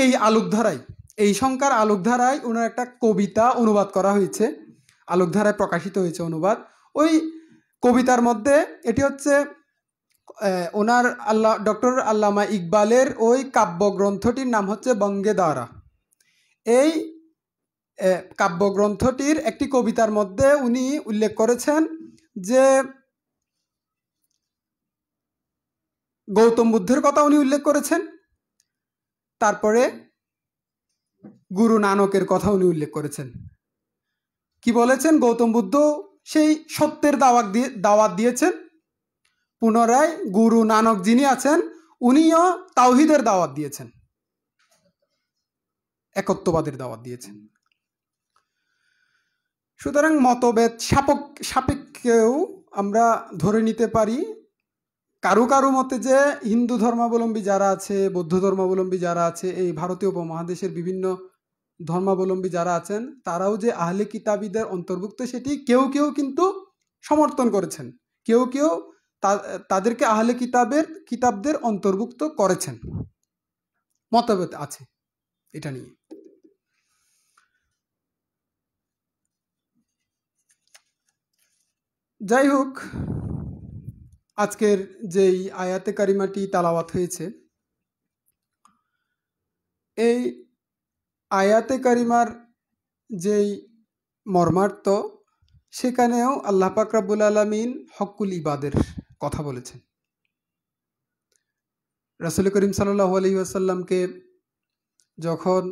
এই আলোকধারায়, এই সংখ্যার আলোকধারায় ওনার একটা কবিতা অনুবাদ করা হয়েছে, আলোকধারায় প্রকাশিত হয়েছে অনুবাদ। ওই কবিতার মধ্যে এটি হচ্ছে ওনার ডক্টর আল্লামা ইকবালের ওই কাব্যগ্রন্থটির নাম হচ্ছে বঙ্গে দারা। এই কাব্যগ্রন্থটির একটি কবিতার মধ্যে উনি উল্লেখ করেছেন যে গৌতম বুদ্ধের কথা উনি উল্লেখ করেছেন, তারপরে গুরু নানকের কথা উনি উল্লেখ করেছেন। কি বলেছেন? গৌতম বুদ্ধ সেই সত্যের দাওয়াত দিয়েছেন, পুনরায় গুরু নানক যিনি আছেন উনিও তাওহীদের দাওয়াত দিয়েছেন, একত্ববাদের দাওয়াত দিয়েছেন। সুতরাং মতভেদ সাপেক্ষেও আমরা ধরে নিতে পারি কারো কারো মতে যে হিন্দু ধর্মাবলম্বী যারা আছে, বৌদ্ধ ধর্মাবলম্বী যারা আছে, এই ভারতীয় উপমহাদেশের বিভিন্ন ধর্মাবলম্বী যারা আছেন তারাও যে আহলে কিতাবীদের অন্তর্ভুক্ত সেটি কেউ কেউ কিন্তু সমর্থন করেছেন, কেউ কেউ তাদেরকে আহলে কিতাবদের অন্তর্ভুক্ত করেছেন। মতভেদ আছে এটা নিয়ে। যাই হোক, আজকের যেই আয়াতে কারিমাটি তালাওয়াত হয়েছে, এই আয়াতে কারিমার যেই মর্মার্থ, সেখানেও আল্লাহ পাক রব্বুল আলামিন হক্কুল ইবাদের কথা বলেছেন। রাসূল করিম সাল্লাল্লাহু আলাইহি ওয়াসাল্লামকে যখন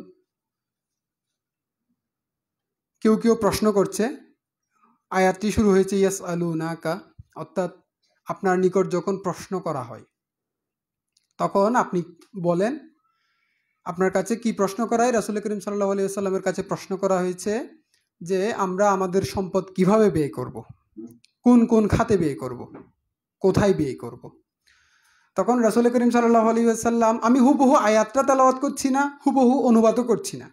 কেউ প্রশ্ন করছে, আয়াতটি শুরু হয়েছে ইয়াসআলুনাকা, অর্থাৎ আপনার নিকট যখন প্রশ্ন করা হয় তখন আপনি বলেন আপনার কাছে কি প্রশ্ন করা হয়। রাসূল করিম সাল্লাল্লাহু আলাইহি ওয়াসাল্লামের কাছে প্রশ্ন করা হয়েছে যে আমরা আমাদের সম্পদ কিভাবে ব্যয় করব, কোন কোন খাতে ব্যয় করব, কোথায় ব্যয় করব। তখন রাসূল করিম সাল্লাল্লাহু আলাইহি ওয়াসাল্লাম, আমি হুবহু আয়াতটা তেলাওয়াত করছি না, হুবহু অনুবাদও করছি না,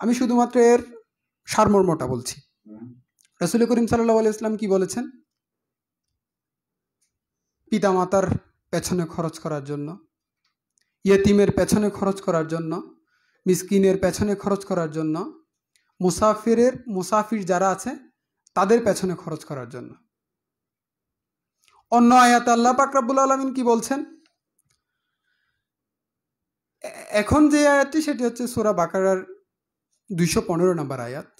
আমি শুধুমাত্র এর সারমর্মটা বলছি। রাসূল করিম সাল্লাল্লাহু আলাইহি ওয়াসাল্লাম কি বলেছেন? পিতামাতার পেছনে খরচ করার জন্য, ইয়েতিমের পেছনে খরচ করার জন্য, মিসকিনের পেছনে খরচ করার জন্য, মুসাফির যারা আছে তাদের পেছনে খরচ করার জন্য। অন্য আয়াতে আল্লাহ পাক রব্বুল আলামিন কি বলছেন? এখন যে আয়াতটি সেটি হচ্ছে সূরা বাকারার 215 নম্বর আয়াত।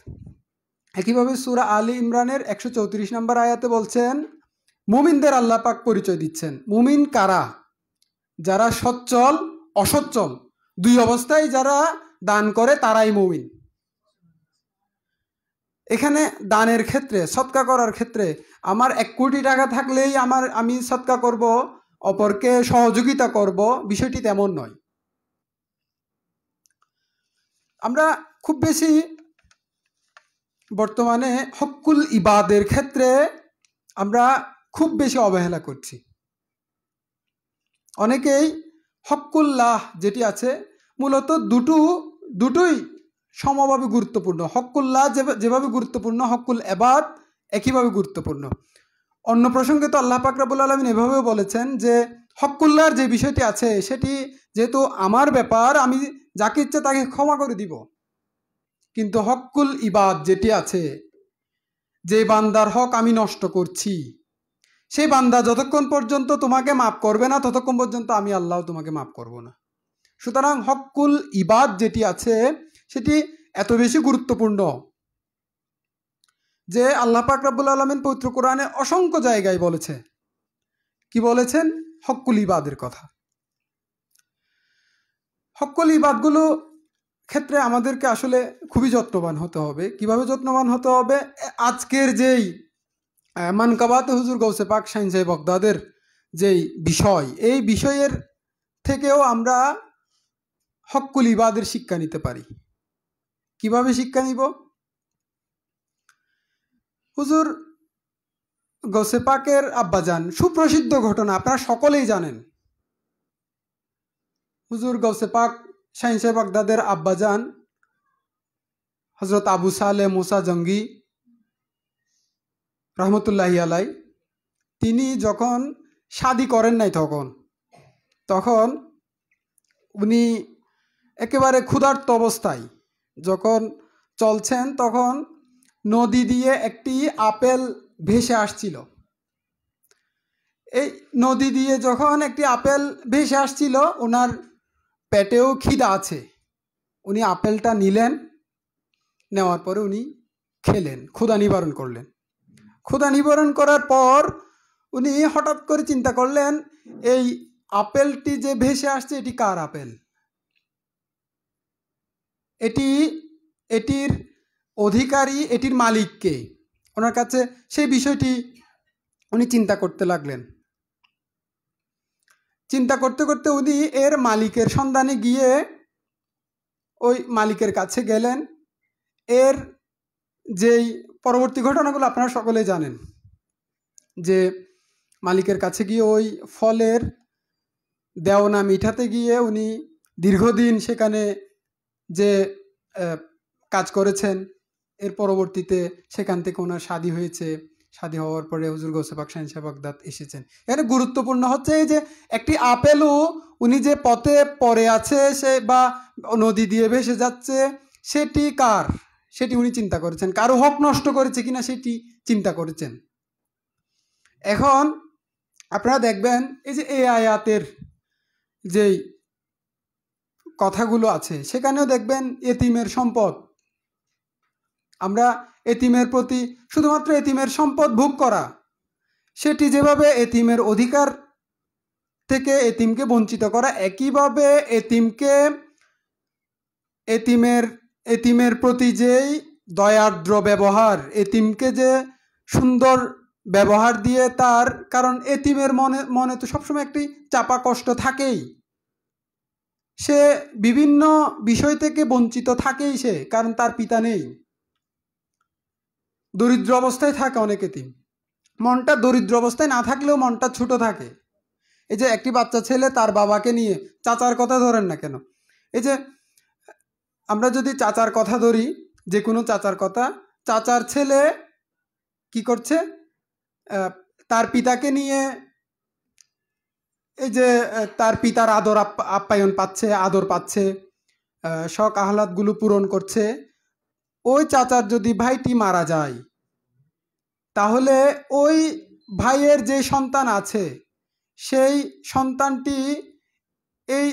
একইভাবে সূরা আলী ইমরানের 134 নম্বর আয়াতে বলছেন মুমিনদের আল্লাহ পাক পরিচয় দিচ্ছেন। মুমিন কারা? যারা সচ্ছল অসচ্ছল দুই অবস্থায় যারা দান করে তারাই মুমিন। এখানে দানের ক্ষেত্রে, সদকা করার ক্ষেত্রে আমার 1 কোটি টাকা থাকলেই আমি সদকা করব, অপরকে সহযোগিতা করব, বিষয়টি তেমন নয়। আমরা খুব বেশি বর্তমানে হক্কুল ইবাদের ক্ষেত্রে আমরা খুব বেশি অবহেলা করছি। অনেকেই হক্কুল্লাহ যেটি আছে মূলত দুটোই সমভাবে গুরুত্বপূর্ণ। হক্কুল্লাহ যেভাবে গুরুত্বপূর্ণ, হক্কুল এবাদ একইভাবে গুরুত্বপূর্ণ। অন্য প্রসঙ্গে তো আল্লাহ পাক রব্বুল আলামিন এভাবেও বলেছেন যে হক্কুল্লাহর যে বিষয়টি আছে সেটি যেহেতু আমার ব্যাপার, আমি যাকে ইচ্ছে তাকে ক্ষমা করে দিব। কিন্তু হক্কুল ইবাদ যেটি আছে, যে বান্দার হক আমি নষ্ট করছি, সেই বান্দা যতক্ষণ পর্যন্ত তোমাকে মাফ করবে না ততক্ষণ পর্যন্ত আমি আল্লাহ তোমাকে মাফ করব না। সুতরাং হক্কুল ইবাদ যেটি আছে সেটি এত বেশি গুরুত্বপূর্ণ যে আল্লাহ পাক রব্বুল আলামিন পবিত্র কোরআনে অসংখ্য জায়গায় বলেছে। কি বলেছেন? হক্কুল ইবাদের কথা। হক্কুল ইবাদগুলো ক্ষেত্রে আমাদেরকে আসলে খুবই যত্নবান হতে হবে। কিভাবে যত্নবান হতে হবে? আজকের যেই মানকাবাতে হুজুর গৌসে পাক শাহীন সাহেব বগদাদের যেই বিষয়, এই বিষয়ের থেকেও আমরা হক্কুল ইবাদের শিক্ষা নিতে পারি। কিভাবে শিক্ষা নিব? হুজুর গৌসে পাকের আব্বাজান, সুপ্রসিদ্ধ ঘটনা, আপনারা সকলেই জানেন। হুজুর গৌসে পাক শাহীন সাহেব বগদাদের আব্বাজান হজরত আবু সালেহ মুসা জঙ্গি রহমতুল্লাহি আলাই, তিনি যখন শাদী করেন নাই তখন উনি একেবারে ক্ষুধার্ত অবস্থায় যখন চলছেন, তখন নদী দিয়ে একটি আপেল ভেসে আসছিল। এই নদী দিয়ে যখন একটি আপেল ভেসে আসছিল, ওনার পেটেও খিদা আছে, উনি আপেলটা নিলেন, নেওয়ার পরে উনি খেলেন, ক্ষুধা নিবারণ করলেন। ক্ষুধা নিবারণ করার পর উনি হঠাৎ করে চিন্তা করলেন, এই আপেলটি যে ভেসে আসছে এটি কার আপেল? এটির অধিকারী, এটির মালিক কে? ওনার কাছে সেই বিষয়টি উনি চিন্তা করতে লাগলেন। চিন্তা করতে করতে উনি এর মালিকের সন্ধানে গিয়ে ওই মালিকের কাছে গেলেন। এর যেই পরবর্তী ঘটনাগুলো আপনারা সকলে জানেন, যে মালিকের কাছে গিয়ে ওই ফলের দেওনা মিঠাতে গিয়ে উনি দীর্ঘদিন সেখানে যে কাজ করেছেন, এর পরবর্তীতে সেখান থেকে ওনার শাদী হয়েছে। শাদী হওয়ার পরে হুজুর গৌসে পাক শাহীন সাহেব বগদাদ এসেছেন। এখানে গুরুত্বপূর্ণ হচ্ছে এই যে একটি আপেলও উনি যে পথে পড়ে আছে সে বা নদী দিয়ে ভেসে যাচ্ছে, সেটি কার? সেটি উনি চিন্তা করেছেন। কারো হক নষ্ট করেছে কিনা সেটি চিন্তা করেছেন। এখন আপনারা দেখবেন এই যে এই আয়াতের যেই কথাগুলো আছে সেখানেও দেখবেন এতিমের সম্পদ, আমরা এতিমের প্রতি শুধুমাত্র এতিমের সম্পদ ভোগ করা, সেটি যেভাবে এতিমের অধিকার থেকে এতিমকে বঞ্চিত করা, একইভাবে এতিমের প্রতি যেই দয়ার্দ্র ব্যবহার, এতিমকে যে সুন্দর ব্যবহার দিয়ে তার, কারণ এতিমের মনে তো সবসময় একটি চাপা কষ্ট থাকেই, সে বিভিন্ন বিষয় থেকে বঞ্চিত থাকেই সে, কারণ তার পিতা নেই, দরিদ্র অবস্থায় থাকে অনেক এতিম। মনটা দরিদ্র অবস্থায় না থাকলেও মনটা ছোট থাকে। এই যে একটি বাচ্চা ছেলে তার বাবাকে নিয়ে, চাচার কথা ধরেন না কেন, এই যে আমরা যদি চাচার কথা ধরি, যে কোনো চাচার কথা, চাচার ছেলে কি করছে, তার পিতাকে নিয়ে এই যে তার পিতার আদর আপ্যায়ন পাচ্ছে, আদর পাচ্ছে, শখ আহ্লাদগুলো পূরণ করছে। ওই চাচার যদি ভাইটি মারা যায়, তাহলে ওই ভাইয়ের যে সন্তান আছে সেই সন্তানটি এই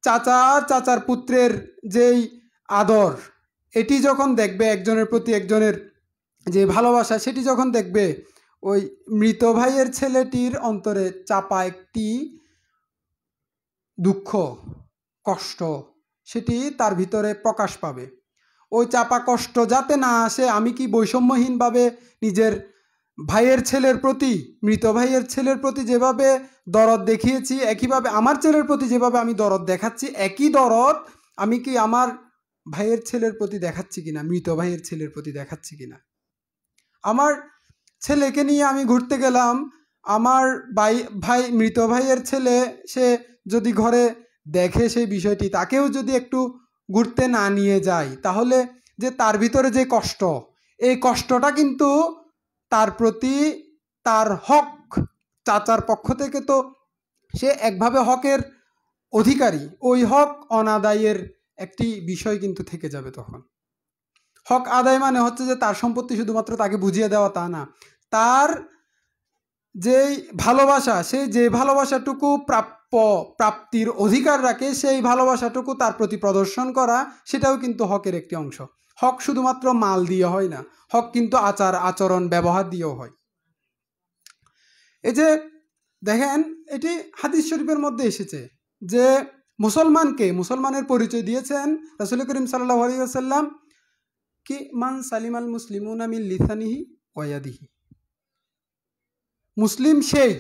চাচার পুত্রের যেই আদর, এটি যখন দেখবে, একজনের প্রতি একজনের যে ভালোবাসা, সেটি যখন দেখবে, ওই মৃত ভাইয়ের ছেলেটির অন্তরে চাপা একটি দুঃখ, কষ্ট, সেটি তার ভিতরে প্রকাশ পাবে। ওই চাপা কষ্ট যাতে না আসে, আমি কি বৈষম্যহীনভাবে নিজের ভাইয়ের ছেলের প্রতি, মৃত ভাইয়ের ছেলের প্রতি যেভাবে দরদ দেখিয়েছি, একইভাবে আমার ছেলের প্রতি যেভাবে আমি দরদ দেখাচ্ছি, একই দরদ আমি কি আমার ভাইয়ের ছেলের প্রতি দেখাচ্ছি কিনা, মৃত ভাইয়ের ছেলের প্রতি দেখাচ্ছি কিনা। আমার ছেলেকে নিয়ে আমি ঘুরতে গেলাম, আমার ভাই মৃত ভাইয়ের ছেলে সে যদি ঘরে দেখে সেই বিষয়টি, তাকেও যদি একটু ঘুরতে না নিয়ে যাই, তাহলে যে তার ভিতরে যে কষ্ট, এই কষ্টটা কিন্তু তার প্রতি তার হক, চাচার পক্ষ থেকে তো সে একভাবে হকের অধিকারী, ওই হক অনাদায়ের একটি বিষয় কিন্তু থেকে যাবে। তখন হক আদায় মানে হচ্ছে যে তার সম্পত্তি শুধুমাত্র তাকে বুঝিয়ে দেওয়া তা না, তার যেই ভালোবাসা, সে যে ভালোবাসাটুকু প্রাপ্তির অধিকার রাখে, সেই ভালোবাসাটুকু তার প্রতি প্রদর্শন করা, সেটাও কিন্তু হকের একটি অংশ। হক শুধুমাত্র মাল দিয়ে হয় না, হক কিন্তু আচার আচরণ ব্যবহার দিয়েও হয়। এই যে দেখেন, এটি হাদিস শরীফের মধ্যে এসেছে যে মুসলমানের পরিচয় দিয়েছেন রাসূল করিম সাল্লাল্লাহু আলাইহি ওয়াসাল্লাম কি, মান সালিমাল মুসলিমুনা মিন লিসানিহি ওয়া ইয়াদিহি। মুসলিম সেই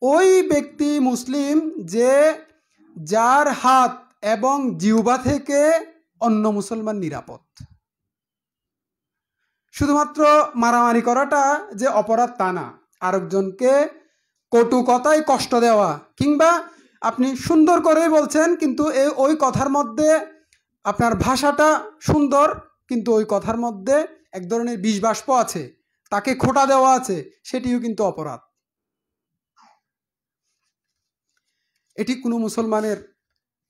ওই ব্যক্তি মুসলিম যে যার হাত এবং জিহ্বা থেকে অন্য মুসলমান নিরাপদ। শুধুমাত্র মারামারি করাটা যে অপরাধ তা না, আরেকজনকে কটু কথায় কষ্ট দেওয়া, কিংবা আপনি সুন্দর করেই বলছেন কিন্তু ওই কথার মধ্যে আপনার ভাষাটা সুন্দর কিন্তু ওই কথার মধ্যে এক ধরনের বিষবাষ্প আছে, তাকে খোঁটা দেওয়া আছে, সেটিও কিন্তু অপরাধ। এটি কোনো মুসলমানের,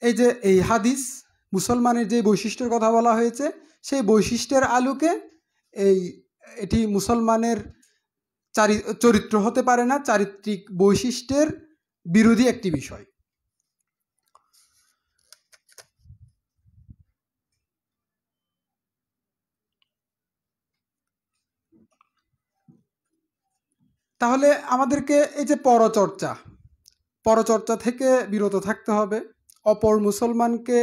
এই যে এই হাদিস মুসলমানের যে বৈশিষ্ট্যের কথা বলা হয়েছে, সেই বৈশিষ্ট্যের আলোকে এটি মুসলমানের চরিত্র হতে পারে না, চারিত্রিক বৈশিষ্ট্যের বিরোধী একটি বিষয়। তাহলে আমাদেরকে এই যে পরচর্চা থেকে বিরত থাকতে হবে, অপর মুসলমানকে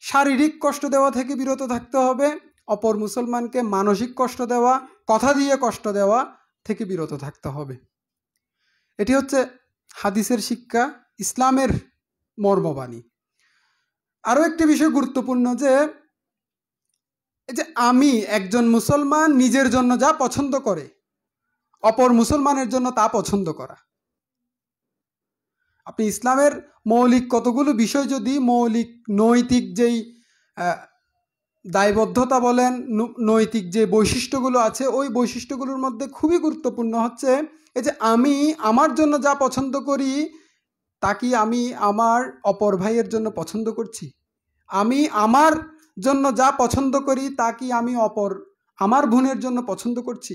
শারীরিক কষ্ট দেওয়া থেকে বিরত থাকতে হবে, অপর মুসলমানকে মানসিক কষ্ট দেওয়া, কথা দিয়ে কষ্ট দেওয়া থেকে বিরত থাকতে হবে। এটি হচ্ছে হাদিসের শিক্ষা, ইসলামের মর্মবাণী। আরও একটি বিষয় গুরুত্বপূর্ণ যে আমি একজন মুসলমান নিজের জন্য যা পছন্দ করে, অপর মুসলমানের জন্য তা পছন্দ করা। আপনি ইসলামের মৌলিক কতগুলো বিষয়, যদি মৌলিক নৈতিক যেই দায়বদ্ধতা বলেন, নৈতিক যে বৈশিষ্ট্যগুলো আছে, ওই বৈশিষ্ট্যগুলোর মধ্যে খুবই গুরুত্বপূর্ণ হচ্ছে এই যে আমি আমার জন্য যা পছন্দ করি তা কি আমি আমার অপর ভাইয়ের জন্য পছন্দ করছি? আমি আমার জন্য যা পছন্দ করি তা কি আমি আমার বোনের জন্য পছন্দ করছি?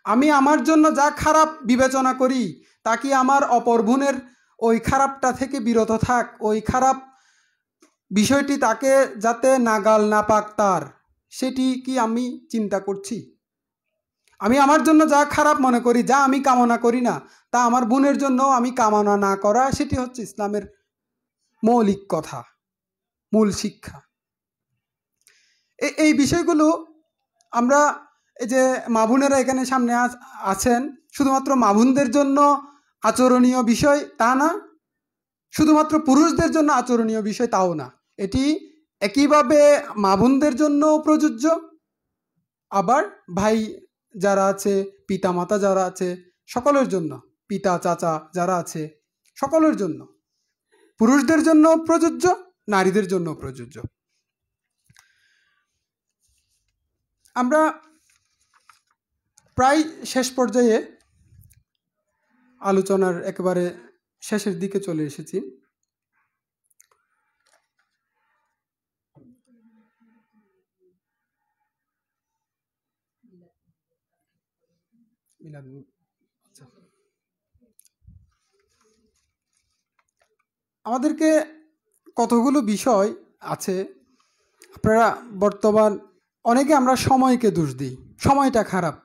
আমি আমার জন্য যা খারাপ বিবেচনা করি তা কি আমার অপর বোনের ওই খারাপটা থেকে বিরত থাক, ওই খারাপ বিষয়টি তাকে যাতে নাগাল না পাক তার, সেটি কি আমি চিন্তা করছি? আমি আমার জন্য যা খারাপ মনে করি, যা আমি কামনা করি না, তা আমার বোনের জন্য আমি কামনা না করা, সেটি হচ্ছে ইসলামের মৌলিক কথা, মূল শিক্ষা। এই বিষয়গুলো আমরা, এই যে মা বোনেরা এখানে সামনে আছেন, শুধুমাত্র মা বোনদের জন্য আচরণীয় বিষয় তা না, শুধুমাত্র পুরুষদের জন্য আচরণীয় বিষয় তাও না, এটি একইভাবে মা বোনদের জন্য প্রযোজ্য, আবার ভাই যারা আছে, পিতা মাতা যারা আছে, সকলের জন্য, পিতা চাচা যারা আছে সকলের জন্য, পুরুষদের জন্য প্রযোজ্য, নারীদের জন্য প্রযোজ্য। আমরা প্রায় শেষ পর্যায়ে, আলোচনার একেবারে শেষের দিকে চলে এসেছি। আমাদেরকে কতগুলো বিষয় আছে, আপনারা বর্তমান অনেকে আমরা সময়কে দোষ দিই, সময়টা খারাপ।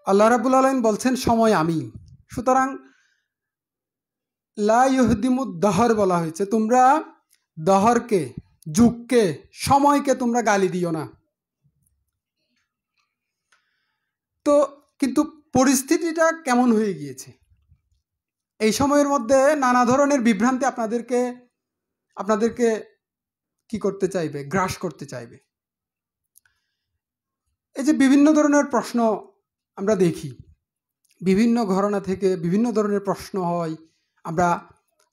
আল্লাহ রাব্বুল আলামিন বলছেন সময় আমি, সুতরাং লা ইহদিমুদ দহর বলা হয়েছে, তোমরা দহরকে, যুগকে, সময়কে তোমরা গালি দিও না। তো কিন্তু পরিস্থিতিটা কেমন হয়ে গিয়েছে, এই সময়ের মধ্যে নানা ধরনের বিভ্রান্তি আপনাদেরকে কি করতে চাইবে, গ্রাস করতে চাইবে। এই যে বিভিন্ন ধরনের প্রশ্ন আমরা দেখি, বিভিন্ন ঘরানা থেকে বিভিন্ন ধরনের প্রশ্ন হয়, আমরা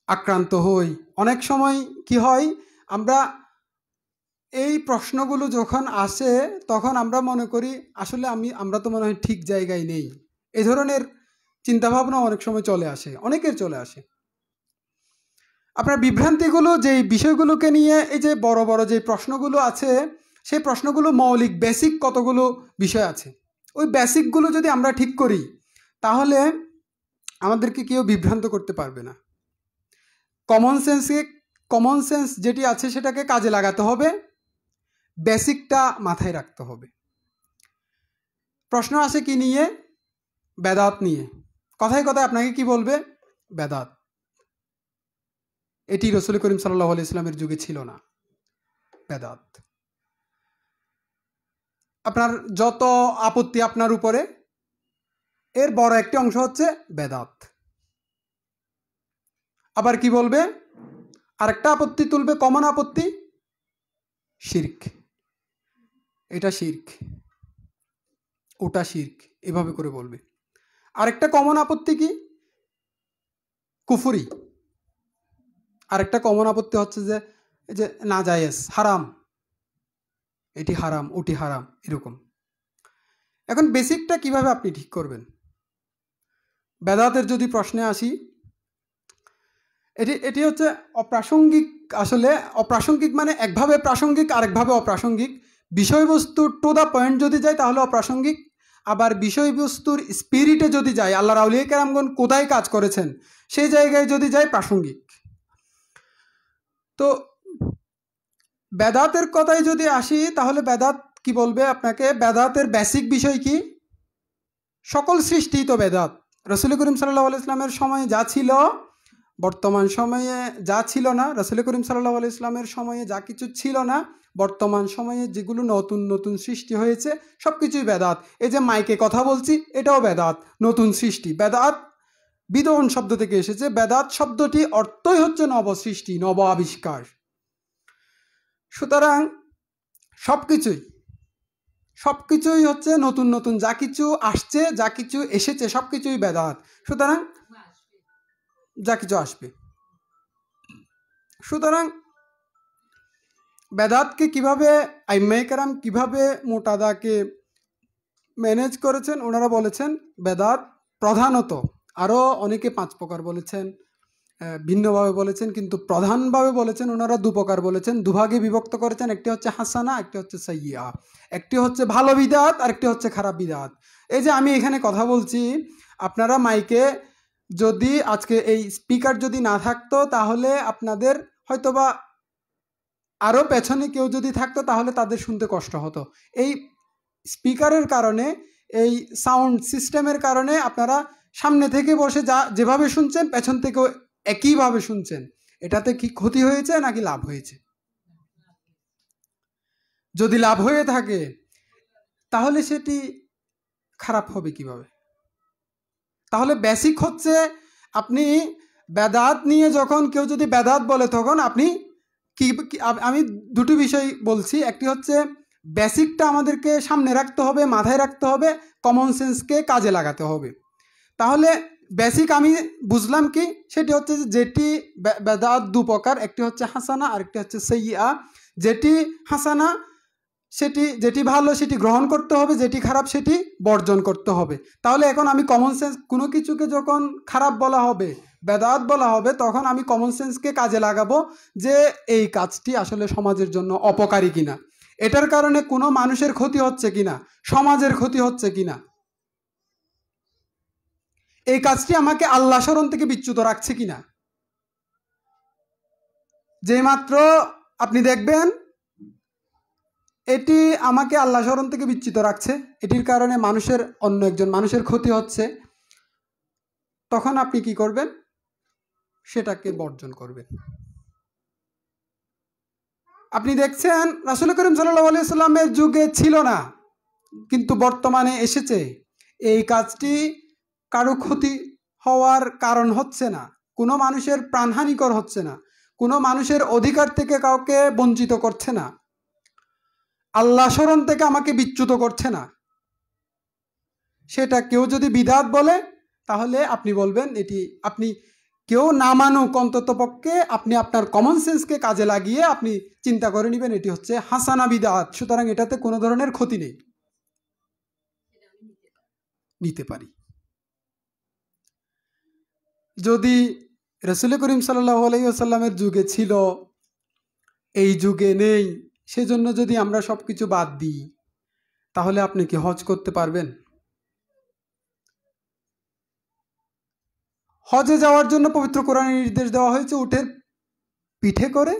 আক্রান্ত হই। অনেক সময় কি হয়, আমরা এই প্রশ্নগুলো যখন আসে তখন আমরা মনে করি আসলে আমরা তো মনে হয় ঠিক জায়গায় নেই। এই ধরনের চিন্তাভাবনা অনেক সময় চলে আসে, অনেকের চলে আসে। আপনার বিভ্রান্তিগুলো যেই বিষয়গুলোকে নিয়ে, এই যে বড় বড় যে প্রশ্নগুলো আছে, সেই প্রশ্নগুলো মৌলিক বেসিক কতগুলো বিষয় আছে, ওই বেসিকগুলো যদি আমরা ঠিক করি তাহলে আমাদেরকে কেউ বিভ্রান্ত করতে পারবে না। কমন সেন্স যেটি আছে সেটাকে কাজে লাগাতে হবে, বেসিকটা মাথায় রাখতে হবে। প্রশ্ন আসে কি নিয়ে? বেদাত নিয়ে। কথায় কথায় আপনাকে কি বলবে? বেদাত। এটি রাসূল করিম সাল্লাল্লাহু আলাইহি ওয়াসাল্লামের যুগে ছিল না, বেদাত। আপনার যত আপত্তি আপনার উপরে, এর বড় একটি অংশ হচ্ছে বেদাত। আবার কি বলবে? আরেকটা আপত্তি তুলবে, কমন আপত্তি, শিরক। এটা শিরক, ওটা শিরক, এভাবে করে বলবে। আরেকটা কমন আপত্তি কি? কুফরি। আরেকটা কমন আপত্তি হচ্ছে যে এই যে নাজায়েজ, হারাম, এটি হারাম, ওটি হারাম, এরকম। এখন বেসিকটা কিভাবে আপনি ঠিক করবেন? বেদাতের যদি প্রশ্নে আসি, এটি হচ্ছে অপ্রাসঙ্গিক। আসলে অপ্রাসঙ্গিক মানে একভাবে প্রাসঙ্গিক, আরেকভাবে অপ্রাসঙ্গিক। বিষয়বস্তু টু দ্য পয়েন্ট যদি যায় তাহলে অপ্রাসঙ্গিক, আবার বিষয়বস্তুর স্পিরিটে যদি যায়, আল্লাহর আউলিয়া কেরামগণ কোথায় কাজ করেছেন সেই জায়গায় যদি যায়, প্রাসঙ্গিক। তো বেদাতের কথায় যদি আসি তাহলে বেদাত কি বলবে আপনাকে? বেদাতের বেসিক বিষয় কি? সকল সৃষ্টি তো বেদাত। রাসূল করিম সাল্লাল্লাহু আলাইহি ওয়াসাল্লামের সময়ে যা ছিল, বর্তমান সময়ে যা ছিল না, রাসূল করিম সাল্লাল্লাহু আলাইহি ওয়াসাল্লামের সময়ে যা কিছু ছিল না, বর্তমান সময়ে যেগুলো নতুন নতুন সৃষ্টি হয়েছে সব কিছুই বেদাত। এই যে মাইকে কথা বলছি, এটাও বেদাত, নতুন সৃষ্টি। বেদাত বিদন শব্দ থেকে এসেছে। বেদাত শব্দটি অর্থই হচ্ছে নবসৃষ্টি, নব আবিষ্কার। সুতরাং সবকিছুই হচ্ছে নতুন নতুন, যা কিছু আসছে, যা কিছু এসেছে সবকিছুই বেদাত। সুতরাং যা কিছু আসবে। সুতরাং বেদাতকে কিভাবে আইম্মায়ে কেরাম কিভাবে মুতাদাকে ম্যানেজ করেছেন? ওনারা বলেছেন বেদাত প্রধানত, আরও অনেকে 5 প্রকার বলেছেন, ভিন্নভাবে বলেছেন, কিন্তু প্রধানভাবে বলেছেন ওনারা 2 প্রকার বলেছেন, দুভাগে বিভক্ত করেছেন। একটি হচ্ছে হাসানা, একটি হচ্ছে সাইয়্যা। একটি হচ্ছে ভালো বিদআত, আরেকটি হচ্ছে খারাপ বিদআত। এই যে আমি এখানে কথা বলছি, আপনারা মাইকে যদি আজকে এই স্পিকার যদি না থাকতো তাহলে আপনাদের হয়তোবা আরও পেছনে কেউ যদি থাকতো তাহলে তাদের শুনতে কষ্ট হতো। এই স্পিকারের কারণে, এই সাউন্ড সিস্টেমের কারণে আপনারা সামনে থেকে বসে যেভাবে শুনছেন পেছন থেকেও একইভাবে শুনছেন। এটাতে কি ক্ষতি হয়েছে নাকি লাভ হয়েছে? যদি লাভ হয়ে থাকে তাহলে সেটি খারাপ হবে কিভাবে? তাহলে বেসিক হচ্ছে, আপনি বেদাত নিয়ে যখন কেউ যদি বেদাত বলে তখন আপনি আমি দুটো বিষয় বলছি। একটি হচ্ছে বেসিকটা আমাদেরকে সামনে রাখতে হবে, মাথায় রাখতে হবে, কমন সেন্সকে কাজে লাগাতে হবে। তাহলে বেসিক আমি বুঝলাম কি, সেটি হচ্ছে যেটি বেদাত 2 প্রকার, একটি হচ্ছে হাসানা আর একটি হচ্ছে সাইয়্যা। যেটি হাসানা যেটি ভালো সেটি গ্রহণ করতে হবে, যেটি খারাপ সেটি বর্জন করতে হবে। তাহলে এখন আমি কমন সেন্স, কোনো কিছুকে যখন খারাপ বলা হবে, বেদাত বলা হবে, তখন আমি কমন সেন্সকে কাজে লাগাবো যে এই কাজটি আসলে সমাজের জন্য অপকারী কিনা, এটার কারণে কোনো মানুষের ক্ষতি হচ্ছে কিনা, সমাজের ক্ষতি হচ্ছে কিনা, এই কাজটি আমাকে আল্লাহ স্মরণ থেকে বিচ্যুত রাখছে কিনা। যেই মাত্র আপনি দেখবেন এটি আমাকে আল্লাহ স্মরণ থেকে বিচ্যুত রাখছে, এটির কারণে অন্য একজন মানুষের ক্ষতি হচ্ছে, তখন আপনি কি করবেন? সেটাকে বর্জন করবেন। আপনি দেখছেন রাসূল করিম সাল্লাল্লাহু আলাইহি সাল্লামের যুগে ছিল না, কিন্তু বর্তমানে এসেছে। এই কাজটি কারো ক্ষতি হওয়ার কারণ হচ্ছে না, কোনো মানুষের প্রাণহানিকর হচ্ছে না, কোনো মানুষের অধিকার থেকে কাউকে বঞ্চিত করছে না, আল্লাহ স্মরণ থেকে আমাকে বিচ্যুত করছে না। সেটা কেউ যদি বিদআত বলে তাহলে আপনি বলবেন এটি, আপনি কেউ না মানুক অন্তত পক্ষে আপনি আপনার কমন সেন্সকে কাজে লাগিয়ে আপনি চিন্তা করে নেবেন এটি হচ্ছে হাসানা বিদআত, সুতরাং এটাতে কোনো ধরনের ক্ষতি নেই, নিতে পারি। যদি রাসূল করিম সাল্লাল্লাহু আলাইহি ওয়াসাল্লামের যুগে ছিল, এই যুগে নেই, সেজন্য যদি আমরা সব কিছু বাদ দিই, তাহলে আপনি কি হজ করতে পারবেন? হজে যাওয়ার জন্য পবিত্র কোরআনে নির্দেশ দেওয়া হয়েছে উটের পিঠে করে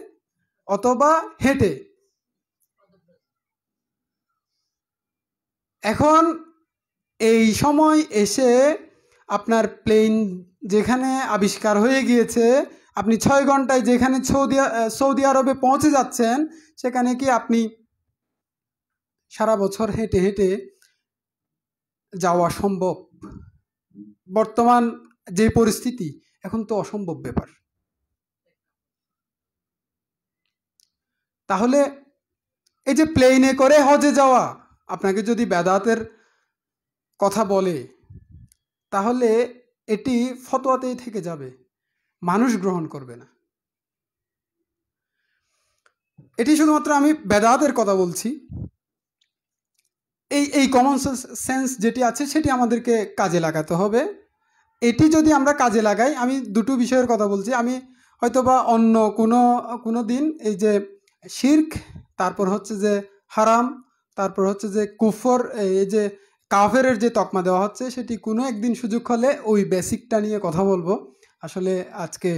অথবা হেঁটে। এখন এই সময় এসে আপনার প্লেন যেখানে আবিষ্কার হয়ে গিয়েছে, আপনি 6 ঘন্টায় যেখানে সৌদি আরবে পৌঁছে যাচ্ছেন, সেখানে কি আপনি সারা বছর হেঁটে হেঁটে যাওয়া সম্ভব? বর্তমান যে পরিস্থিতি, এখন তো অসম্ভব ব্যাপার। তাহলে এই যে প্লেনে করে হজে যাওয়া, আপনাকে যদি বেদাতের কথা বলে তাহলে এটি ফতোয়াতেই থেকে যাবে, মানুষ গ্রহণ করবে না। এটি শুধুমাত্র আমি বেদাতের কথা বলছি। এই কমন সেন্স যেটি আছে সেটি আমাদেরকে কাজে লাগাতে হবে। এটি যদি আমরা কাজে লাগাই, আমি দুটো বিষয়ের কথা বলছি। আমি হয়তোবা অন্য কোনো দিন এই যে শিরক, তারপর হচ্ছে যে হারাম, তারপর হচ্ছে যে কুফর, এই যে কাফেরের যে তকমা দেওয়া হচ্ছে, সেটি কোনো একদিন সুযোগ হলে ওই বেসিকটা নিয়ে কথা বলবো। আসলে আজকে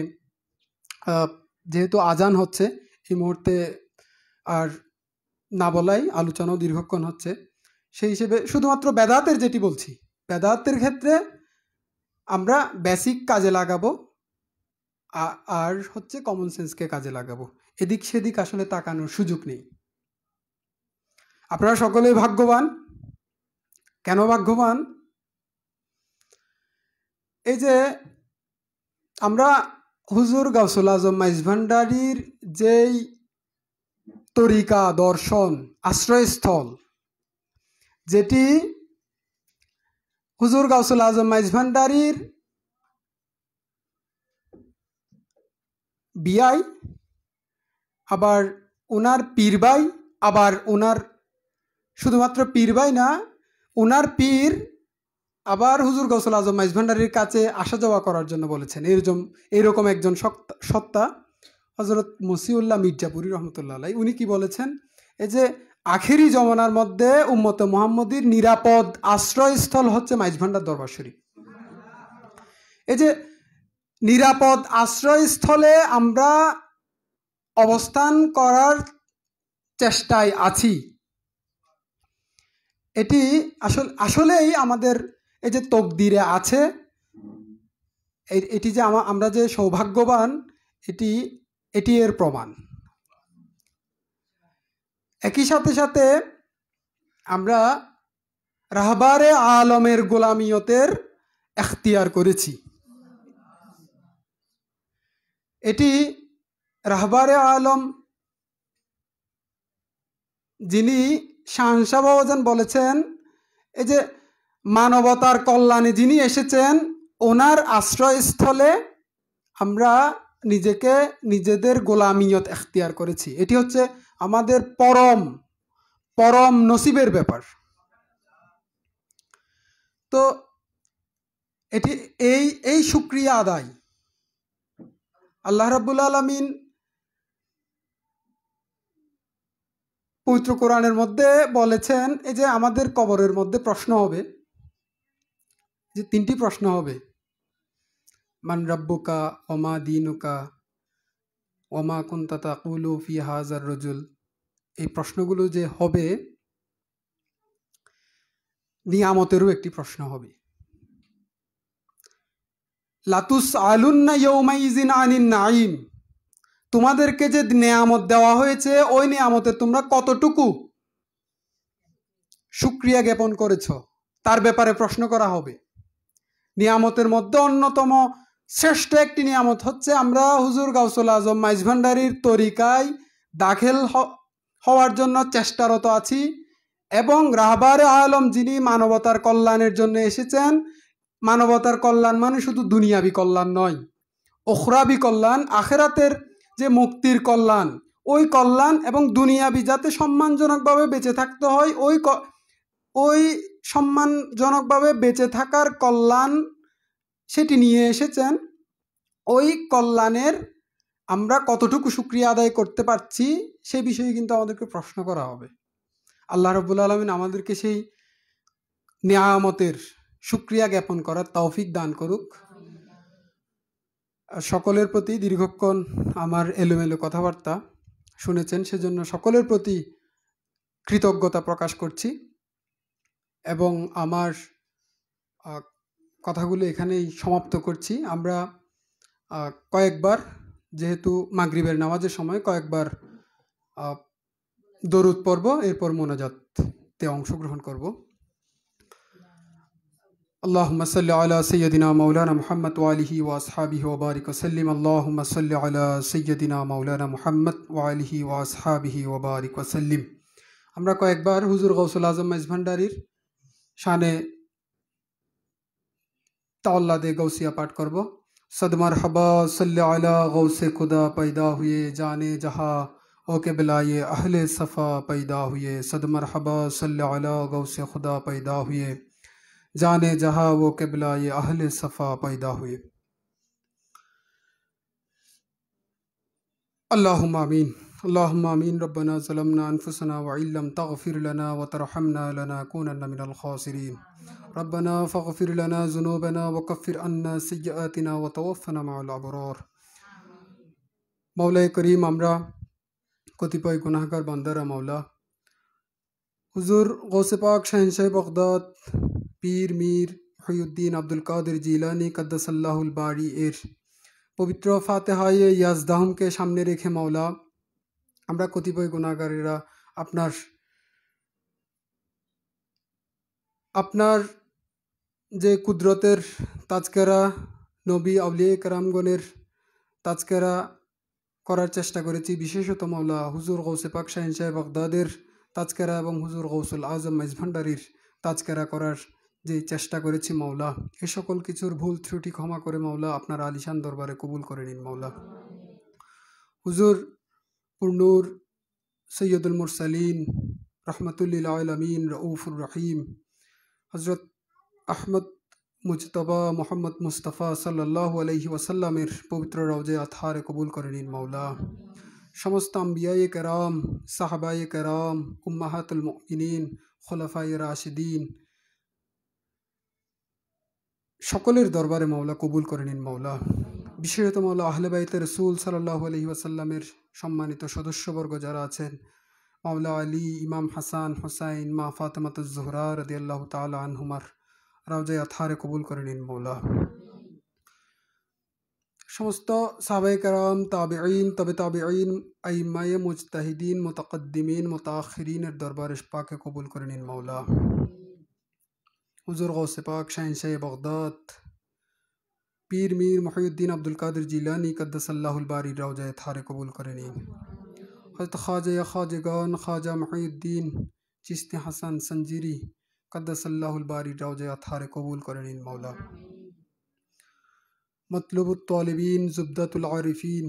যেহেতু আজান হচ্ছে, এই মুহূর্তে আর না বলাই আলোচনাও দীর্ঘক্ষণ হচ্ছে, সেই হিসেবে শুধুমাত্র বেদাতের যেটি বলছি, বেদাতের ক্ষেত্রে আমরা বেসিক কাজে লাগাবো আর হচ্ছে কমন সেন্সকে কাজে লাগাবো। এদিক সেদিক আসলে তাকানোর সুযোগ নেই। আপনারা সকলেই ভাগ্যবান। কেন ভাগ্যবান? এই যে আমরা হুজুর গাউসুল আজম মাইজ ভান্ডারীর যেই তরিকা, দর্শন, আশ্রয়স্থল, যেটি হুজুর গাউসুল আজম মাইজ ভান্ডারীর বিয়াই, আবার ওনার পীরবাই, আবার ওনার শুধুমাত্র পীরবাই না, ওনার পীর আবার হুজুর গাউসুল আজম মাইজ ভান্ডারীর কাছে আসা যাওয়া করার জন্য বলেছেন। এইরকম একজন সত্তা হযরত মসিউল্লাহ মির্জাপুরী রহমতুল্লাহ আলাইহি, উনি কি বলেছেন? এই যে আখেরি জমানার মধ্যে উম্মতে মুহাম্মদীর নিরাপদ আশ্রয়স্থল হচ্ছে মাইজ ভান্ডার দরবার শরীফ। এই যে নিরাপদ আশ্রয়স্থলে আমরা অবস্থান করার চেষ্টায় আছি, এটি আসলেই আমাদের এই যে তকদিরে আছে, এটি যে আমরা যে সৌভাগ্যবান, এটি এর প্রমাণ। একই সাথে সাথে আমরা রাহবারে আলমের গোলামিয়তের এখতিয়ার করেছি। এটি রাহবারে আলম যিনি শাহনশাহ বাবাজান বলেছেন, এই যে মানবতার কল্যাণে যিনি এসেছেন, ওনার আশ্রয়স্থলে আমরা নিজেদের গোলামিয়ত এখতিয়ার করেছি। এটি হচ্ছে আমাদের পরম নসিবের ব্যাপার। তো এটি এই শুকরিয়া আদায় আল্লাহ রাব্বুল আলামিন পবিত্র কোরআনের মধ্যে বলেছেন, এই যে আমাদের কবরের মধ্যে প্রশ্ন হবে, যে 3টি প্রশ্ন হবে, মান রাব্বুকা ওমা দীনুকা ওমা কুনতা তাকুলু ফি হাযার রাজুল। এই প্রশ্নগুলো যে হবে, নিয়ামতেরও একটি প্রশ্ন হবে। লাতুস আলুন্না ইয়ৌমাইজিন আনিন নাইম, তোমাদেরকে যে নেয়ামত দেওয়া হয়েছে ওই নেয়ামতের তোমরা কতটুকু শুকরিয়া জ্ঞাপন করেছ তার ব্যাপারে প্রশ্ন করা হবে। নিয়ামতের মধ্যে অন্যতম শ্রেষ্ঠ একটি নিয়ামত হচ্ছে আমরা হুজুর গাউসুল আজম মাইজ ভান্ডারীর তরিকায় দাখিল হওয়ার জন্য চেষ্টারত আছি, এবং রাহবারে আলম যিনি মানবতার কল্যাণের জন্য এসেছেন, মানবতার কল্যাণ মানে শুধু দুনিয়াবি কল্যাণ নয়, উখরাবি কল্যাণ, আখেরাতের যে মুক্তির কল্যাণ, ওই কল্যাণ এবং দুনিয়াবি যাতে সম্মানজনকভাবে বেঁচে থাকতে হয়, ওই সম্মানজনকভাবে বেঁচে থাকার কল্যাণ সেটি নিয়ে এসেছেন। ওই কল্যাণের আমরা কতটুকু শুকরিয়া আদায় করতে পারছি সে বিষয়ে কিন্তু আমাদেরকে প্রশ্ন করা হবে। আল্লাহ রাব্বুল আলামিন আমাদেরকে সেই নিয়ামতের শুকরিয়া জ্ঞাপন করার তৌফিক দান করুক। সকলের প্রতি দীর্ঘক্ষণ আমার এলোমেলো কথাবার্তা শুনেছেন সেজন্য সকলের প্রতি কৃতজ্ঞতা প্রকাশ করছি, এবং আমার কথাগুলো এখানেই সমাপ্ত করছি। আমরা কয়েকবার, যেহেতু মাগরিবের নামাজের সময়, কয়েকবার দরুদ পড়ব, এরপর মোনাজাতে অংশগ্রহণ করব। আল্লাহুম্মা সাল্লি আলা সাইয়্যিদিনা মাওলানা মুহাম্মদ ওয়া আলিহি ওয়া আসহাবিহি ওয়া বারিক ওয়া সাল্লিম। আল্লাহুম্মা সাল্লি আলা সাইয়্যিদিনা মাওলানা মুহাম্মদ ওয়া আলিহি ওয়া আসহাবিহি ওয়া বারিক ওয়া সাল্লিম। আমরা কয়েকবার হুজুর গাউসুল আজম মাইজ ভান্ডারীর শানে তাওয়াল্লাদে গৌসিয়া পাঠ করব। सद मरहबा सल्ले अला गौसे खुदा पैदा हुए जाने जहाँ ओ के बिलाए अहले सफ़ा पैदा हुए। सद मरहबा सल्ले अला गौसे खुदा पैदा हुए जाने जहाँ वो के बिलाए अहले सफ़ा पैदा हुए। अल्लाहुम्मा आमीन। अल्लाहुम्मा आमीन। रब्बना ज़लमना अनफुसना व इल्लम तग़फिर लना व तरहमना लनकूनन्ना मिनल खासिरीन। रब्बना फ़ग़फिर लना ज़ुनूबना व कफ़िर अन्ना सय्यआतिना व तवफ़्फ़ना मअल अबरार। मौला करीम, আমরা কতিপয় গুনাহগার বান্দারা মৌলা হুজুর গৌসে পাক শাহেনশাহ বাগদাদ পীর মীর মুহিউদ্দিন আব্দুল কাদের জিলানী কদ্দাসাল্লাহুল বারি এর পবিত্র ফাতেহায়ে ইয়াজদাহমকে সামনে রেখে মৌলা আমরা কতিপয় গুনাহগারেরা আপনার যে কুদরতের তাজকেরা, নবী আউলিয়া কেরামগণের তাজকেরা করার চেষ্টা করেছি। বিশেষত মৌলা হুজুর গৌসে পাক শাহেনশাহ বাগদাদের তাজকেরা এবং হুজুর গৌসুল আজম মাইজ ভান্ডারীর তাজকেরা করার যে চেষ্টা করেছি মৌলা, এ সকল কিছুর ভুল ত্রুটি ক্ষমা করে মৌলা আপনার আলিশান দরবারে কবুল করে নিন মৌলা। হুজুর পূর্ণুর সৈয়দুল মুরসালিন রহমতুল্লিল আলমিন রউফুর রহিম হজরত আহমদ মুজতবা মোহাম্মদ মুস্তফা সাল্লাল্লাহু আলাইহি ওয়াসাল্লামের পবিত্র রওজে আতহারে কবুল করে নিন মৌলা। সমস্ত আম্বিয়ায়ে কেরাম, সাহাবায়ে কেরাম, উম্মাহাতুল মুমিনিন, খুলাফায়ে রাশিদিন সকলের দরবারে মৌলা কবুল করে নিন মৌলা। বিশেষত মৌলা আহলে বাইতে রসুল সাল্লাল্লাহু আলাইহি ওয়াসাল্লামের সম্মানিত সদস্যবর্গ যারা আছেন, মাওলা আলী, ইমাম হাসান, হুসাইন, মা ফাতেমাতুজ জোহরা রাদিয়াল্লাহু তাআলা আনহুমার রওজা আতহারে কবুল করে নিন মৌলা। সমস্ত সাহাবায়ে কেরাম, তাবেঈন, তবে তাবেঈন, আইম্মায়ে মুজতাহিদিন, মুতাকদ্দিমিন, মুতাআখিরিনের দরবারে পাকে কবুল করে নিন মৌলা। হুজুর গৌসে পাক শাহেনশাহ বাগদাদ পীর মীর মুহিউদ্দিন আব্দুল কাদের জিলানী কদ্দাসাল্লাহুল বারি রওজা আতহারে কবুল করে নিন। হযরত খ্বাজা খ্বাজাগান খ্বাজা মুহিউদ্দিন চিশতি হাসান সঞ্জিরি কদ্দাসাল্লাহুল বারি রওজা আতহারে কবুল করে নিন মৌলা। मतलुबुत तालिबीन, जुब्दतुल आरिफीन,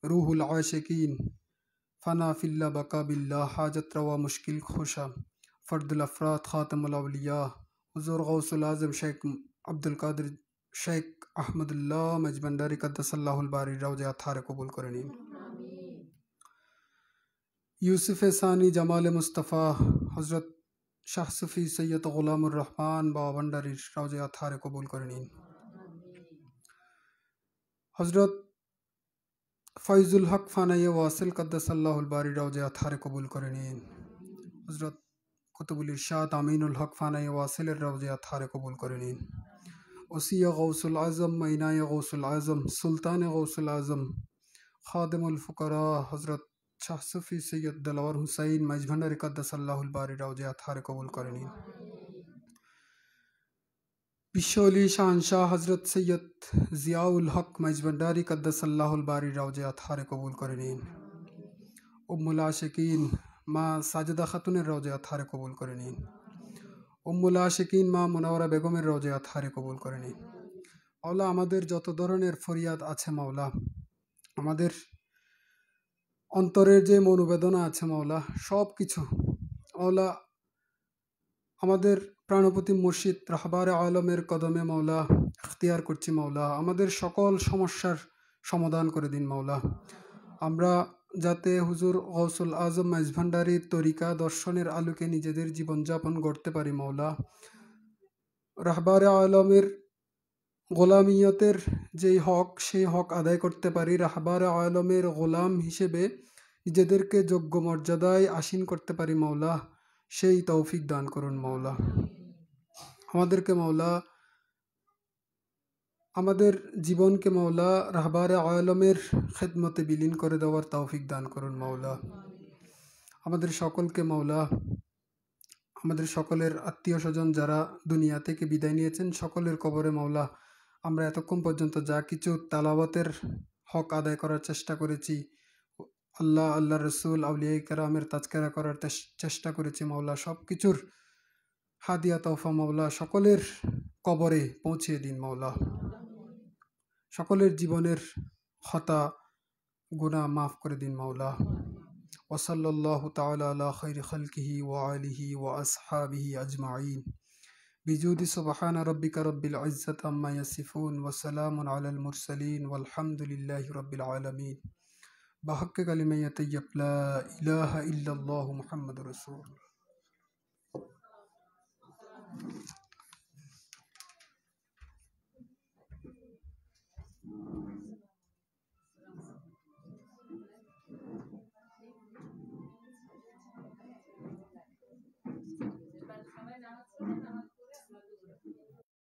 रूहुल आशिकीन, फना फिल्ला बका बिल्ला, हाजत रवा मुश्किल खुशा, फर्दुल अफराद, खातमुल औलिया, हुजूर गौसुल आज़म शेख अब्दुल कादिर शेख अहमदुल्लाह मइज भांडारी कद्दसल्लाहुल बारी रौज़े अतहारे कबूल करे नीन। यूसुफ सानी जमाल मुस्तफ़ा हज़रत शाह सूफ़ी सैयद ग़ुलामुर रहमान बाबा भांडारी रौज़े अतहारे कबूल करे नीन। हज़रत फ़ैज़ुल हक फ़ानाए वासिल कद्दसल्लाहुल बारी रौज़े अतहारे कबूल करे नीन। हज़रत कुतुबुल इरशाद अमीनुल हक फ़ानाए वासिल रौज़े अतहारे कबूल करे नीन। ওসিয়া গৌসুল আজম, মাইনায় গৌসুল আজম, সুলতান গৌসুল আজম, খাদেমুল ফুকারা হজরত শাহ সুফি সৈয়দ দেলাওয়ার হুসাইন মাইজভান্ডারি কাদ্দাসাল্লাহুল বারি রওজে আতহারে কবুল করে নিন। বিশ্বলি শাহনশাহ হজরত সৈয়দ জিয়াউল হক মাইজভান্ডারি কাদ্দাসাল্লাহুল বারি রওজে আতহারে কবুল করে নিন। উম্মুল আশিকিন মা সাজেদা খাতুনের রওজে আতহারে কবুল করে নিন। উম্মুল আশিকিন মা মুনাওয়ারা বেগমের রওজে আতহারে কবুল করে নিন। মাওলা, আমাদের যত ধরনের ফরিয়াদ আছে মাওলা, আমাদের অন্তরের যে মনোবেদনা আছে মাওলা, সব কিছু মাওলা আমাদের প্রাণপতি মুর্শিদ রাহবারে আলমের কদমে মাওলা ইখতিয়ার করছি মাওলা। আমাদের সকল সমস্যার সমাধান করে দিন মাওলা। আমরা যাতে হুজুর গৌসুল আজম মাইজভান্ডারির তরিকা দর্শনের আলোকে নিজেদের জীবনযাপন গড়তে পারি মাওলা। রাহবারে আলমের গোলামিয়তের যেই হক, সেই হক আদায় করতে পারি। রাহবারে আলমের গোলাম হিসেবে নিজেদেরকে যোগ্য মর্যাদায় আসীন করতে পারি মাওলা, সেই তৌফিক দান করুন মাওলা। আমাদেরকে মাওলা, আমাদের জীবনকে মাওলা রাহবারে আলমের খেদমতে বিলীন করে দেওয়ার তৌফিক দান করুন মাওলা। আমাদের সকলকে মাওলা, আমাদের সকলের আত্মীয় স্বজন যারা দুনিয়া থেকে বিদায় নিয়েছেন, সকলের কবরে মাওলা আমরা এতক্ষণ পর্যন্ত যা কিছু তালাওয়াতের হক আদায় করার চেষ্টা করেছি, আল্লাহ, আল্লাহ রসুল, আউলিয়া কেরামের তাজকেরা করার চেষ্টা করেছি মাওলা, সব কিছুর হাদিয়া তৌফা মাওলা সকলের কবরে পৌঁছিয়ে দিন মাওলা। সকলের জীবনের খতা গুনাহ মাফ করে দিন মাওলা। ওয়াসাল্লাল্লাহু তাআলা আলা খাইরি খালকিহি ওয়া আলিহি ওয়া আসহাবিহি আজমাইন বিজুদি সুবহানা রাব্বিকা রাব্বিল ইজ্জাতি আম্মা ইয়াসিফুন ওয়া সালামুন আলাল মুরসালিন ওয়ালহামদুলিল্লাহি রাব্বিল আলামিন। بحق كلمة طيب لا إله إلا الله محمد رسول الله।